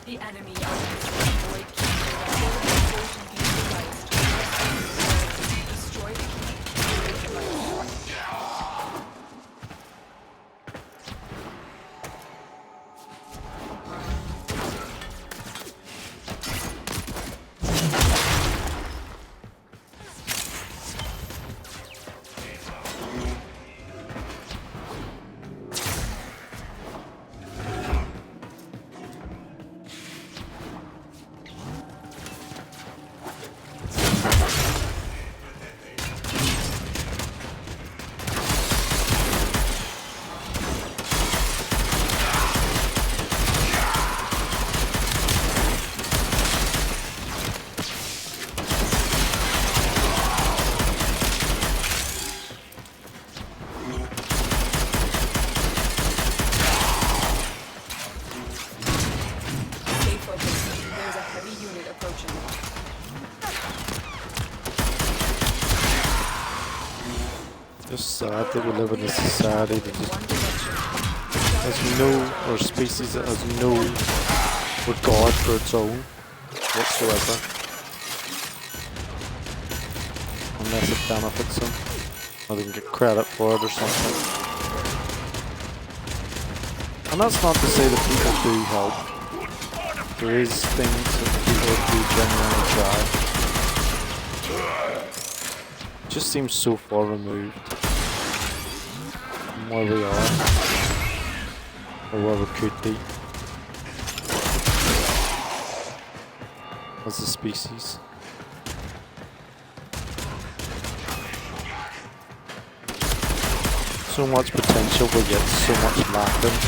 The enemy uses the void key to destroy the key. Just sad that we live in a society that just has no, or species that has no regard for its own whatsoever. Unless it benefits them, or they can get credit for it or something. And that's not to say that people do help. There is things that people do genuinely try. It just seems so far removed from where we are, or where we could be as a species. So much potential, but yet so much lacking.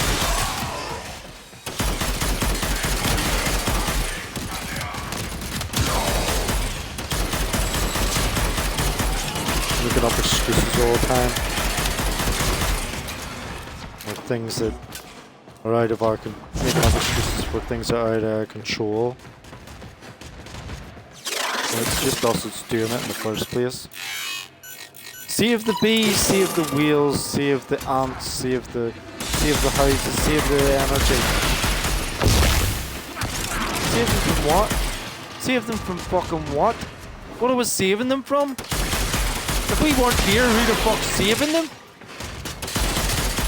Looking up excuses all the time, or things that are out of our making up excuses for things that are out of our control. Well, it's just us that's doing it in the first place. Save the bees, save the wheels, save the ants, save the houses, save the energy. Save them from what? Save them from fucking what? What are we saving them from? If we weren't here, who the fuck's saving them?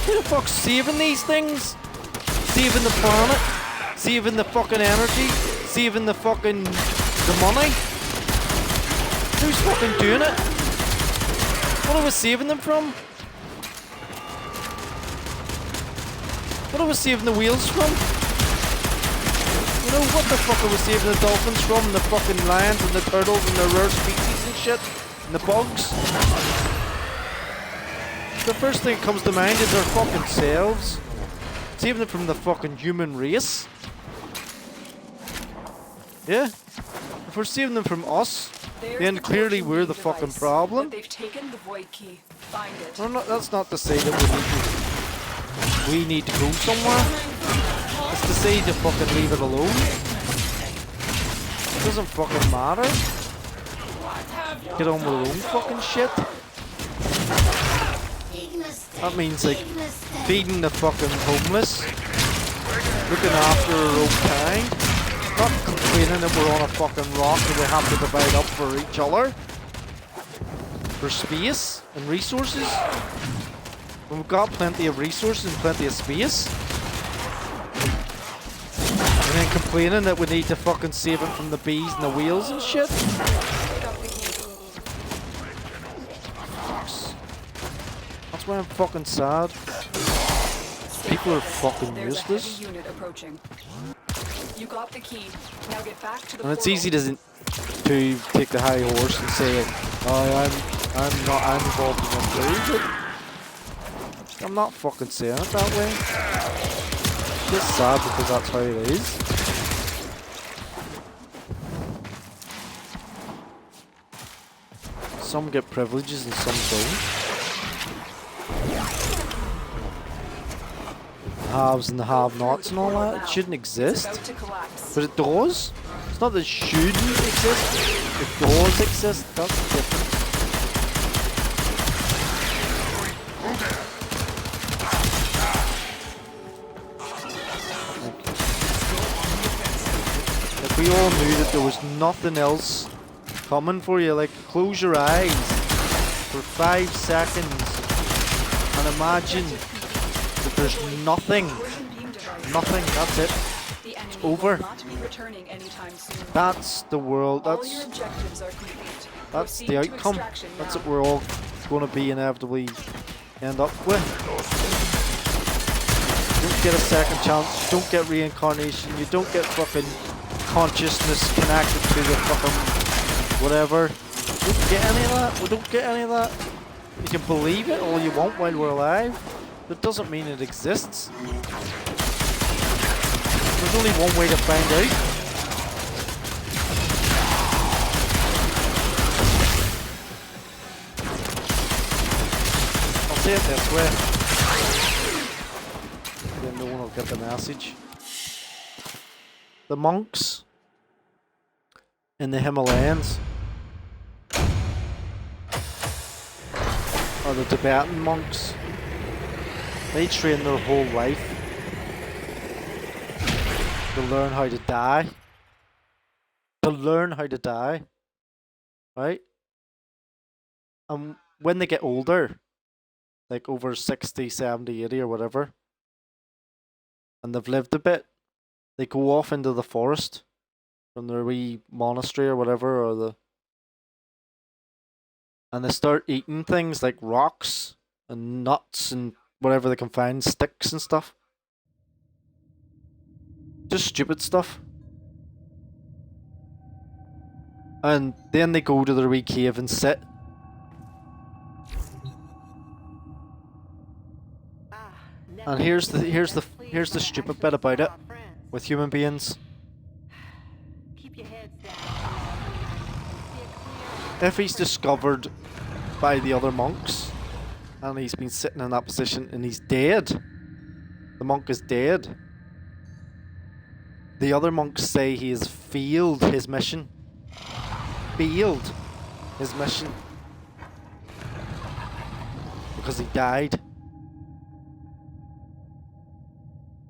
Who the fuck's saving these things? Saving the planet? Saving the fucking energy? Saving the fucking the money? Who's fucking doing it? What are we saving them from? What are we saving the wheels from? You know, what the fuck are we saving the dolphins from? And the fucking lions and the turtles and the rare species and shit? And the bugs? The first thing that comes to mind is our fucking selves. saving them from the fucking human race. Yeah? If we're saving them from us, then clearly we're the fucking problem. They've taken the void key. Find it. Well, that's not to say that we need to go somewhere. It's to say to fucking leave it alone. It doesn't fucking matter. Get on with our own fucking shit. That means like feeding the fucking homeless, looking after our own kind, not complaining that we're on a fucking rock and we have to divide up for each other, for space and resources. When we've got plenty of resources and plenty of space, and then complaining that we need to fucking save it from the bees and the whales and shit. That's why I'm fucking sad. People are fucking useless. You got the key. Now get back to the And it's easy to take the high horse and say, "Oh, I'm involved in the play," but I'm not fucking saying it that way. It's sad because that's how it is. Some get privileges and some don't. Haves and the have-nots and all that. It shouldn't exist. But it does. It's not that it shouldn't exist. It does exist. That's different. If we all knew that there was nothing else coming for you, like close your eyes for 5 seconds and imagine that there's nothing, that's it, it's over. That's the world, that's the outcome, that's what we're all going to be inevitably end up with. You don't get a second chance, you don't get reincarnation, you don't get fucking consciousness connected to the fucking whatever. We don't get any of that, we don't get any of that. You can believe it all you want while we're alive. That doesn't mean it exists. There's only one way to find out. I'll say it this way. Then no one will get the message. The monks in the Himalayas, or the Tibetan monks, they train their whole life to learn how to die. To learn how to die. Right? And when they get older, like over 60, 70, 80 or whatever, and they've lived a bit, they go off into the forest from their wee monastery or whatever, and they start eating things like rocks and nuts and whatever they can find, sticks and stuff. Just stupid stuff. And then they go to their wee cave and sit. And here's the stupid bit about it with human beings. If he's discovered by the other monks, and he's been sitting in that position and he's dead, the monk is dead, the other monks say he has failed his mission. Failed his mission. Because he died.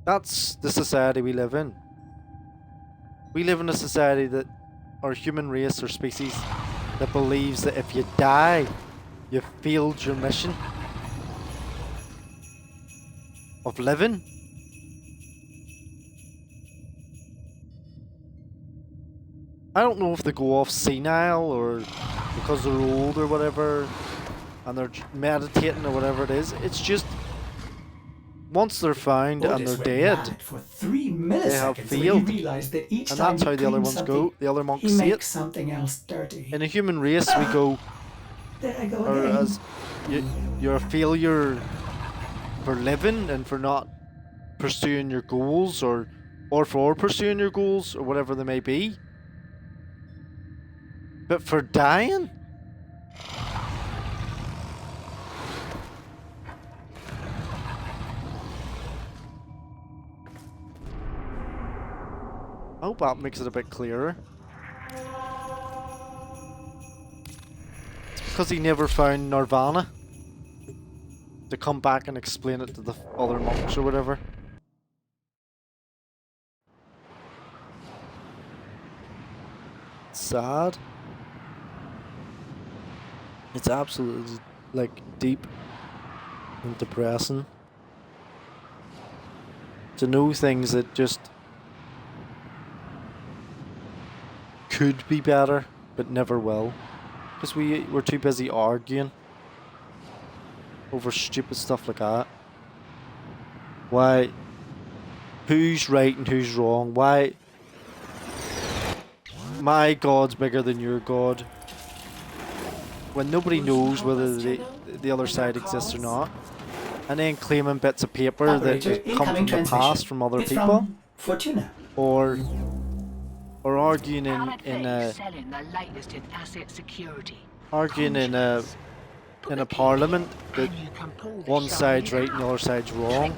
That's the society we live in. We live in a society that, or human race or species, that believes that if you die, you've failed your mission of living. I don't know if they go off senile or because they're old or whatever and they're meditating or whatever it is. It's just once they're found and they're dead, for 3 milliseconds they have failed. That each and time that's how the other ones go. The other monks see it. Something else dirty. In a human race, we go, there I go or again. as you're a failure for living and for not pursuing your goals, or for pursuing your goals, or whatever they may be. But for dying? I hope that makes it a bit clearer. It's because he never found Nirvana to come back and explain it to the other monks or whatever. It's sad. It's absolutely, like, deep and depressing to know things that just could be better, but never will. Because we're too busy arguing over stupid stuff like that. Why? Who's right and who's wrong? Why? My God's bigger than your God. When nobody knows whether the other side exists or not. And then claiming bits of paper that come from the past from other people. Fortuna. Or arguing in a parliament that one side's right and the other side's wrong,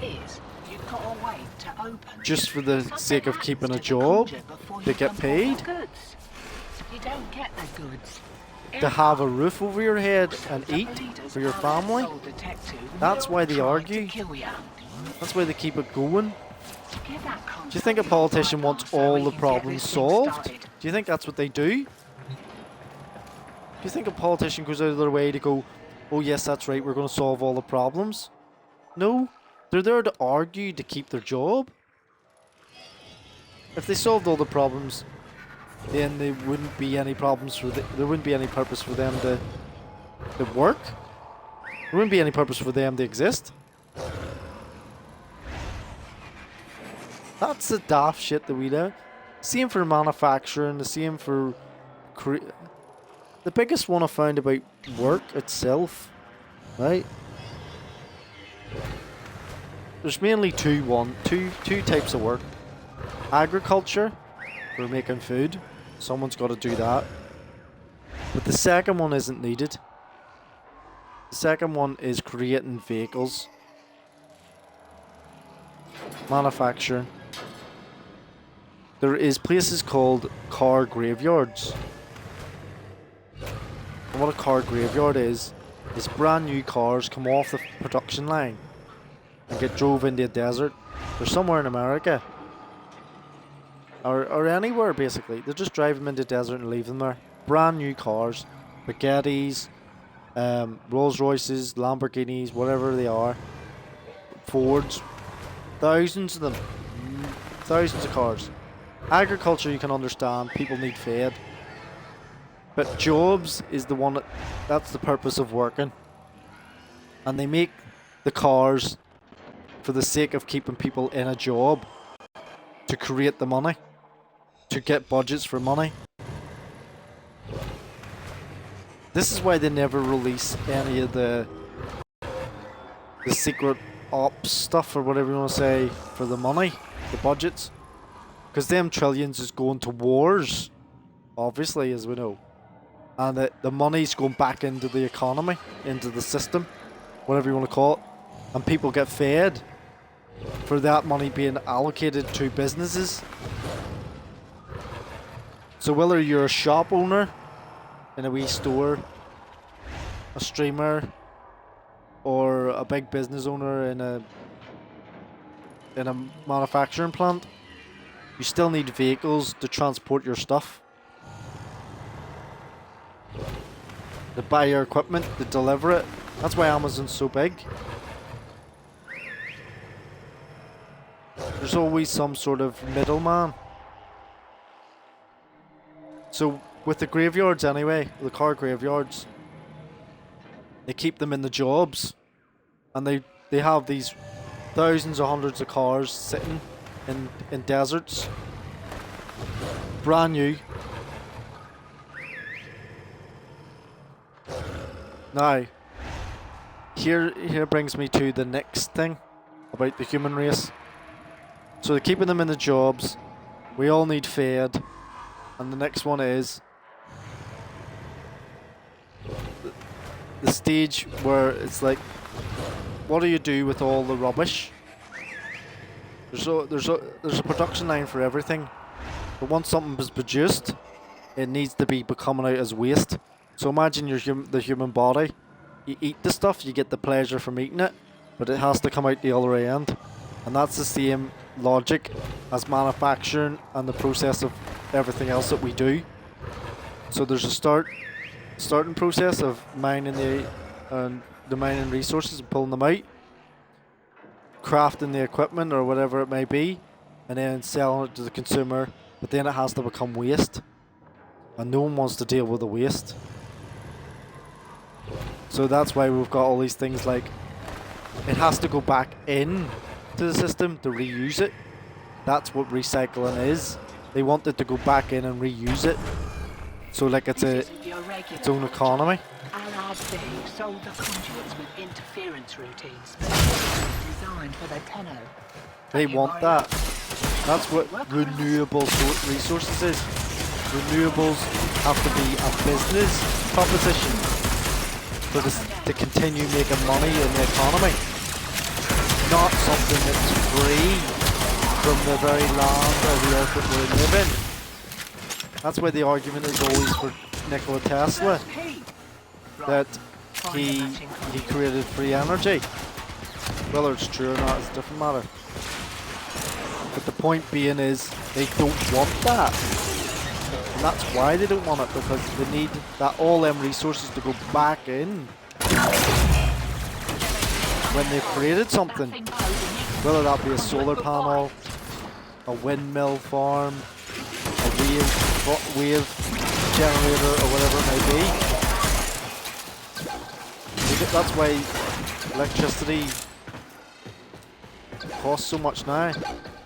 just for the sake of keeping a job, to get paid, to have a roof over your head and eat for your family. That's why they argue. That's why they keep it going. Do you think a politician wants all the problems solved? Do you think that's what they do? Do you think a politician goes out of their way to go, oh yes, that's right, we're going to solve all the problems? No, they're there to argue to keep their job. If they solved all the problems, then there wouldn't be any problems for there wouldn't be any purpose for them to work. There wouldn't be any purpose for them to exist. That's the daft shit that we do. Same for manufacturing, the same for... The biggest one I found about work itself, right? There's mainly two types of work. Agriculture, for making food. Someone's got to do that. But the second one isn't needed. The second one is creating vehicles. Manufacturing. There is places called car graveyards. And what a car graveyard is brand new cars come off the production line and get drove into a desert. They're somewhere in America. Or anywhere, basically. They just drive them into the desert and leave them there. Brand new cars. Bugattis, Rolls Royces, Lamborghinis, whatever they are. Fords. Thousands of them. Thousands of cars. Agriculture you can understand, people need fed. But jobs is the one that's the purpose of working. And they make the cars for the sake of keeping people in a job. To create the money. To get budgets for money. This is why they never release any of the secret ops stuff, or whatever you want to say, for the money, the budgets. Because them trillions is going to wars, obviously, as we know. And the money's going back into the economy, into the system, whatever you want to call it. And people get fed for that money being allocated to businesses. So whether you're a shop owner in a wee store, a streamer, or a big business owner in a manufacturing plant, you still need vehicles to transport your stuff. To buy your equipment, to deliver it. That's why Amazon's so big. There's always some sort of middleman. So with the graveyards anyway, the car graveyards, they keep them in the jobs. And they have these thousands or hundreds of cars sitting in deserts. Brand new. Now, here brings me to the next thing about the human race. So they're keeping them in the jobs. We all need fed. And the next one is the stage where it's like, what do you do with all the rubbish? There's a production line for everything. But once something is produced, it needs to be coming out as waste. So imagine the human body. You eat the stuff, you get the pleasure from eating it, but it has to come out the other end. And that's the same logic as manufacturing and the process of everything else that we do. So there's a starting process of mining the mining resources and pulling them out, crafting the equipment or whatever it may be, and then selling it to the consumer. But then it has to become waste, and no one wants to deal with the waste. So that's why we've got all these things like it has to go back in to the system to reuse it. That's what recycling is. They want it to go back in and reuse it. So like it's its own economy. Allied thieves sold the conduits with interference routines designed for the Tenno. They want that. That's what renewable resources is. Renewables have to be a business proposition for this to continue making money in the economy. Not something that's free from the very land or the earth that we live in. That's why the argument is always for Nikola Tesla, that he created free energy. Whether it's true or not is a different matter. But the point being is they don't want that. And that's why they don't want it, because they need that all them resources to go back in when they've created something. Whether that be a solar panel, a windmill farm, a wave generator, or whatever it may be. That's why electricity costs so much now.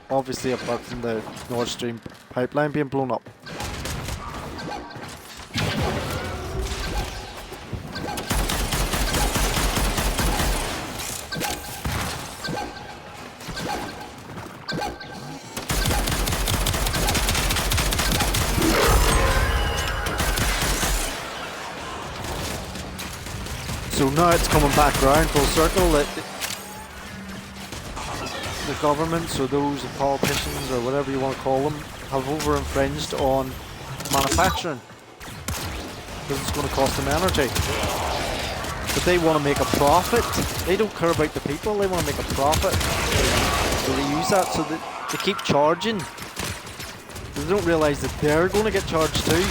Obviously, apart from the Nord Stream pipeline being blown up. So now it's coming back around full circle that the governments or those politicians or whatever you want to call them have over-infringed on manufacturing because it's going to cost them energy. But they want to make a profit. They don't care about the people, they want to make a profit. So they use that so that they keep charging. They don't realise that they're going to get charged too.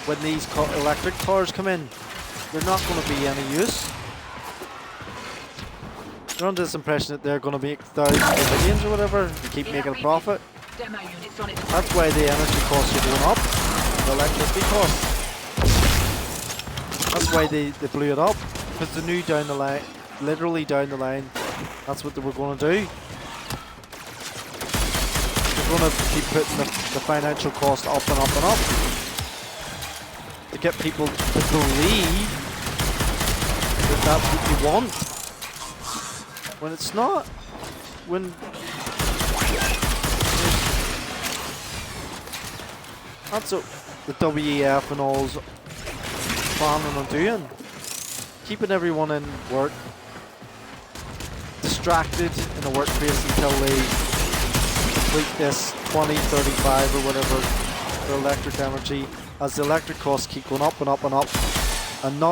When these electric cars come in, they're not going to be any use. They're under this impression that they're going to make thousands of millions or whatever and keep making a profit. That's why the energy costs are going up, the electricity costs. That's why they blew it up, because they knew down the line, literally down the line, that's what they were going to do. They're going to keep putting the financial cost up and up and up to get people to believe that that's what you want. When it's not. When that's what the WEF and all's planning on doing. Keeping everyone in work, distracted in the workplace until they complete this 2035 or whatever for electric energy, as the electric costs keep going up and up and up, and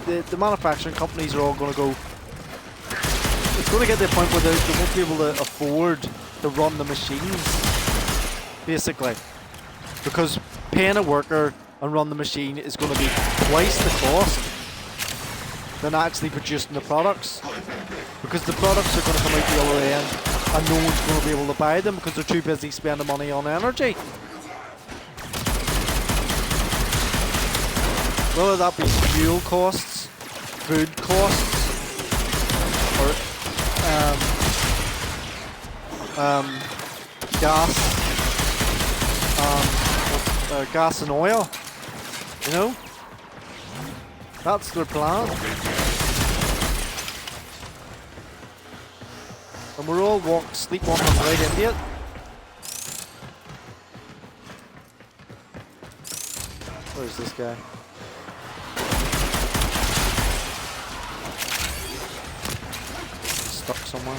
the manufacturing companies are all going to go. It's going to get to the point where they won't be able to afford to run the machines, basically, because paying a worker and run the machine is going to be twice the cost than actually producing the products, because the products are going to come out the other end and no one's going to be able to buy them because they're too busy spending money on energy. Whether that be fuel costs, food costs, or gas and oil, you know, that's their plan. And we're all sleepwalking right into it. Where's this guy? Stuck somewhere.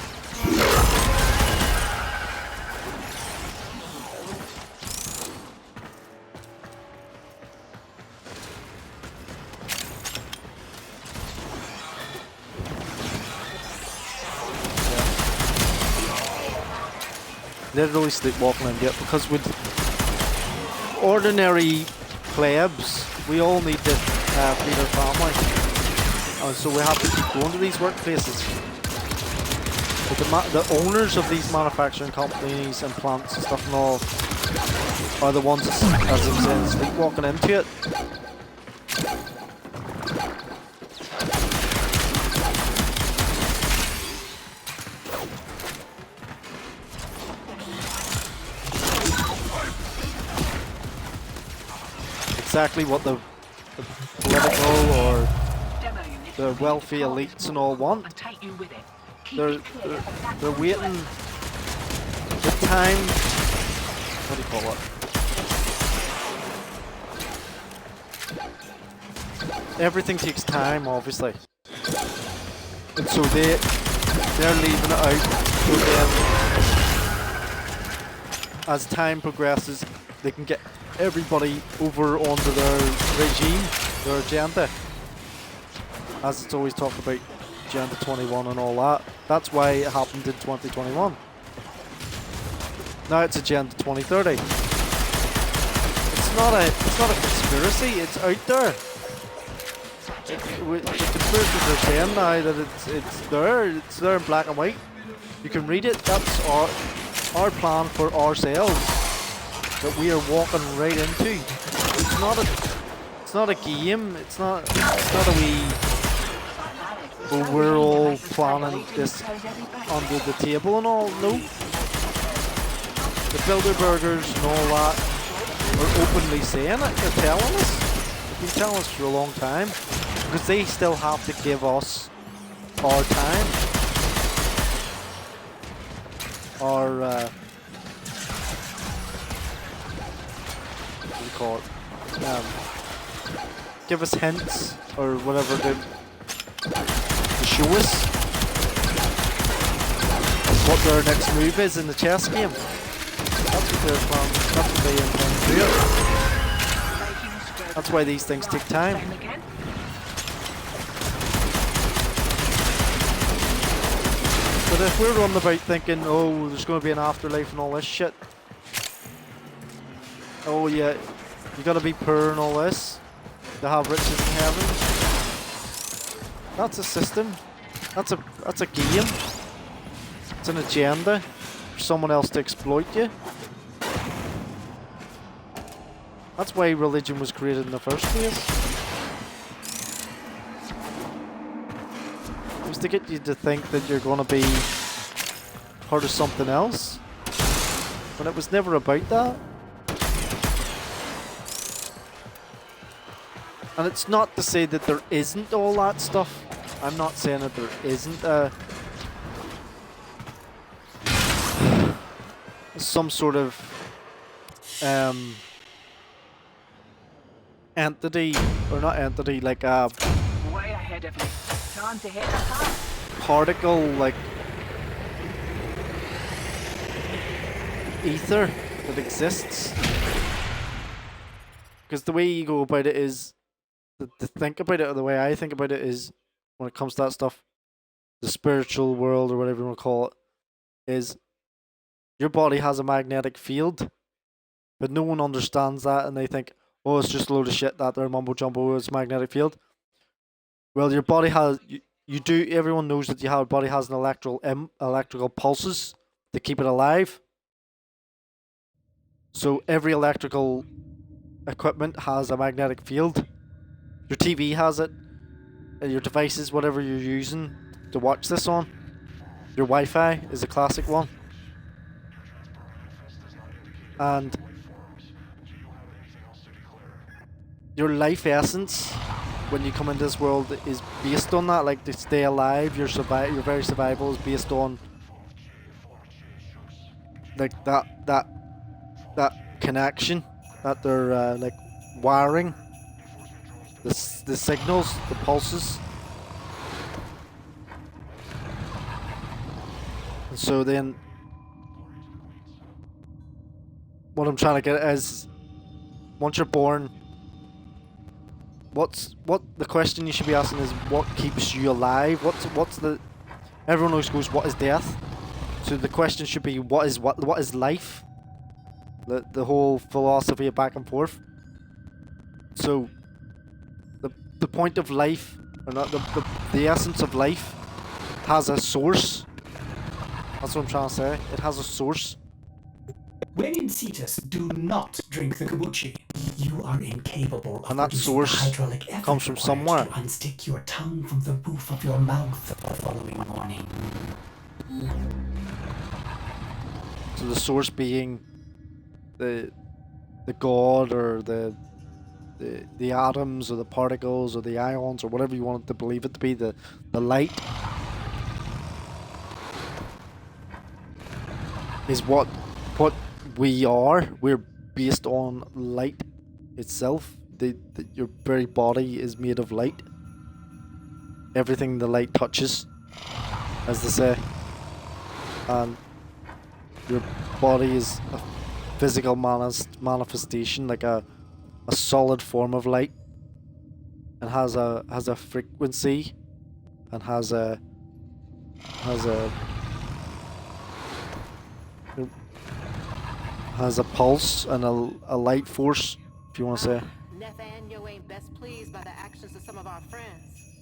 Literally sleepwalking into it, because with ordinary plebs, we all need to feed our family, and so we have to keep going to these workplaces. But the owners of these manufacturing companies and plants and stuff and all are the ones, as I'm saying, sleepwalking into it. Exactly what the political or the wealthy elites and all want. They're waiting the time. What do you call it? Everything takes time, obviously, and so they're leaving it out. So then, as time progresses, they can get everybody over onto their regime, their agenda, as it's always talked about, Agenda 21 and all that. That's why it happened in 2021. Now it's Agenda 2030. It's not a conspiracy. It's out there. The conspiracies are saying now that it's there. It's there in black and white. You can read it. That's our plan for ourselves that we are walking right into. It's not a game. It's not a wee. Oh, we're all planning this under the table and all. No. The Bilderbergers and all that are openly saying it. They're telling us. They've been telling us for a long time, because they still have to give us our time. Our what do you call it? Give us hints or whatever to show us what their next move is in the chess game. That's what they're planning. That's what they intend to do. That's why these things take time. But if we're running about thinking, oh, there's going to be an afterlife and all this shit. Oh yeah, you gotta be poor and all this to have riches in heaven. That's a system. That's a game. It's an agenda for someone else to exploit you. That's why religion was created in the first place. It was to get you to think that you're gonna be part of something else, when it was never about that. And it's not to say that there isn't all that stuff. I'm not saying that there isn't some sort of entity, or not entity, like a way ahead of you. Time to hit the path. Particle, like ether that exists. Because the way you go about it is, to think about it, or the way I think about it is, when it comes to that stuff, the spiritual world, or whatever you want to call it, is your body has a magnetic field, but no one understands that, and they think, oh, it's just a load of shit, that there mumbo jumbo, it's a magnetic field. Well, your body has, everyone knows that your body has an electrical pulses to keep it alive. So every electrical equipment has a magnetic field. Your TV has it, your devices, whatever you're using to watch this on. Your Wi-Fi is a classic one. And your life essence, when you come into this world, is based on that. Like, to stay alive, your very survival is based on like that connection that they're like wiring, the signals, the pulses. And so then what I'm trying to get is, once you're born, what the question you should be asking is, what keeps you alive? What's the, everyone always goes, what is death? So the question should be, what is life? The whole philosophy of back and forth. So the point of life, or not, the essence of life has a source. That's what I'm trying to say. It has a source. When in Cetus, do not drink the kombucha. You are incapable of And that producing the source hydraulic effort comes from required somewhere. to unstick your tongue from the roof of your mouth the following morning. So the source being the god, or the atoms, or the particles, or the ions, or whatever you want to believe it to be, the light is what we are. We're based on light itself. Your very body is made of light. Everything the light touches, as they say. And your body is a physical manifestation, like a solid form of light, and has a frequency, and has a pulse, and a light force, if you want to say. Nathaniel ain't best pleased by the actions of some of our friends.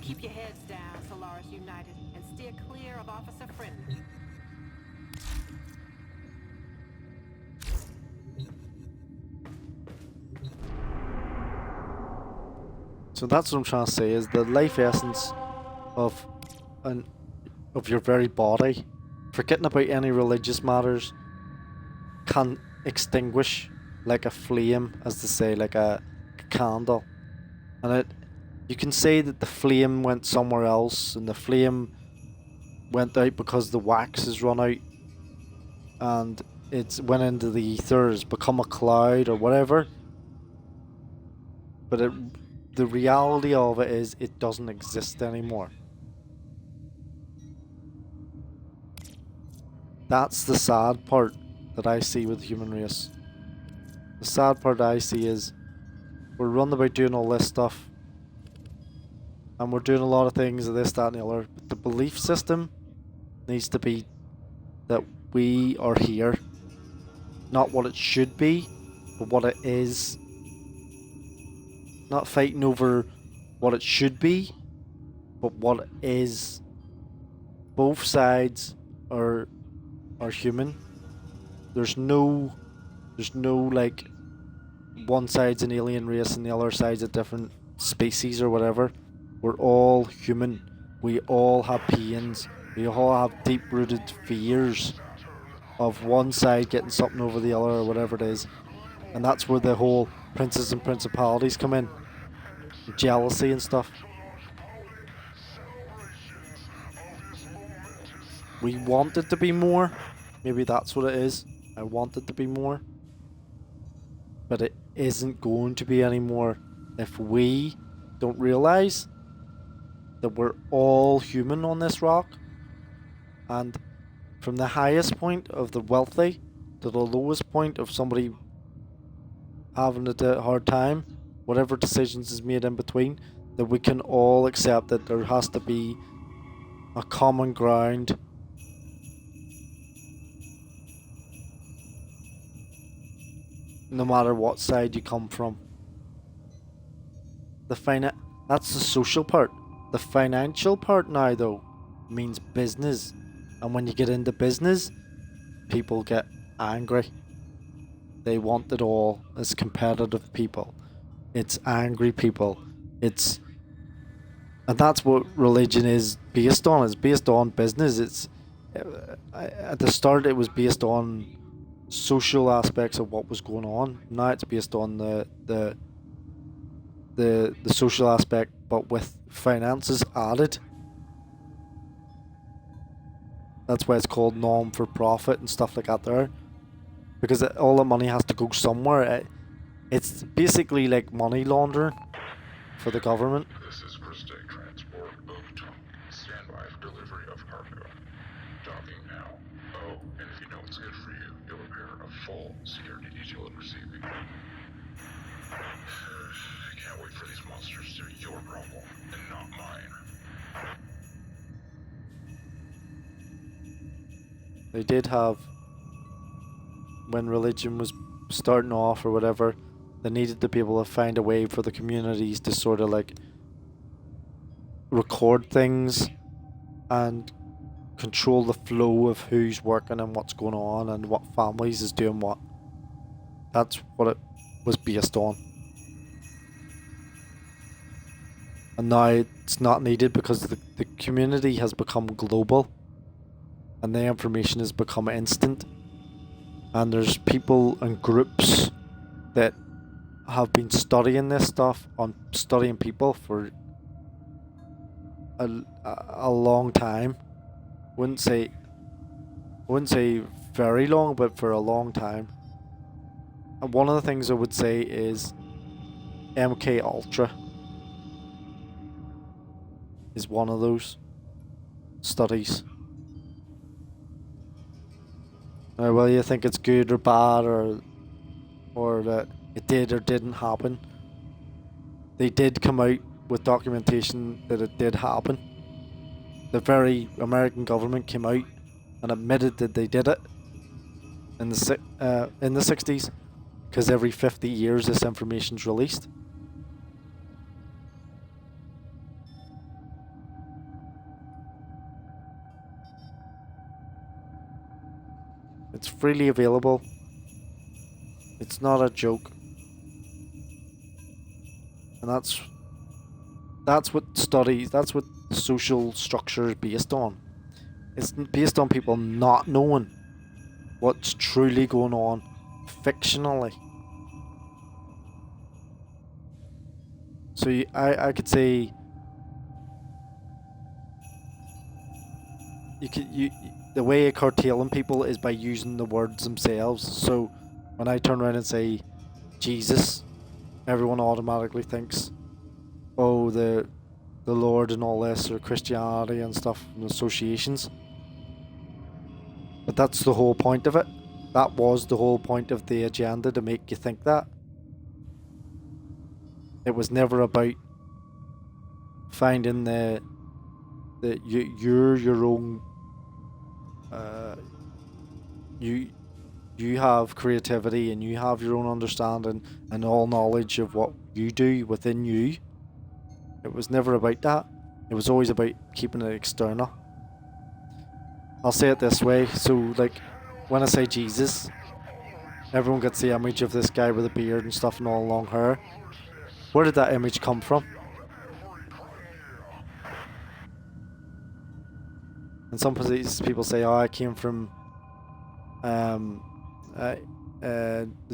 Keep your heads down, Solaris United, and steer clear of Officer Friendly. So that's what I'm trying to say, is the life essence of your very body, forgetting about any religious matters, can extinguish like a flame, as they say, like a candle. And you can say that the flame went somewhere else, and the flame went out because the wax has run out, and it's went into the ether, has become a cloud or whatever. But the reality of it is, it doesn't exist anymore. That's the sad part that I see with the human race. The sad part I see is, we're running about doing all this stuff, and we're doing a lot of things, this, that, and the other. But the belief system needs to be that we are here. Not what it should be, but what it is. Not fighting over what it should be, but what it is. Both sides are human. There's no like, one side's an alien race and the other side's a different species or whatever. We're all human. We all have pains. We all have deep-rooted fears of one side getting something over the other, or whatever it is. And that's where the whole princes and principalities come in. Jealousy and stuff. We want it to be more. Maybe that's what it is. I want it to be more. But it isn't going to be anymore if we don't realize that we're all human on this rock. And from the highest point of the wealthy to the lowest point of somebody having a hard time, whatever decisions is made in between, that we can all accept that there has to be a common ground. No matter what side you come from. That's the social part. The financial part now, though, means business. And when you get into business, people get angry. They want it all. It's competitive people. It's angry people. And that's what religion is based on. It's based on business. At the start it was based on social aspects of what was going on. Now it's based on the social aspect, but with finances added. That's why it's called non-for-profit and stuff like that there. Because all the money has to go somewhere. It's basically like money laundering for the government. This is for state transport Overton. Stand by for delivery of cargo. Docking now. Oh, and if you know what's good for you, you'll appear a full security detail at receiving. I can't wait for these monsters to be your problem, and not mine. They did have, when religion was starting off or whatever, they needed to be able to find a way for the communities to sort of like record things and control the flow of who's working and what's going on and what families is doing what. That's what it was based on. And now it's not needed because the community has become global and the information has become instant. And there's people and groups that have been studying this stuff, on studying people for a long time. Wouldn't say very long, but for a long time. And one of the things I would say is MK Ultra is one of those studies. Now, whether you think it's good or bad, or that it did or didn't happen, they did come out with documentation that it did happen. The very American government came out and admitted that they did it in the 60s, because every 50 years this information's released. It's freely available. It's not a joke. And that's what studies, that's what social structure is based on. It's based on people not knowing what's truly going on fictionally. So I could say the way of curtailing people is by using the words themselves. So when I turn around and say Jesus, everyone automatically thinks, oh, the Lord and all this, or Christianity and stuff, and associations. But that's the whole point of it. That was the whole point of the agenda, to make you think that. It was never about finding you're your own. You have creativity and you have your own understanding and all knowledge of what you do within you. It was never about that. It was always about keeping it external. I'll say it this way. So, like, when I say Jesus, everyone gets the image of this guy with a beard and stuff and all long hair. Where did that image come from? And some people say, oh, I came from the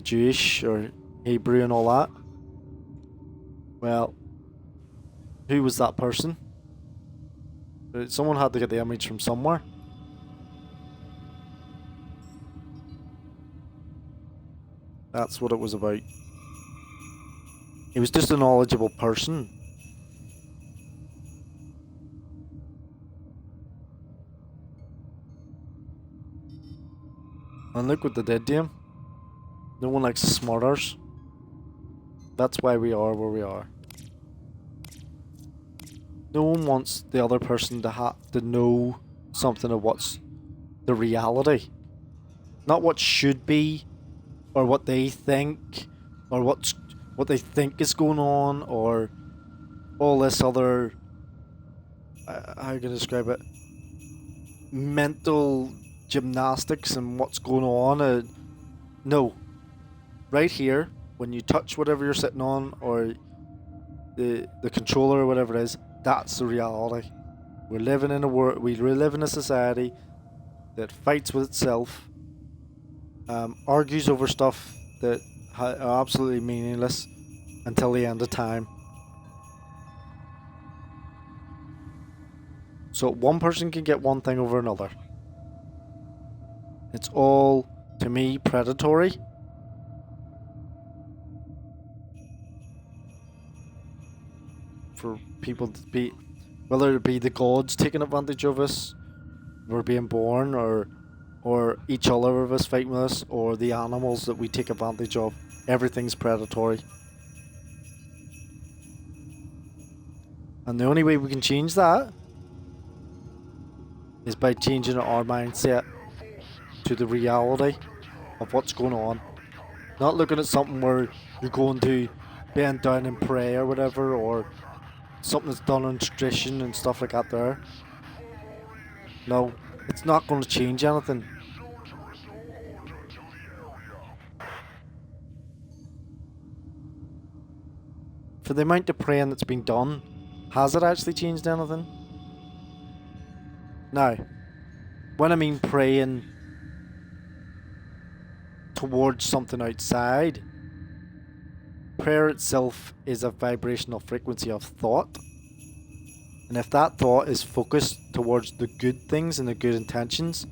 Jewish or Hebrew and all that. Well, who was that person? Someone had to get the image from somewhere. That's what it was about. He was just a knowledgeable person. And look what they did to him. No one likes smarters. That's why we are where we are. No one wants the other person to have to know something of what's the reality. Not what should be, or what they think, or what they think is going on, or all this other, how can I describe it, mental gymnastics and what's going on. No. Right here, when you touch whatever you're sitting on, or the controller or whatever it is, that's the reality. We're living in a world, we live in a society that fights with itself, argues over stuff that are absolutely meaningless until the end of time. So one person can get one thing over another. It's all, to me, predatory. For people to be, whether it be the gods taking advantage of us, we're being born, or each other of us fighting with us, or the animals that we take advantage of. Everything's predatory. And the only way we can change that is by changing our mindset to the reality of what's going on. Not looking at something where you're going to bend down and pray or whatever, or something that's done on tradition and stuff like that there. No, it's not going to change anything. For the amount of praying that's been done, has it actually changed anything? Now, when I mean praying towards something outside, prayer itself is a vibrational frequency of thought. And if that thought is focused towards the good things and the good intentions,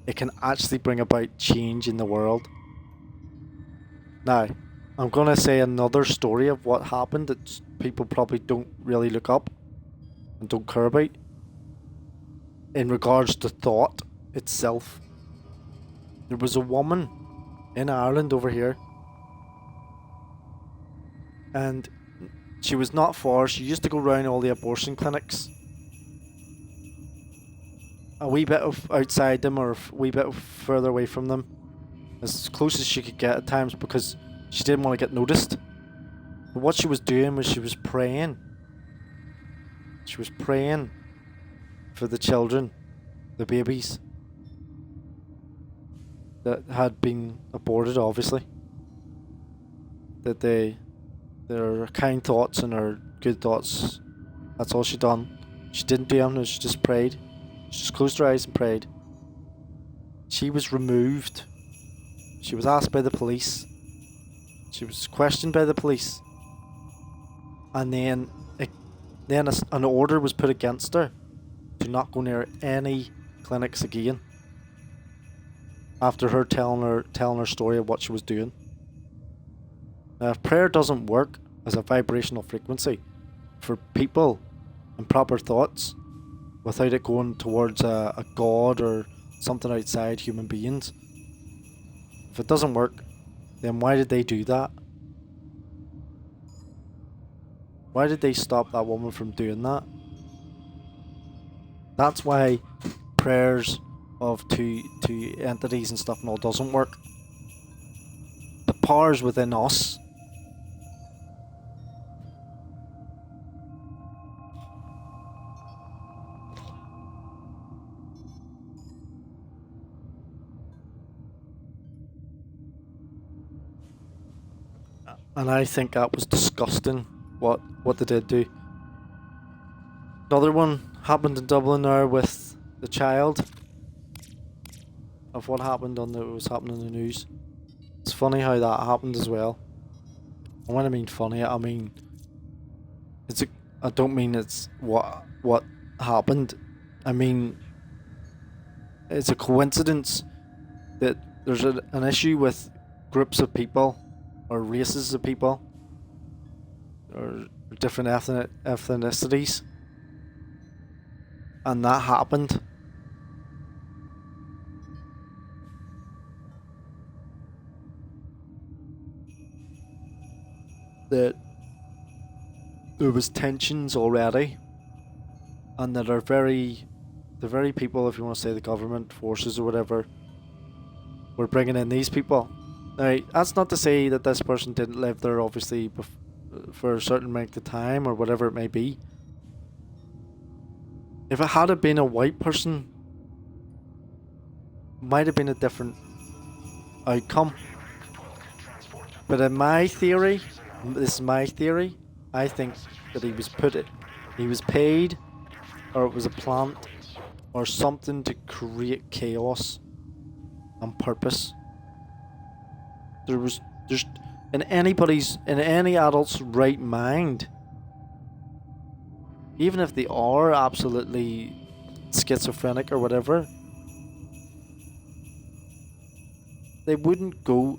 it can actually bring about change in the world. Now, I'm going to say another story of what happened that people probably don't really look up and don't care about in regards to thought itself. There was a woman in Ireland over here, and she was not far. She used to go around all the abortion clinics, a wee bit of outside them or a wee bit further away from them, as close as she could get at times, because she didn't want to get noticed. But what she was doing was she was praying. She was praying for the children, the babies that had been aborted, obviously. That their kind thoughts and her good thoughts, that's all she done. She didn't do anything, she just prayed. She just closed her eyes and prayed. She was removed. She was asked by the police. She was questioned by the police. And then an order was put against her to not go near any clinics again, after her telling her story of what she was doing. Now, if prayer doesn't work as a vibrational frequency for people and proper thoughts, without it going towards a god or something outside human beings, if it doesn't work, then why did they do that? Why did they stop that woman from doing that? That's why prayers of to entities and stuff and all doesn't work. The power's within us. And I think that was disgusting, what they did do. Another one happened in Dublin there with the child, of what happened was happening in the news. It's funny how that happened as well. And when I mean funny, I mean I don't mean it's what happened. I mean it's a coincidence that there's an issue with groups of people or races of people or different ethnicities, and that happened. That there was tensions already, and that the very people, if you want to say the government forces or whatever, were bringing in these people. Now, that's not to say that this person didn't live there, obviously, for a certain length of time or whatever it may be. If it had been a white person, might have been a different outcome. But in my theory, this is my theory, I think that he was paid, or it was a plant, or something to create chaos on purpose. There's in any adult's right mind, even if they are absolutely schizophrenic or whatever, they wouldn't go.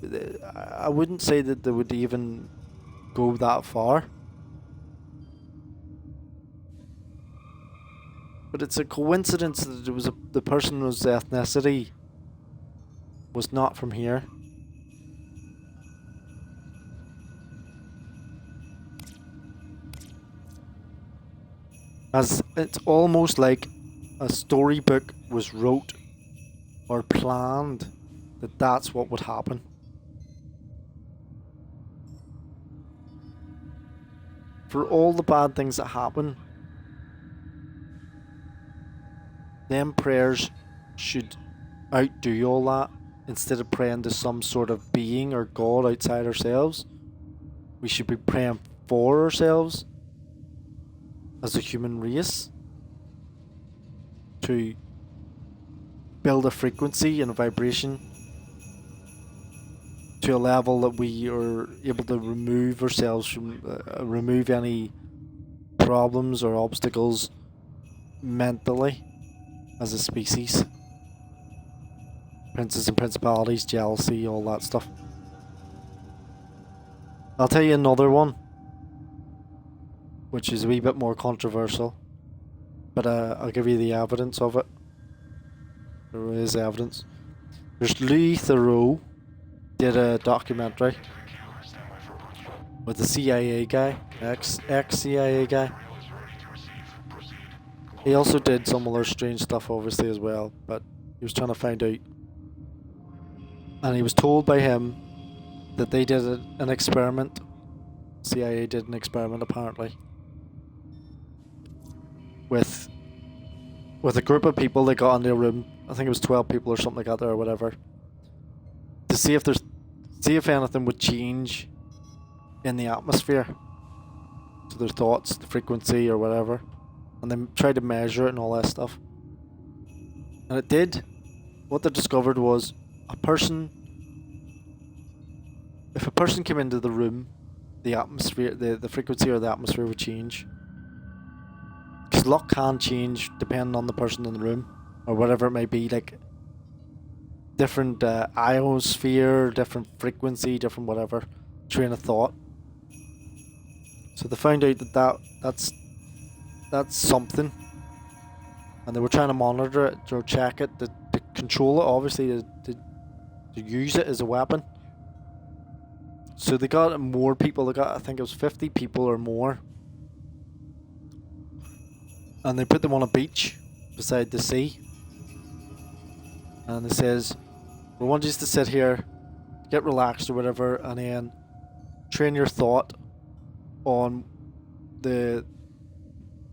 I wouldn't say that they would even go that far. But it's a coincidence that it was the person whose ethnicity was not from here. As it's almost like a storybook was wrote or planned that that's what would happen. For all the bad things that happen, them prayers should outdo all that. Instead of praying to some sort of being or God outside ourselves, we should be praying for ourselves as a human race to build a frequency and a vibration to a level that we are able to remove ourselves from, remove any problems or obstacles mentally as a species. Princes and principalities, jealousy, all that stuff. I'll tell you another one, which is a wee bit more controversial, but I'll give you the evidence of it. There is evidence. There's Louis Theroux did a documentary with the CIA guy, ex-CIA guy. He also did some other strange stuff obviously as well, but he was trying to find out. And he was told by him that they did an experiment. CIA did an experiment apparently with a group of people. They got into a room, I think it was 12 people or something like that there or whatever, to see if anything would change in the atmosphere, to their thoughts, the frequency or whatever, and they tried to measure it and all that stuff. And it did. What they discovered was if a person came into the room, the atmosphere, the frequency or the atmosphere would change. Because luck can change depending on the person in the room, or whatever it may be, like different ionosphere, different frequency, different whatever, train of thought. So they found out that's something, and they were trying to monitor it or check it, to control it, obviously to use it as a weapon. So they got more people. They got, I think it was 50 people or more, and they put them on a beach beside the sea, and they says, we want you to sit here, get relaxed or whatever, and then train your thought on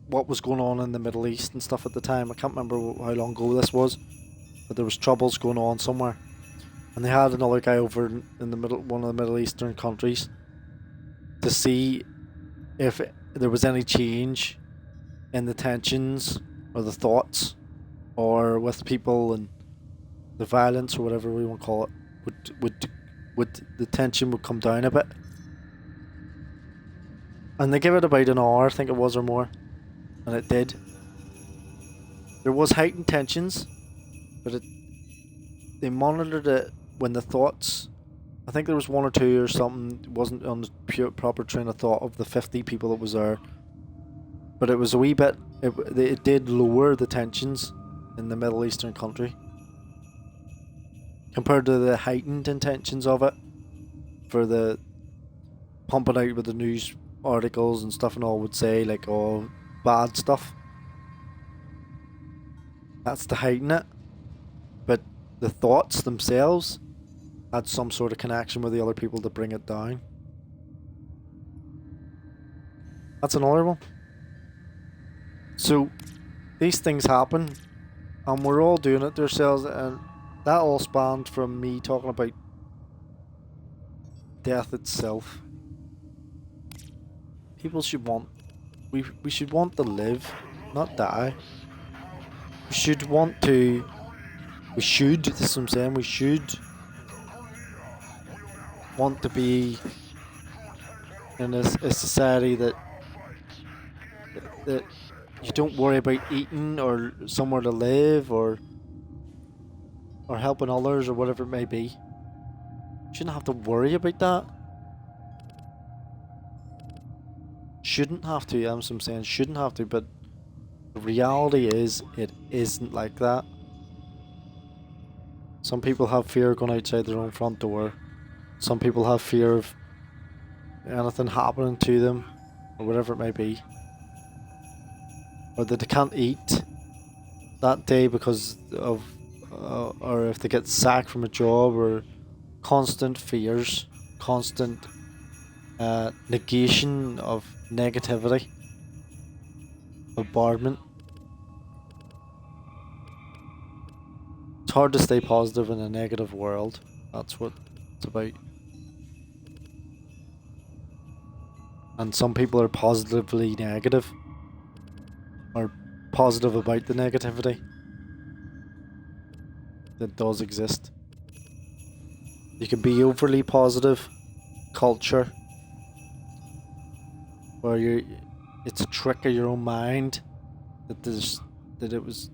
what was going on in the Middle East and stuff at the time. I can't remember how long ago this was, but there was troubles going on somewhere, and they had another guy over in the middle, one of the Middle Eastern countries, to see if there was any change in the tensions or the thoughts, or with people, and the violence or whatever we want to call it, would the tension would come down a bit. And they give it about an hour, I think it was, or more, and it did. There was heightened tensions, but they monitored it when the thoughts, I think there was one or two or something, it wasn't on the proper train of thought of the 50 people that was there, but it was a wee bit, it did lower the tensions in the Middle Eastern country compared to the heightened intentions of it for the pumping out with the news articles and stuff and all would say, like, all bad stuff. That's to heighten it, but the thoughts themselves had some sort of connection with the other people to bring it down. That's another one. So these things happen, and we're all doing it to ourselves, and that all spanned from me talking about death itself. People should want, we should want to live, not die. We should want to, this is what I'm saying, we should want to be in a society that you don't worry about eating or somewhere to live or helping others or whatever it may be. Shouldn't have to worry about that. Shouldn't have to, I'm saying shouldn't have to, but the reality is it isn't like that. Some people have fear going outside their own front door. Some people have fear of anything happening to them, or whatever it may be. Or that they can't eat that day because of, or if they get sacked from a job, or constant fears, constant negation of negativity, bombardment. It's hard to stay positive in a negative world. That's what it's about. And some people are positively negative, or positive about the negativity that does exist. You can be overly positive culture, where it's a trick of your own mind that it was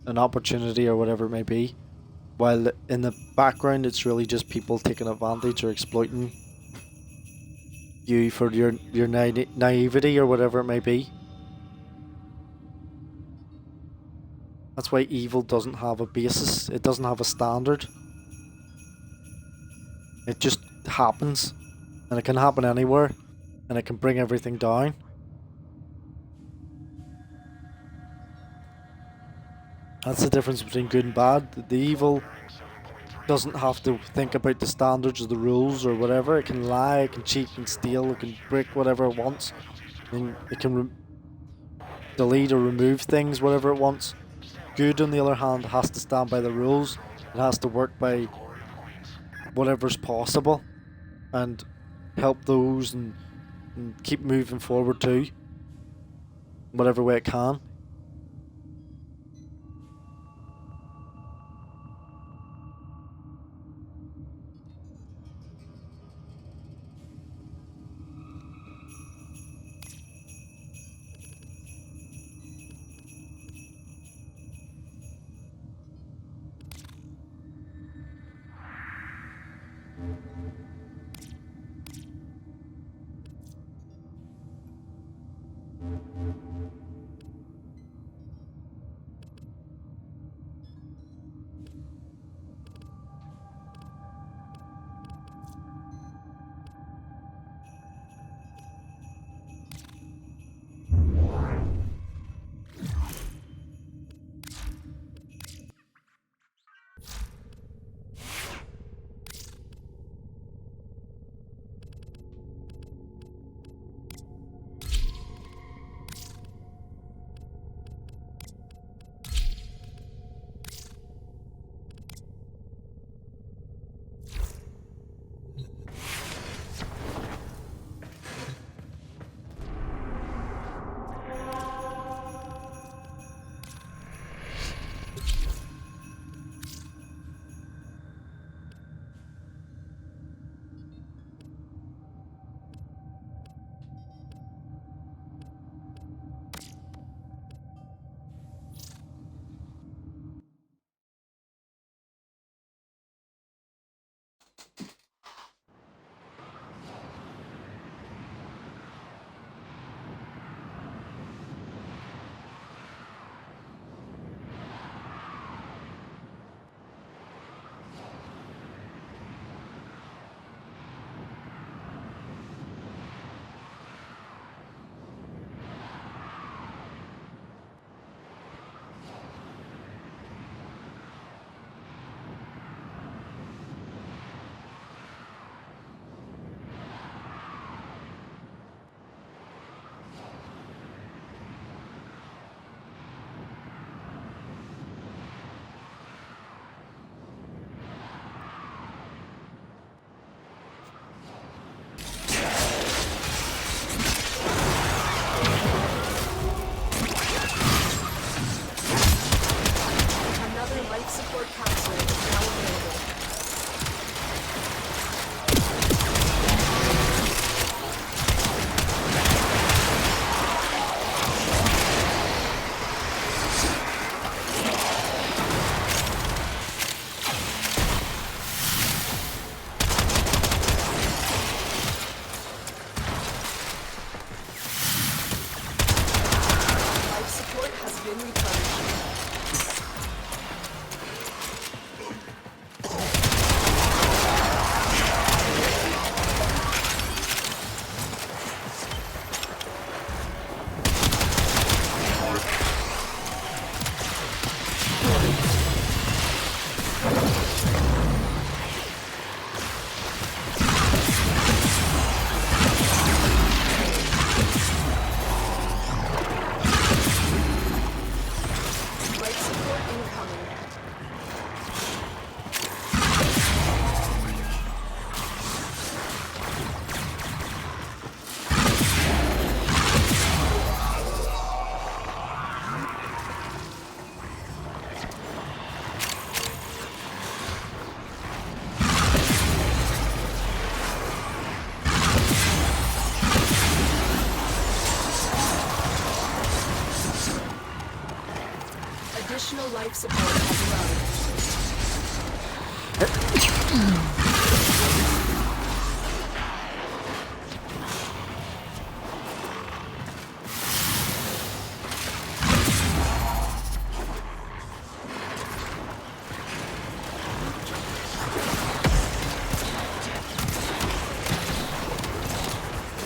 an opportunity or whatever it may be, while in the background it's really just people taking advantage or exploiting you for your naivety or whatever it may be. That's why evil doesn't have a basis. It doesn't have a standard. It just happens, and it can happen anywhere, and it can bring everything down. That's the difference between good and bad. The evil doesn't have to think about the standards or the rules or whatever. It can lie, it can cheat, it can steal, it can break whatever it wants. And it can delete or remove things, whatever it wants. Good, on the other hand, has to stand by the rules. It has to work by whatever's possible and help those and keep moving forward too, whatever way it can. been replenished. Additional life support has arrived.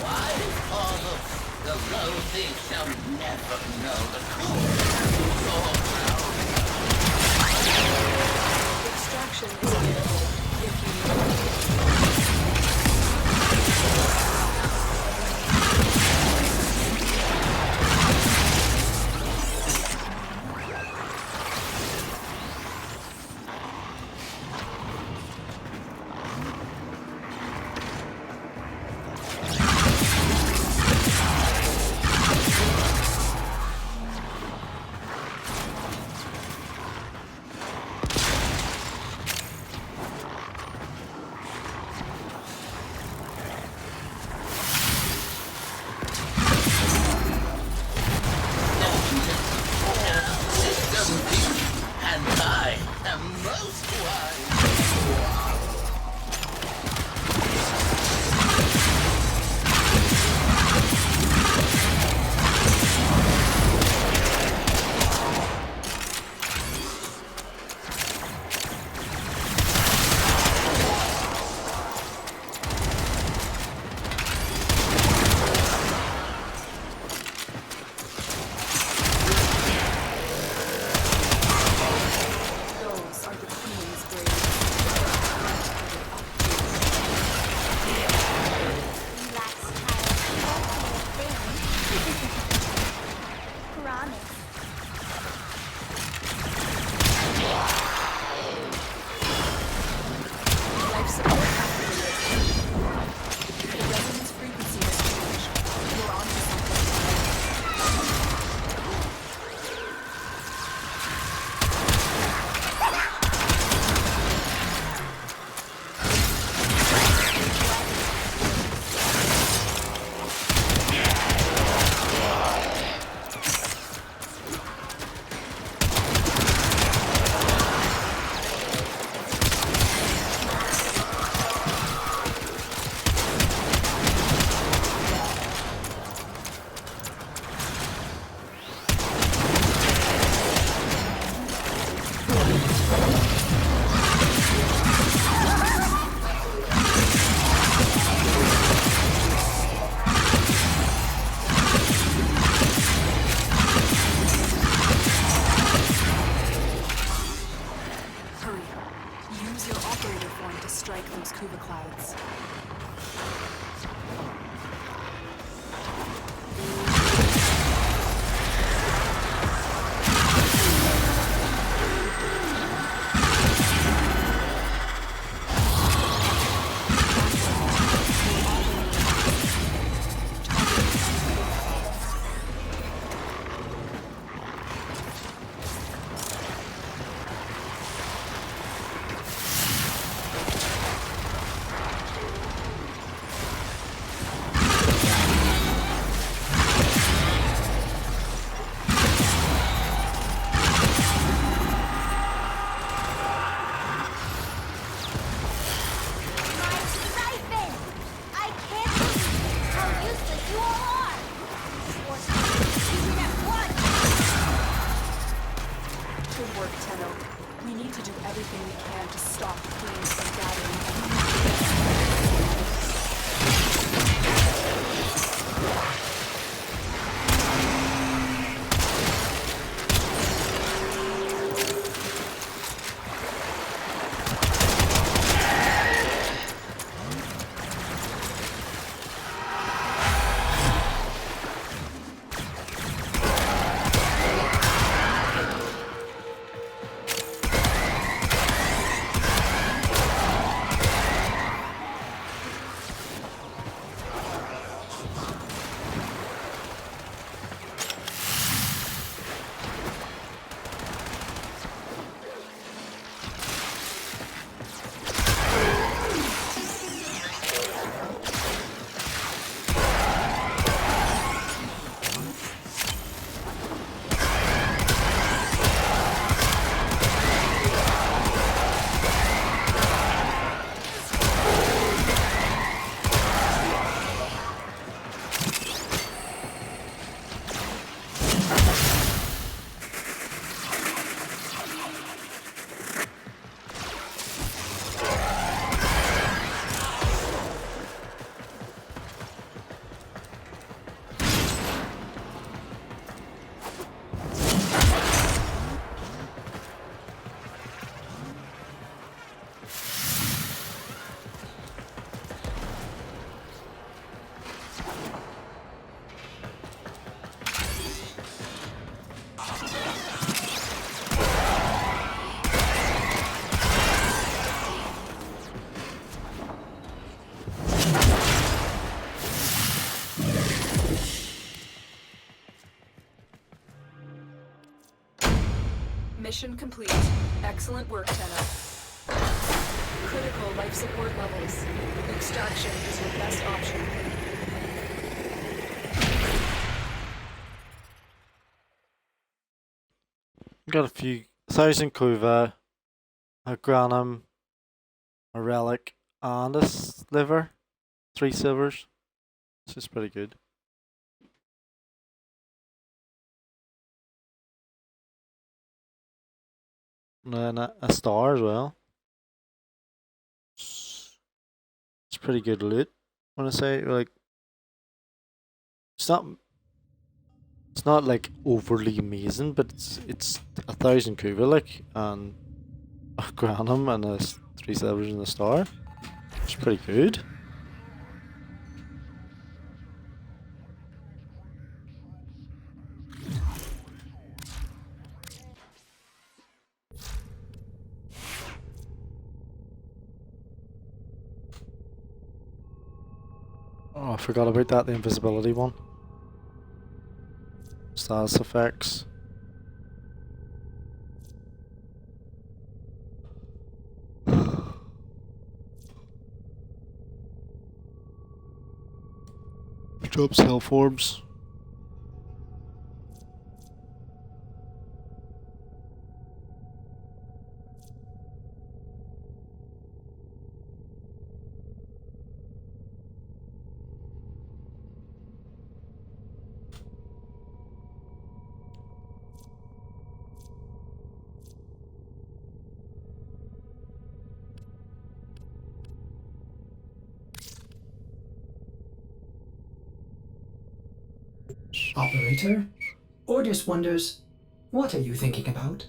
Why, Father, the low things shall never know the coolness of your power. Extraction is available if you need it. to do everything we can to stop flames from gathering. Mission complete. Excellent work, Tenno. Critical life support levels. Extraction is your best option. Got a few 1,000 Kuva, a Granum, a Relic, and a Sliver. 3 silvers. This is pretty good. And then a star as well. It's pretty good loot. I want to say, like, it's not like overly amazing, but it's 1,000 Kuva, like, and a Granum and a 3 silvers and a star. It's pretty good. Oh, I forgot about that, the invisibility one. Status effects. Drops health orbs. Operator? Ordis wonders, what are you thinking about?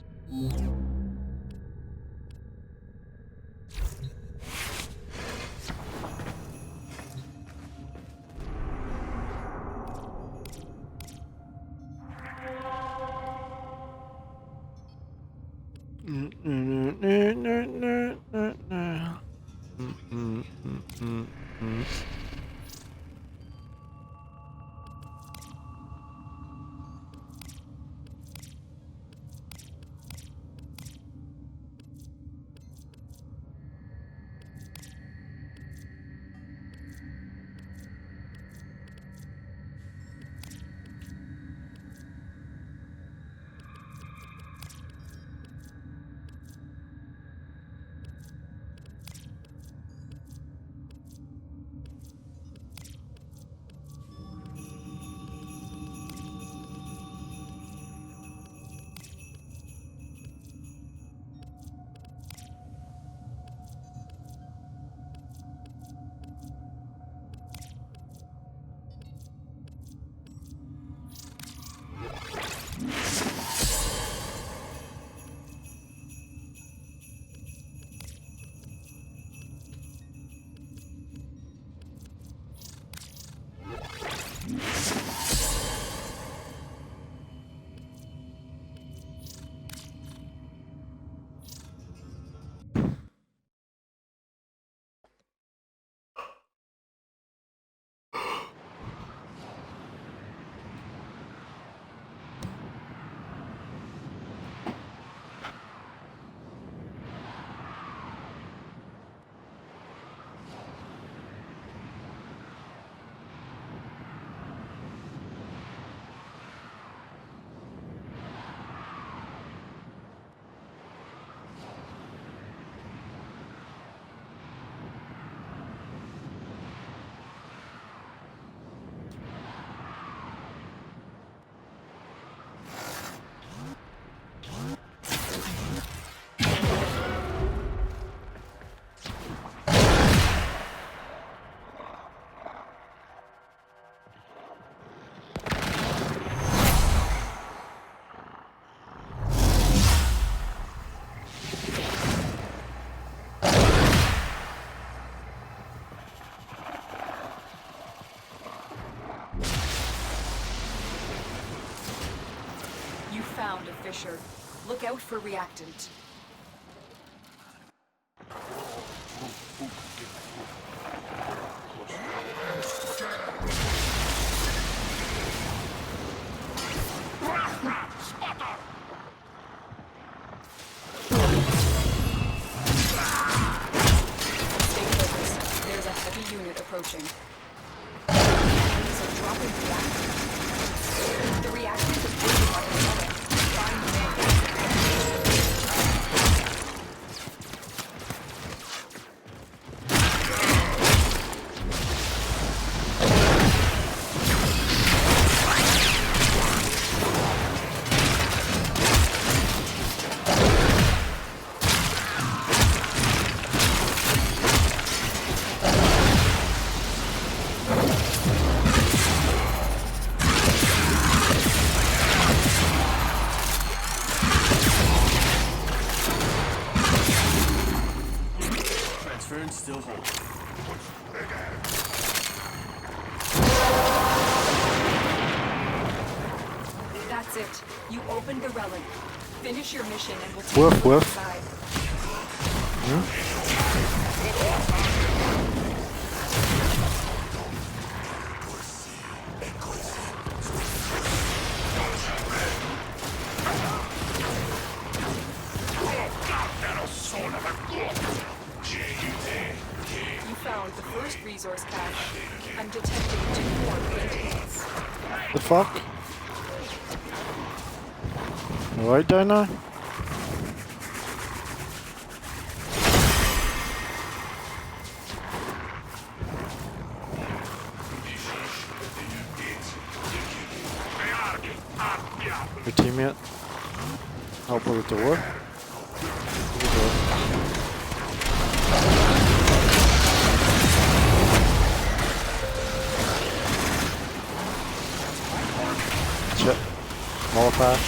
found a fissure. Look out for reactant. Heavy unit approaching. Enemies are dropping reactors. The reactors are pushing on the summit. Find more. Still hold. That's it. You opened the relic. Finish your mission and we'll take Woof, you woof. inside. You found the first resource cache. I'm detecting 2 more faint hits. The fuck? Alright, Dino? Your teammate? Help with the door? With the door. Shit. Molotov.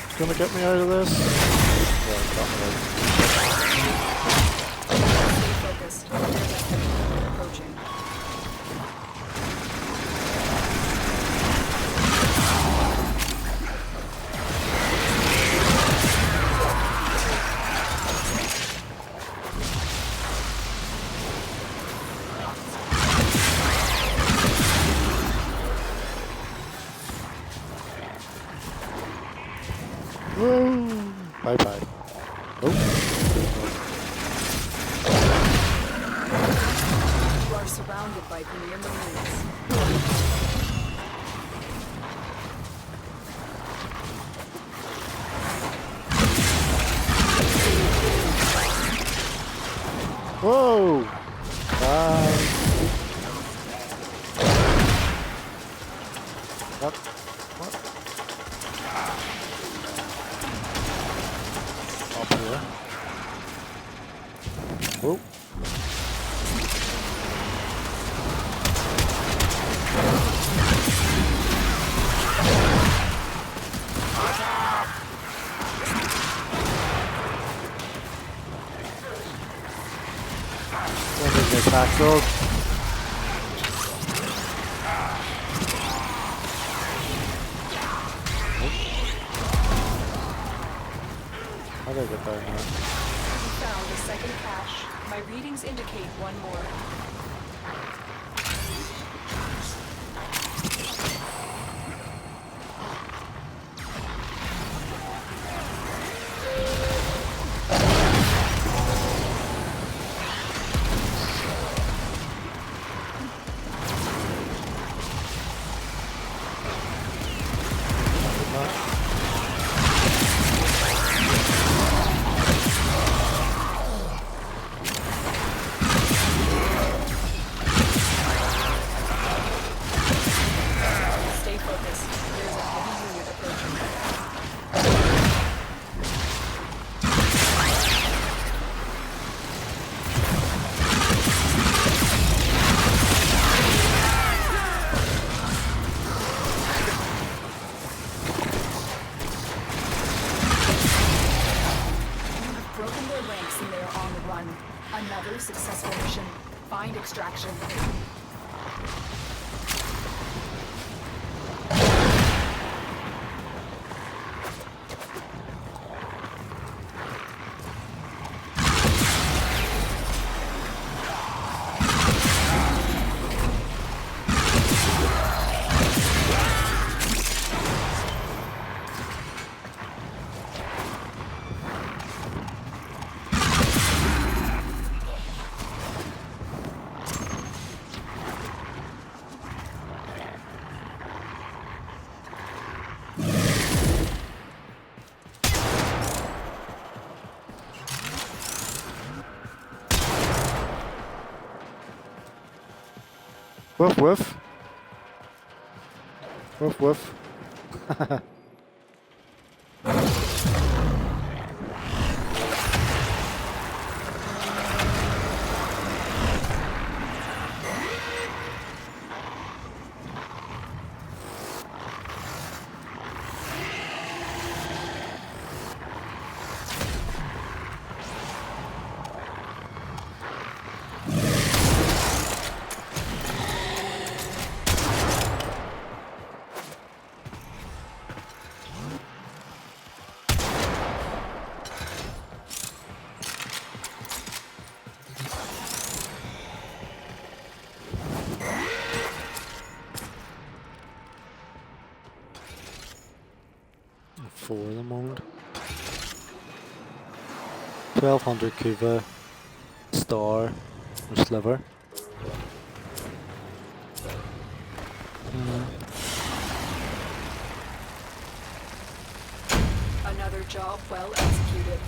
It's gonna get me out of this. Yeah, it's got me out. Stay focused. There's a heavy unit approaching. Woo! Bye bye. Oh. You are surrounded by Premier Marines. Whoa! Bye. What? What? Up here. Oh. When did they get tackled? How did I get there now? You found a second cache. My readings indicate 1 more. Stay focused. There's a heavy unit approaching. You have broken their ranks and they are on the run. Another successful mission. Find extraction. Woof woof. Woof woof. Four of them owned. 1200 Kuva, star, or sliver. Another job well executed.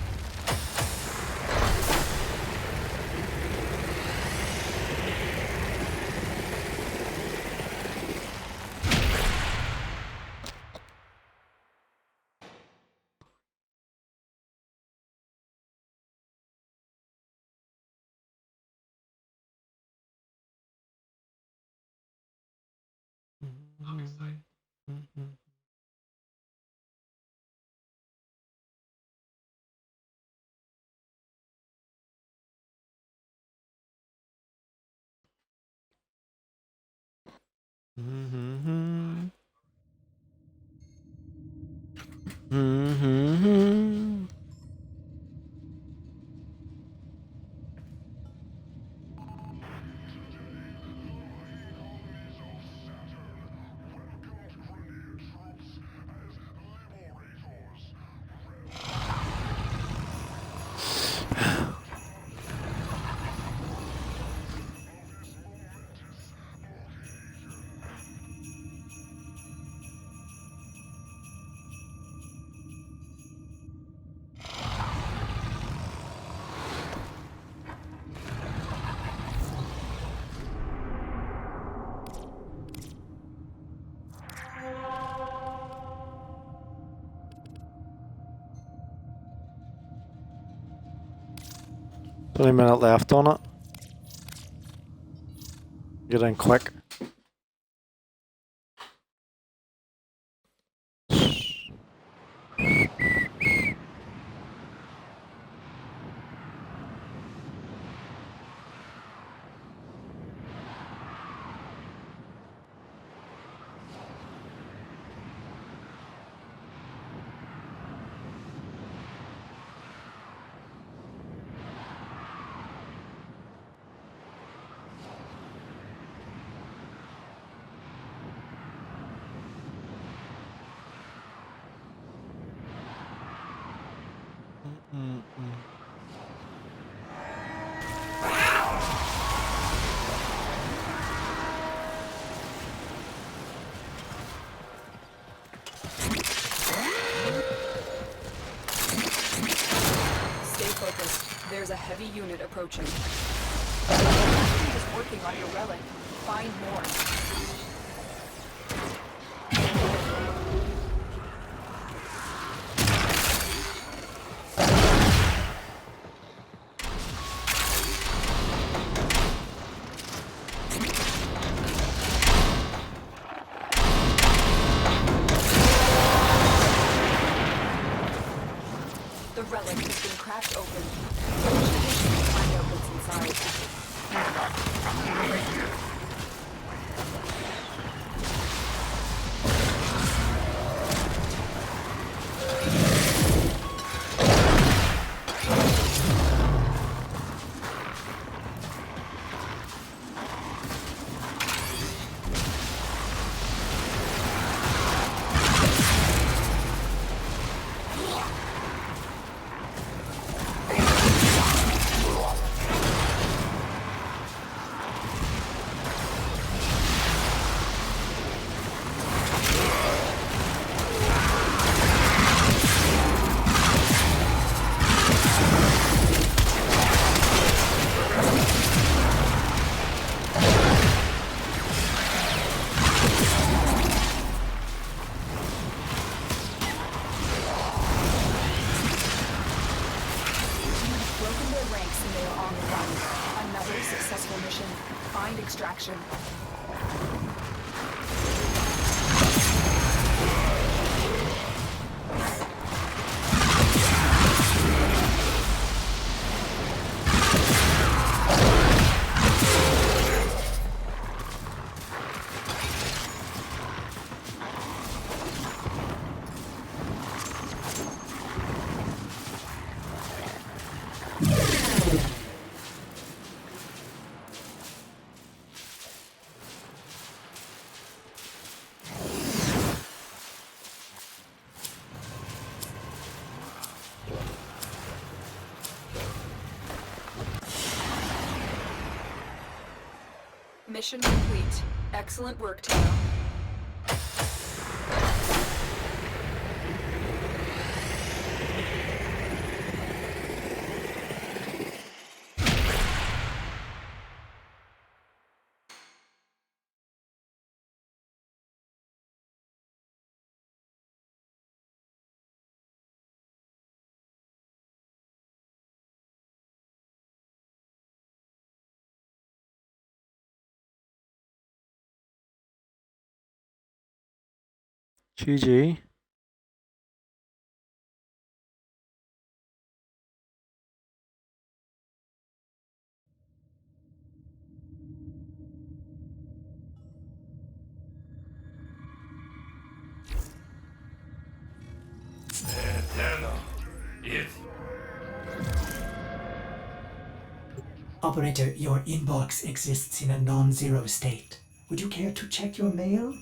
A minute left on it. Get in quick. There's a heavy unit approaching. Warframe is working on your relic. Find more. The relic has been cracked open. Find out what's inside. find extraction. Mission complete. Excellent work, Tano. GG. Operator, your inbox exists in a non-zero state. Would you care to check your mail?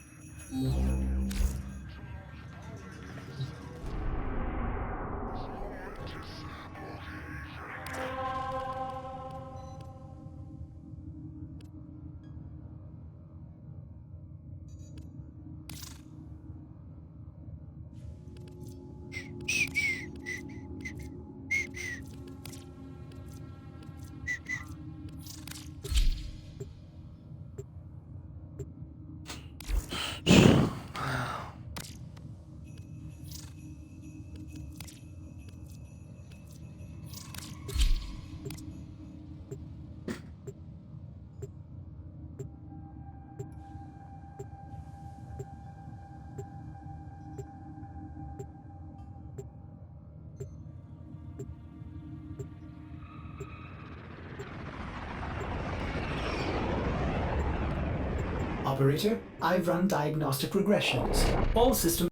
Operator, I've run diagnostic regressions. All systems...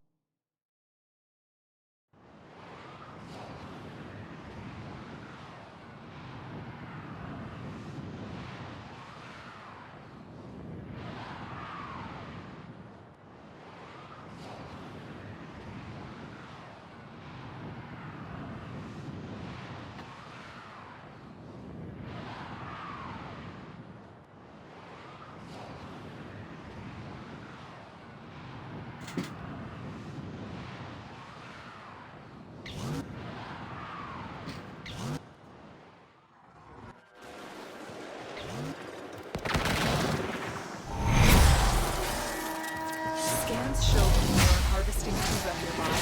Scans show more harvesting Kuva nearby.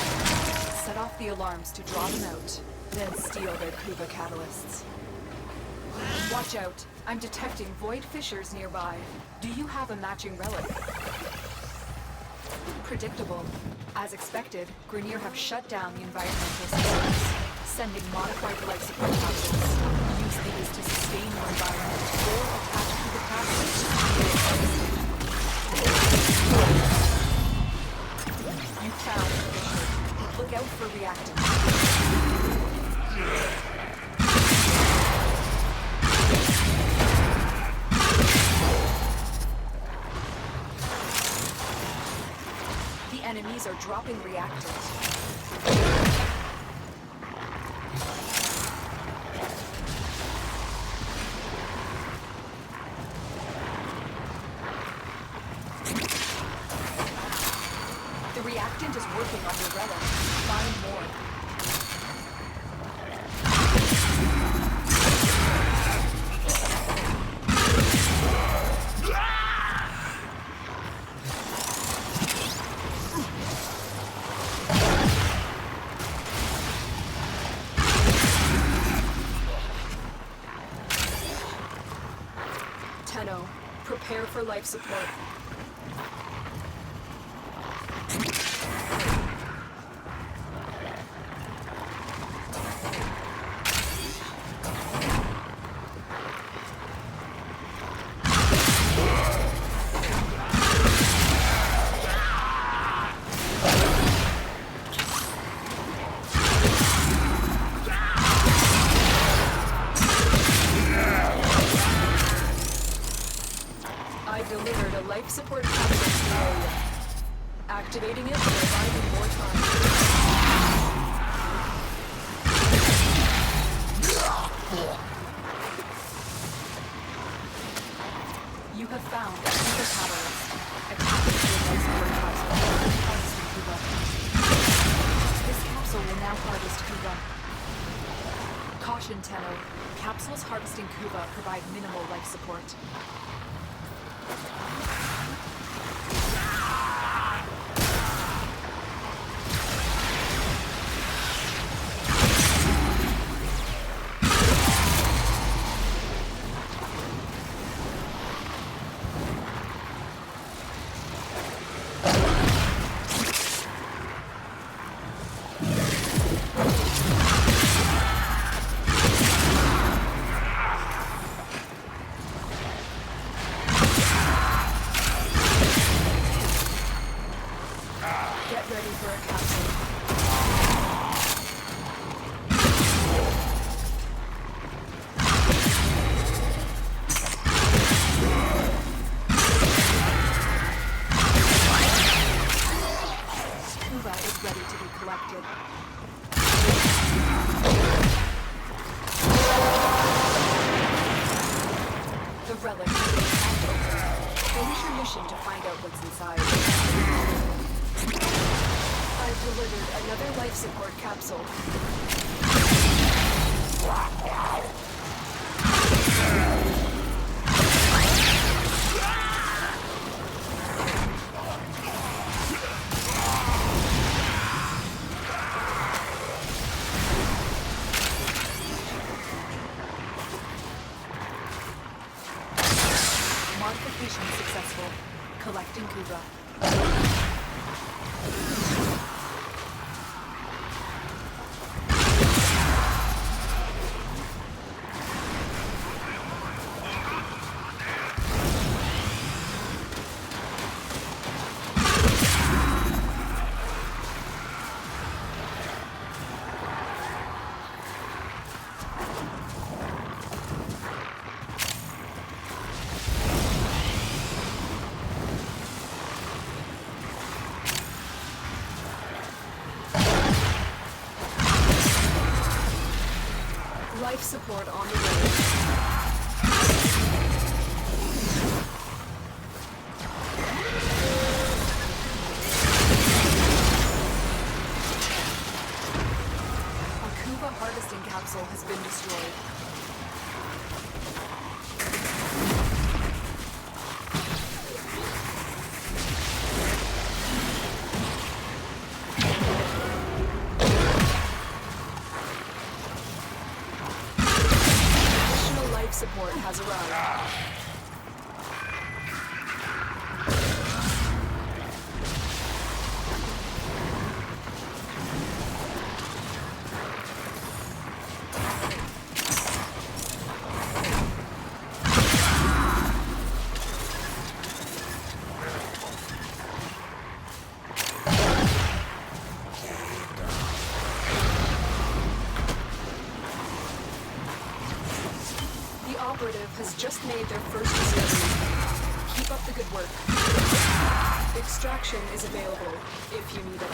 Set off the alarms to draw them out, then steal their Kuva catalysts. Watch out! I'm detecting void fissures nearby. Do you have a matching relic? Predictable. As expected, Grineer have shut down the environmental systems, sending modified life support capsules. Use these to sustain your environment or attach Kuva catalysts. You found the fissure. Look out for reactants. The enemies are dropping reactants. The reactant is working on your relic. Find more. Tenno, Prepare for life support. I delivered a life support capsule to the area. Activating it will provide you more time. You have found a super catalyst. Attached to a life support capsule harvesting Kuba. This capsule will now harvest Kuba. Caution, Tenno. Capsules harvesting Kuba provide minimal life support. Get ready for a capsule. Kuba is ready to be collected. The relic is being handled. Finish your mission to find out what's inside. I've delivered another life support capsule. Modification successful. Collecting Kuba. Life support on the way. A Kuba harvesting capsule has been destroyed. Additional life support has arrived. The operative has just made their first discovery. Keep up the good work. Extraction is available if you need it.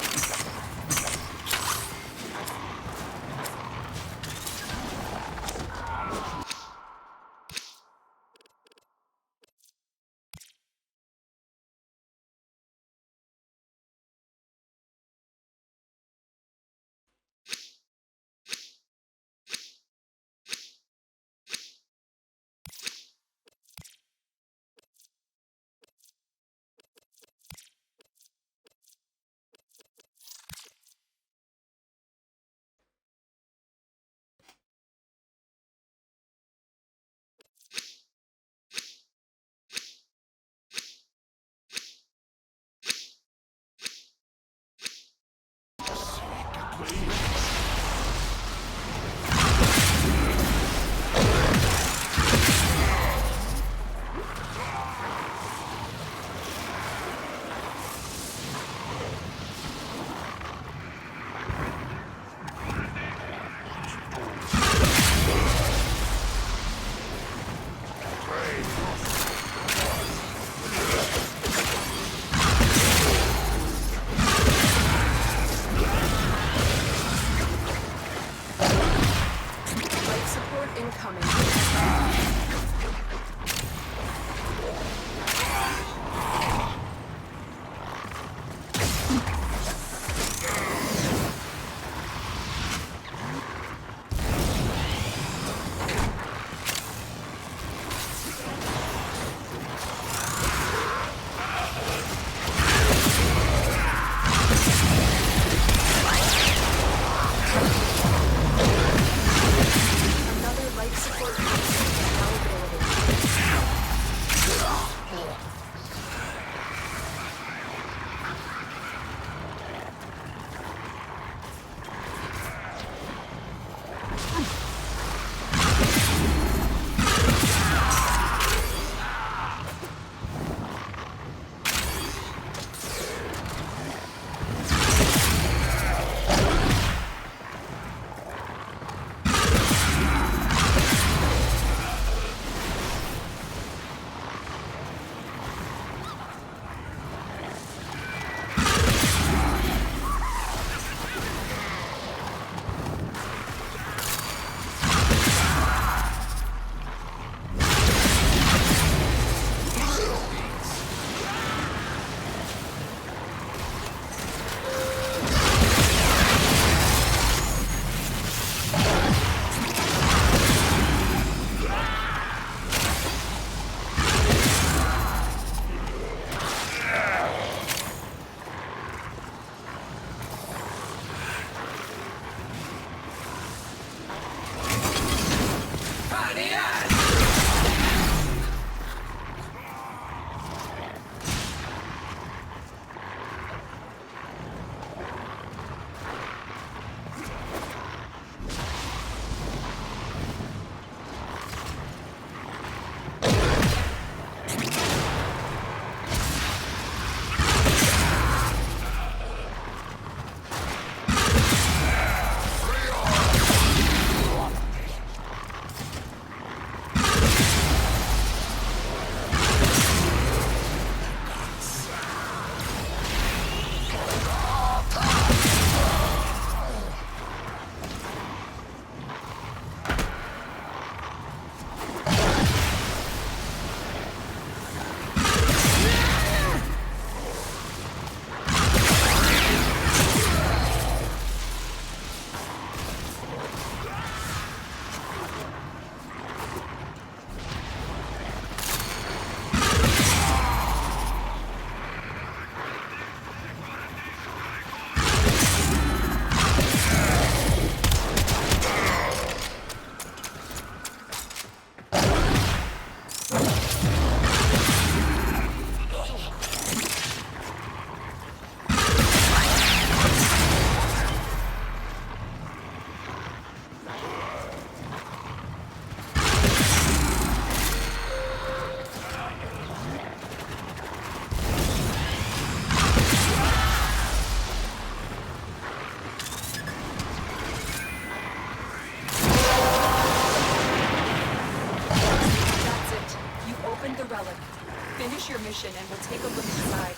Finish your mission and we'll take a look inside.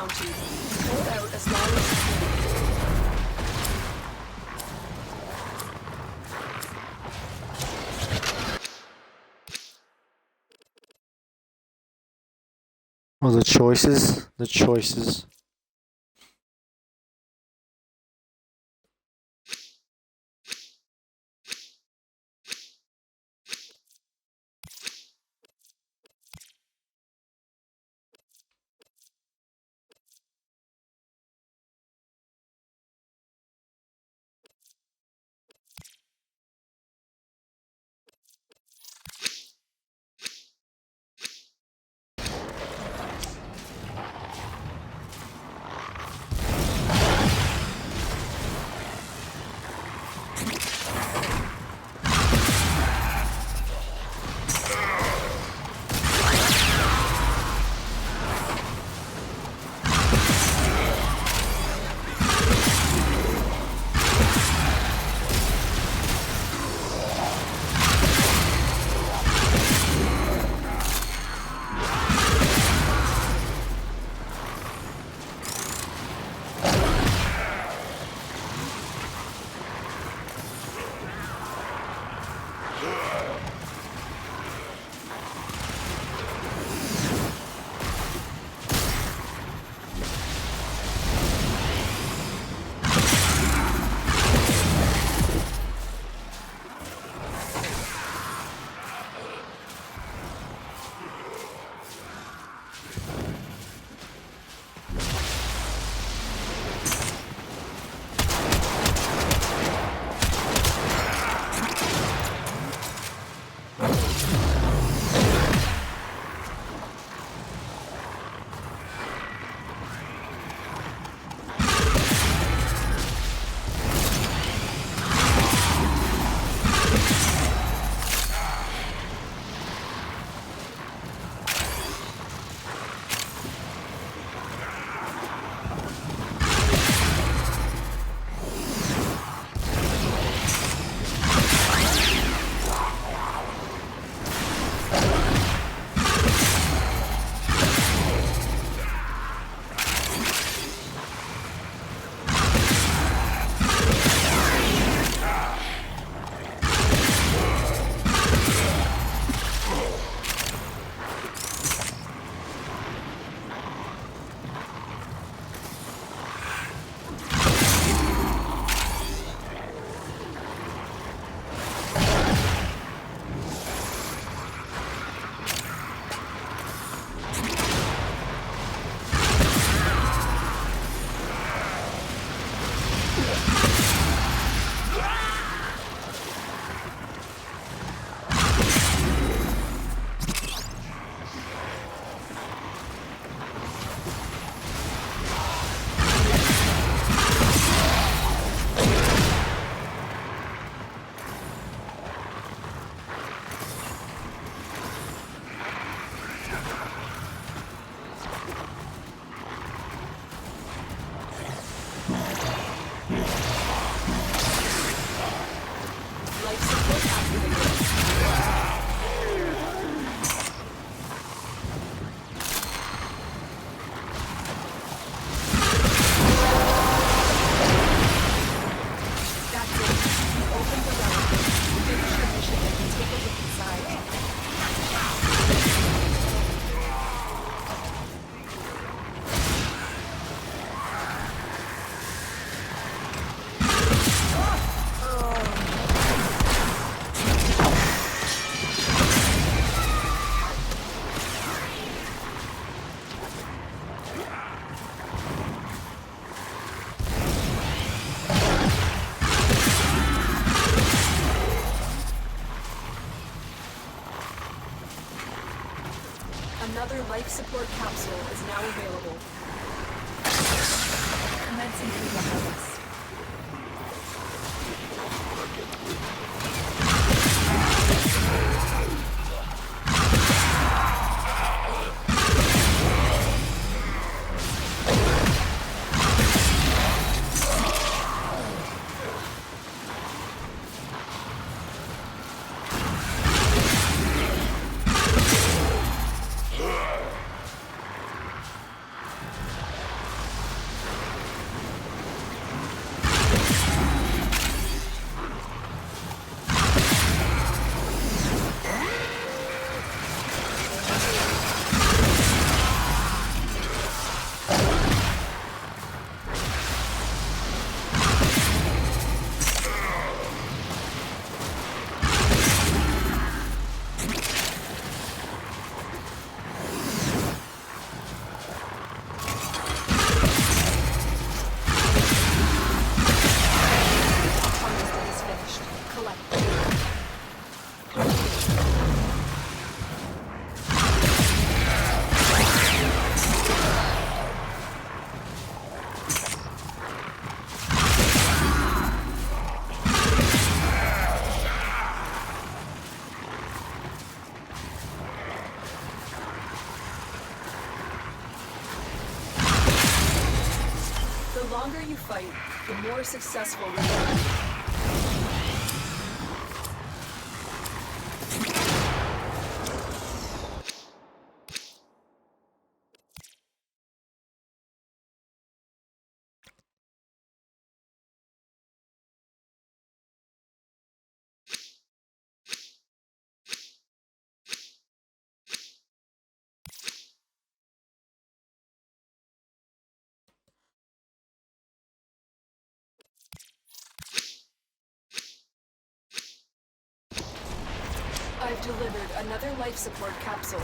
Hold out as long as you can. Oh, the choices. The choices. Another life support capsule is now available. Commencing critical harvest. The longer you fight, the more successful you are. I've delivered another life support capsule.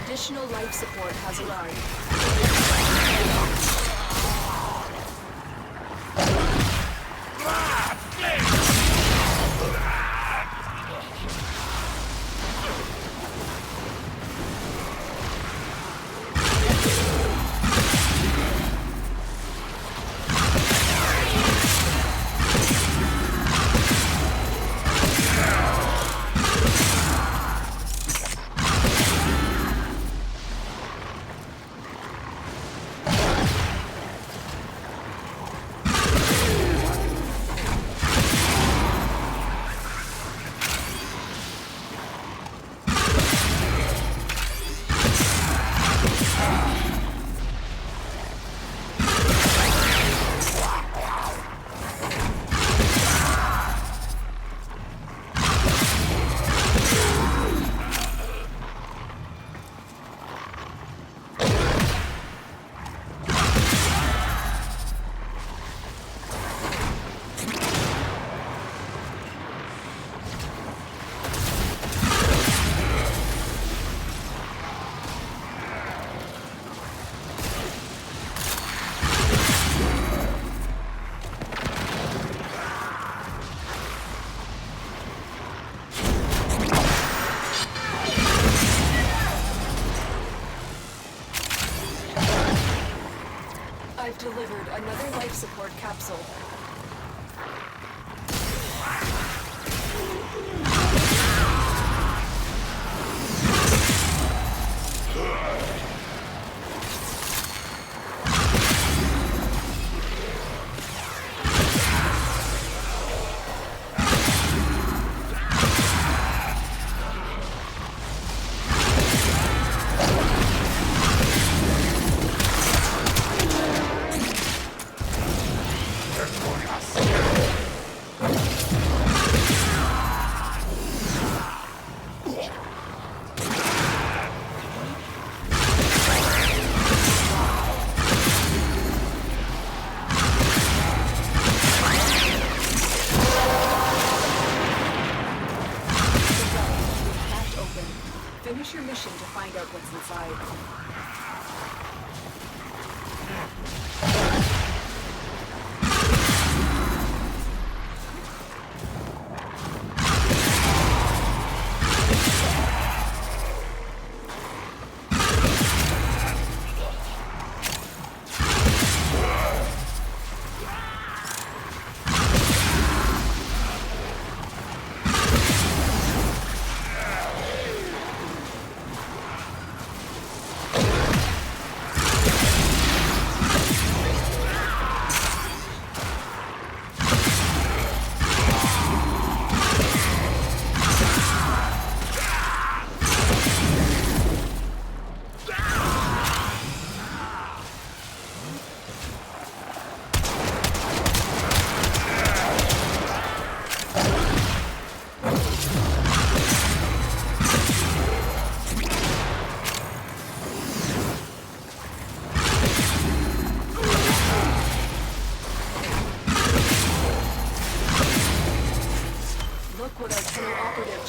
Additional life support has arrived. Another life support capsule. Finish your mission to find out what's inside.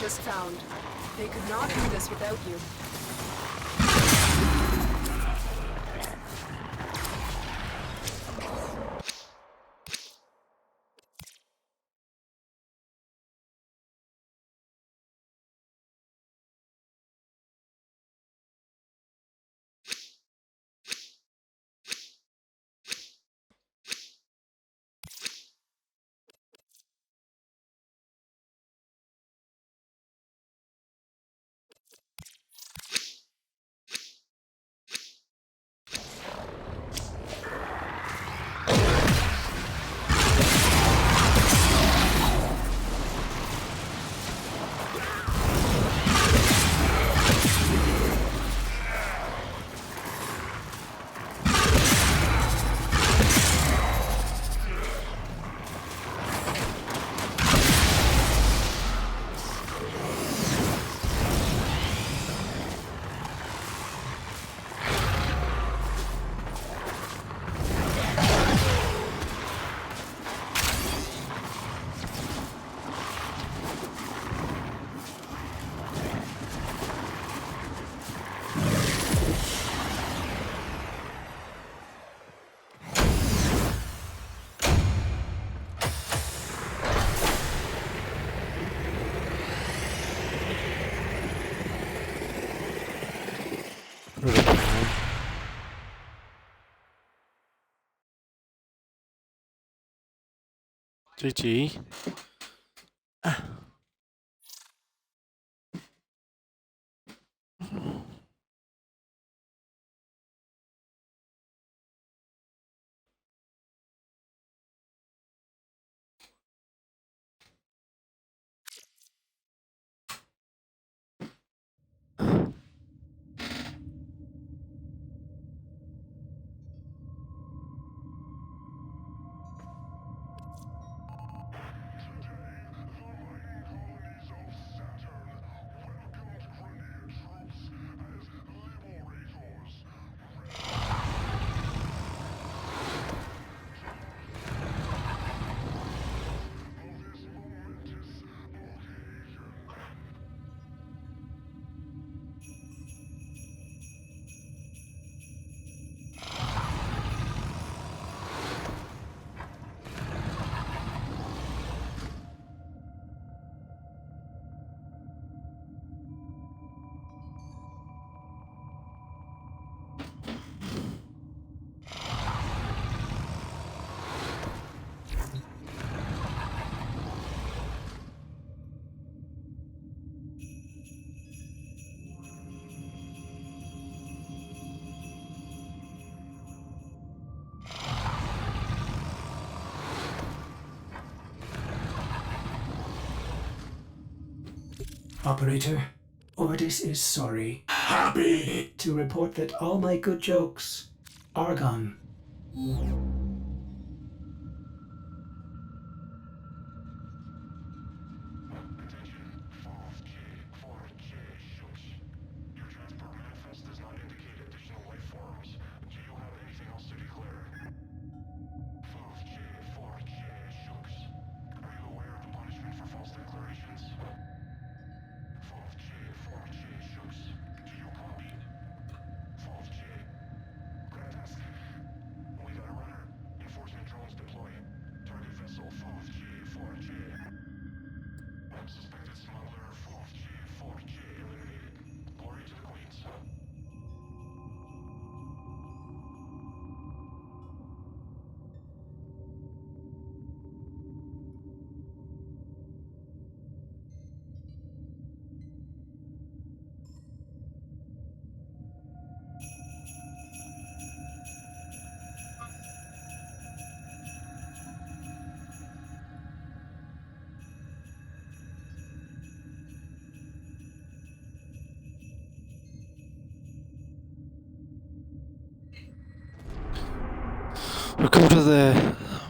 Just found. They could not do this without you. GG. Operator, Ordis is sorry Happy to report that all my good jokes are gone.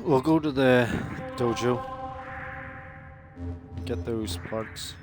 We'll go to the dojo. Get those parts.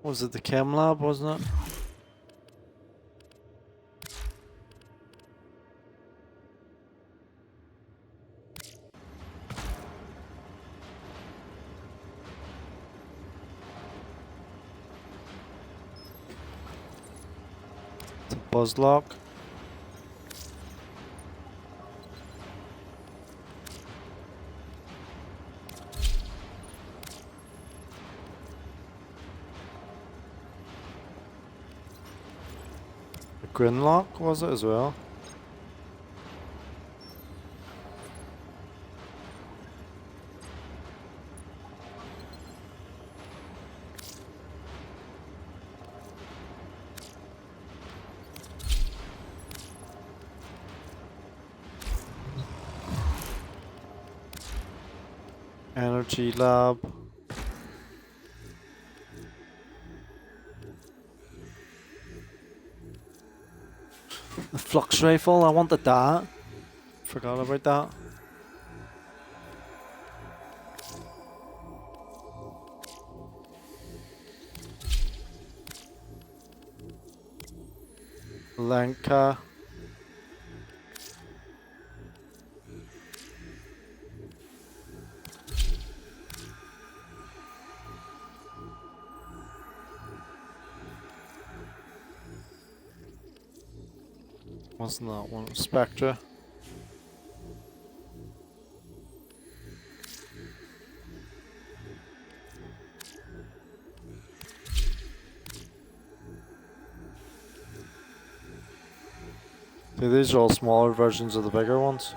Was it the chem lab, wasn't it? The buzz lock. Grinlock was it as well? Energy lab. The flux rifle, I wanted that. Forgot about that. Lanka. Wasn't that one? Spectra. See, these are all smaller versions of the bigger ones.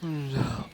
No.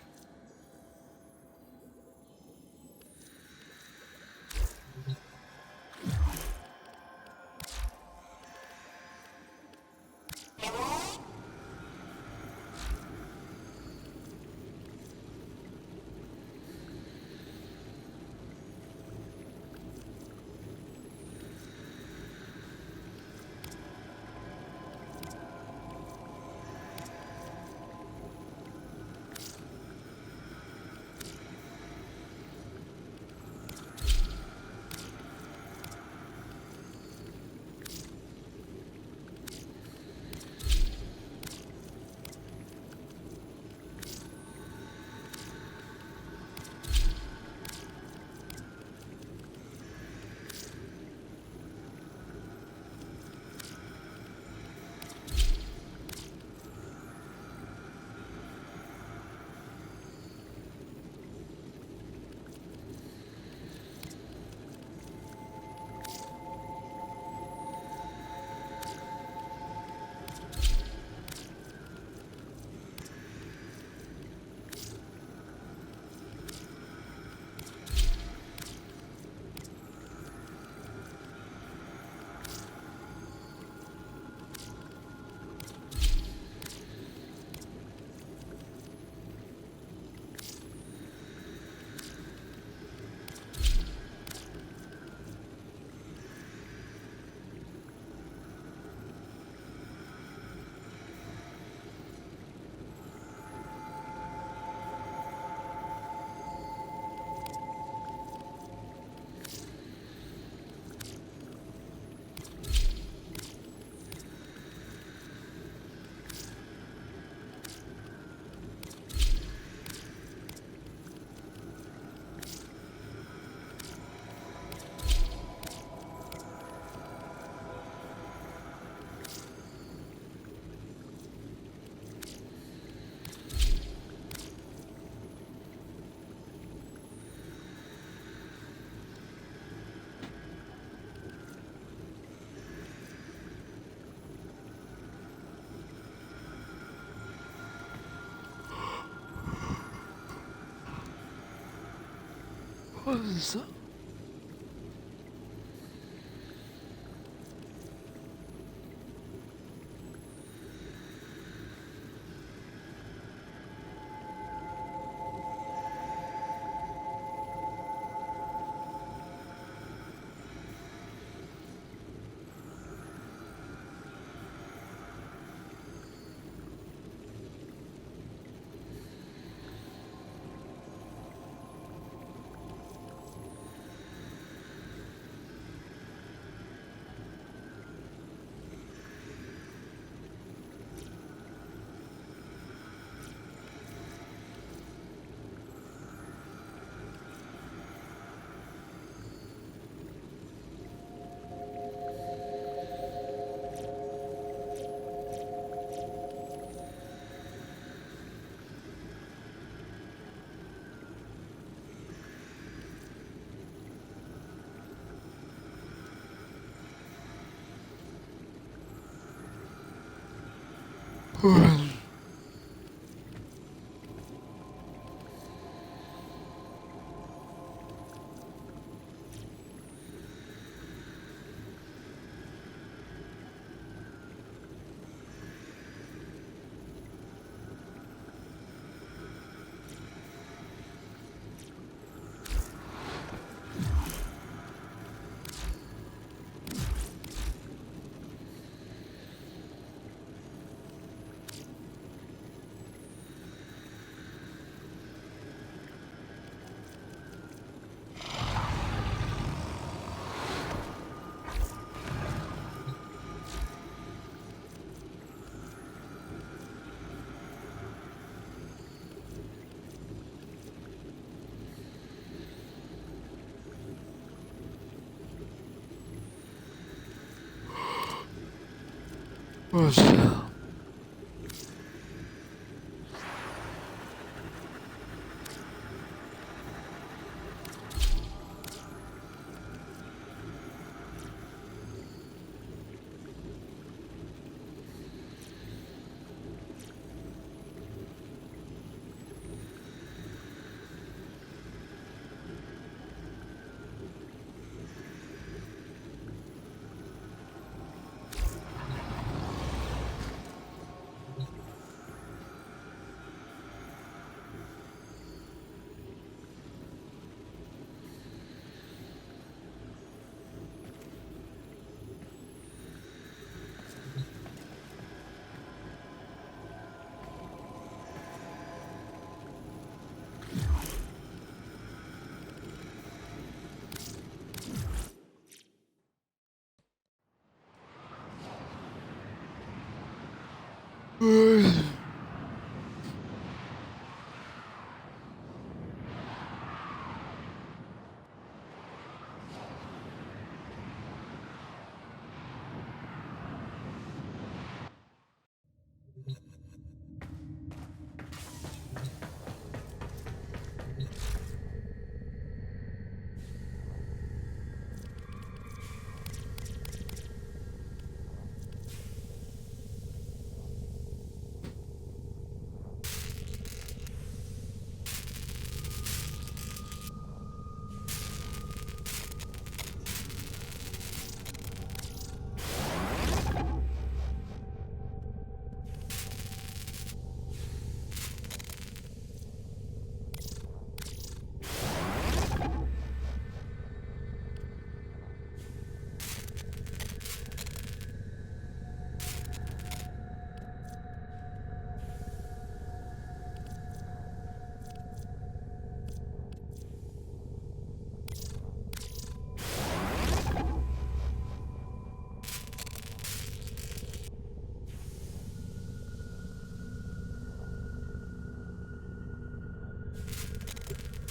What is that?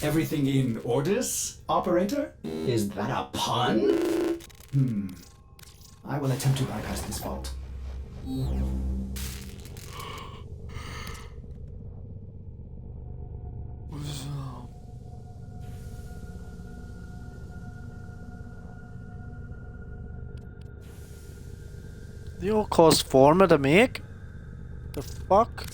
Everything in orders, operator? Is that a pun? I will attempt to bypass this fault. They all cost former to make? The fuck?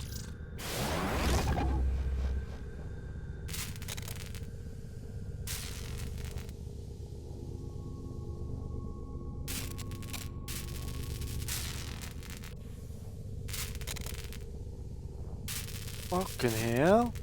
Fucking hell.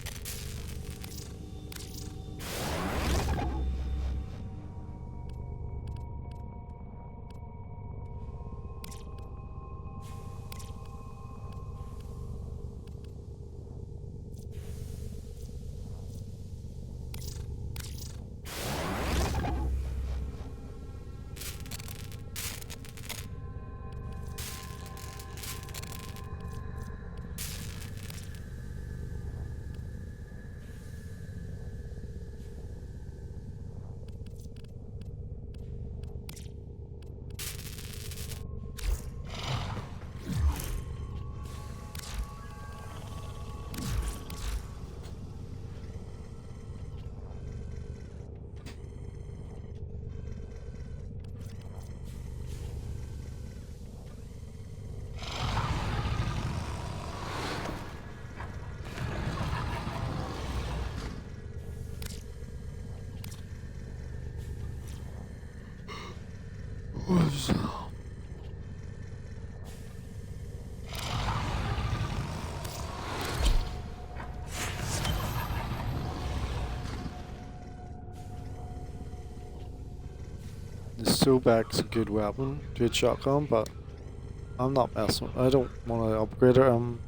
The Sobek's a good weapon, good shotgun, but I'm not messing. I don't want to upgrade it.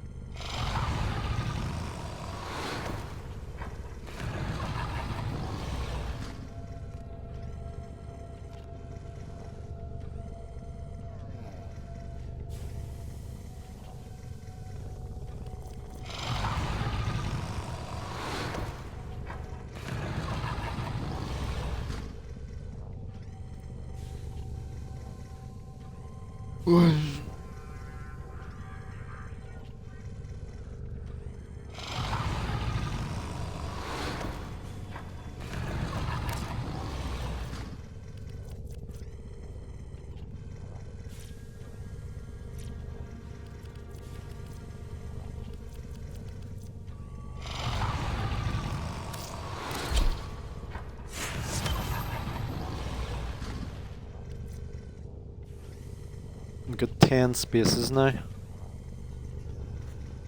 We've got 10 spaces now.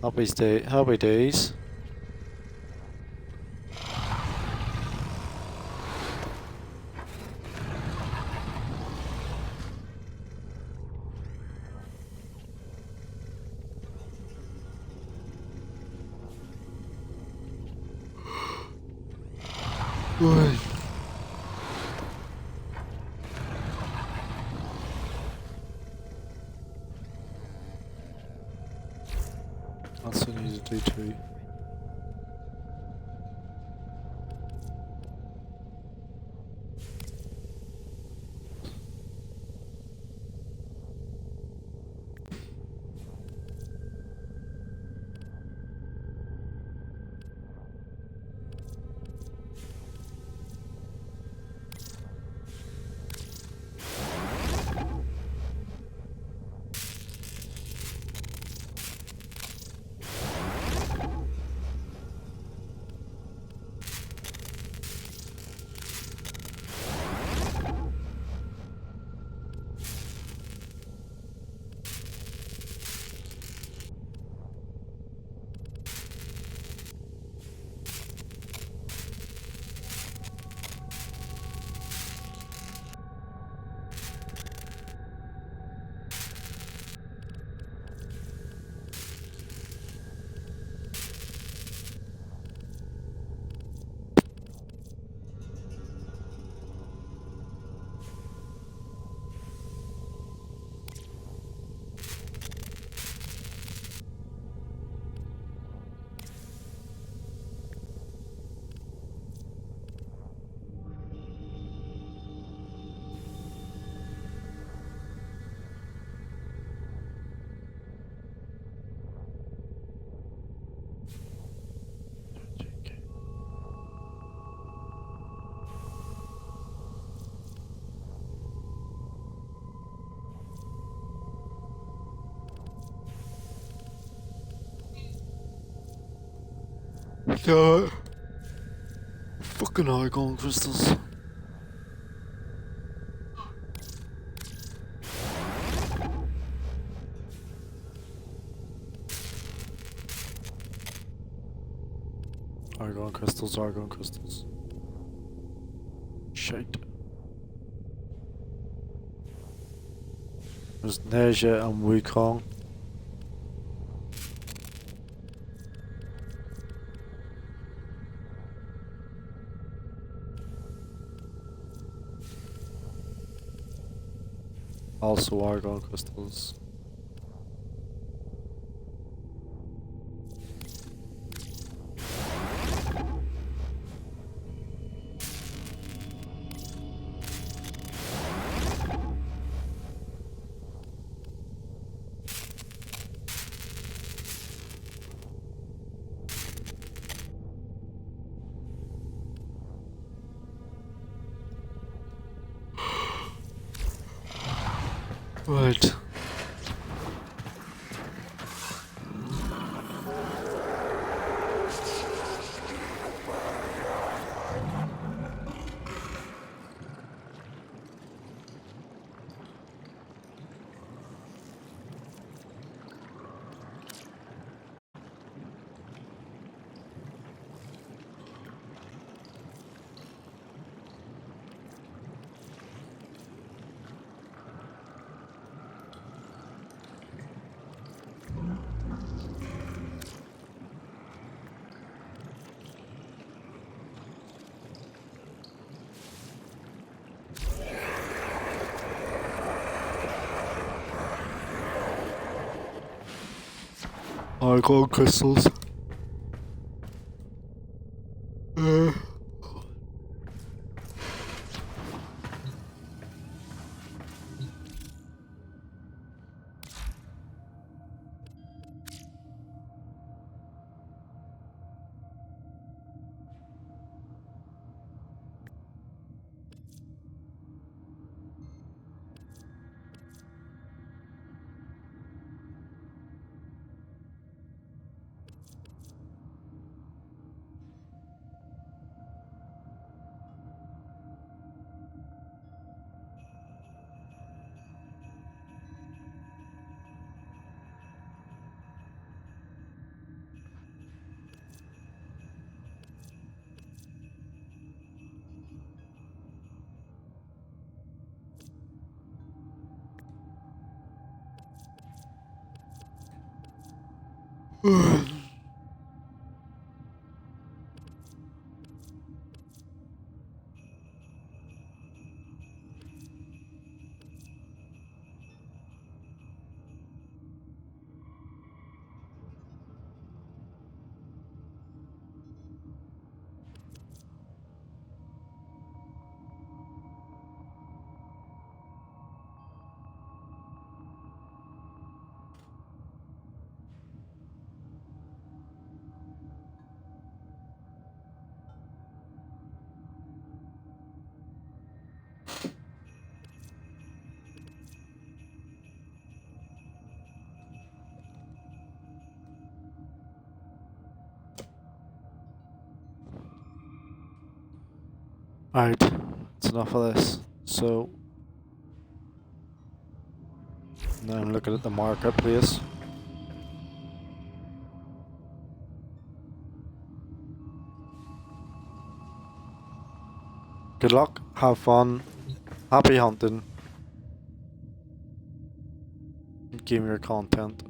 Happy days. Right. That's what I need to do too. Yeah. Fucking argon crystals. Argon crystals, argon crystals. Shite. There's Neja and Wukong. Also argon crystals. Right. Argon crystals. Alright, that's enough of this. So now I'm looking at the marketplace. Good luck, have fun, happy hunting. Give me your content.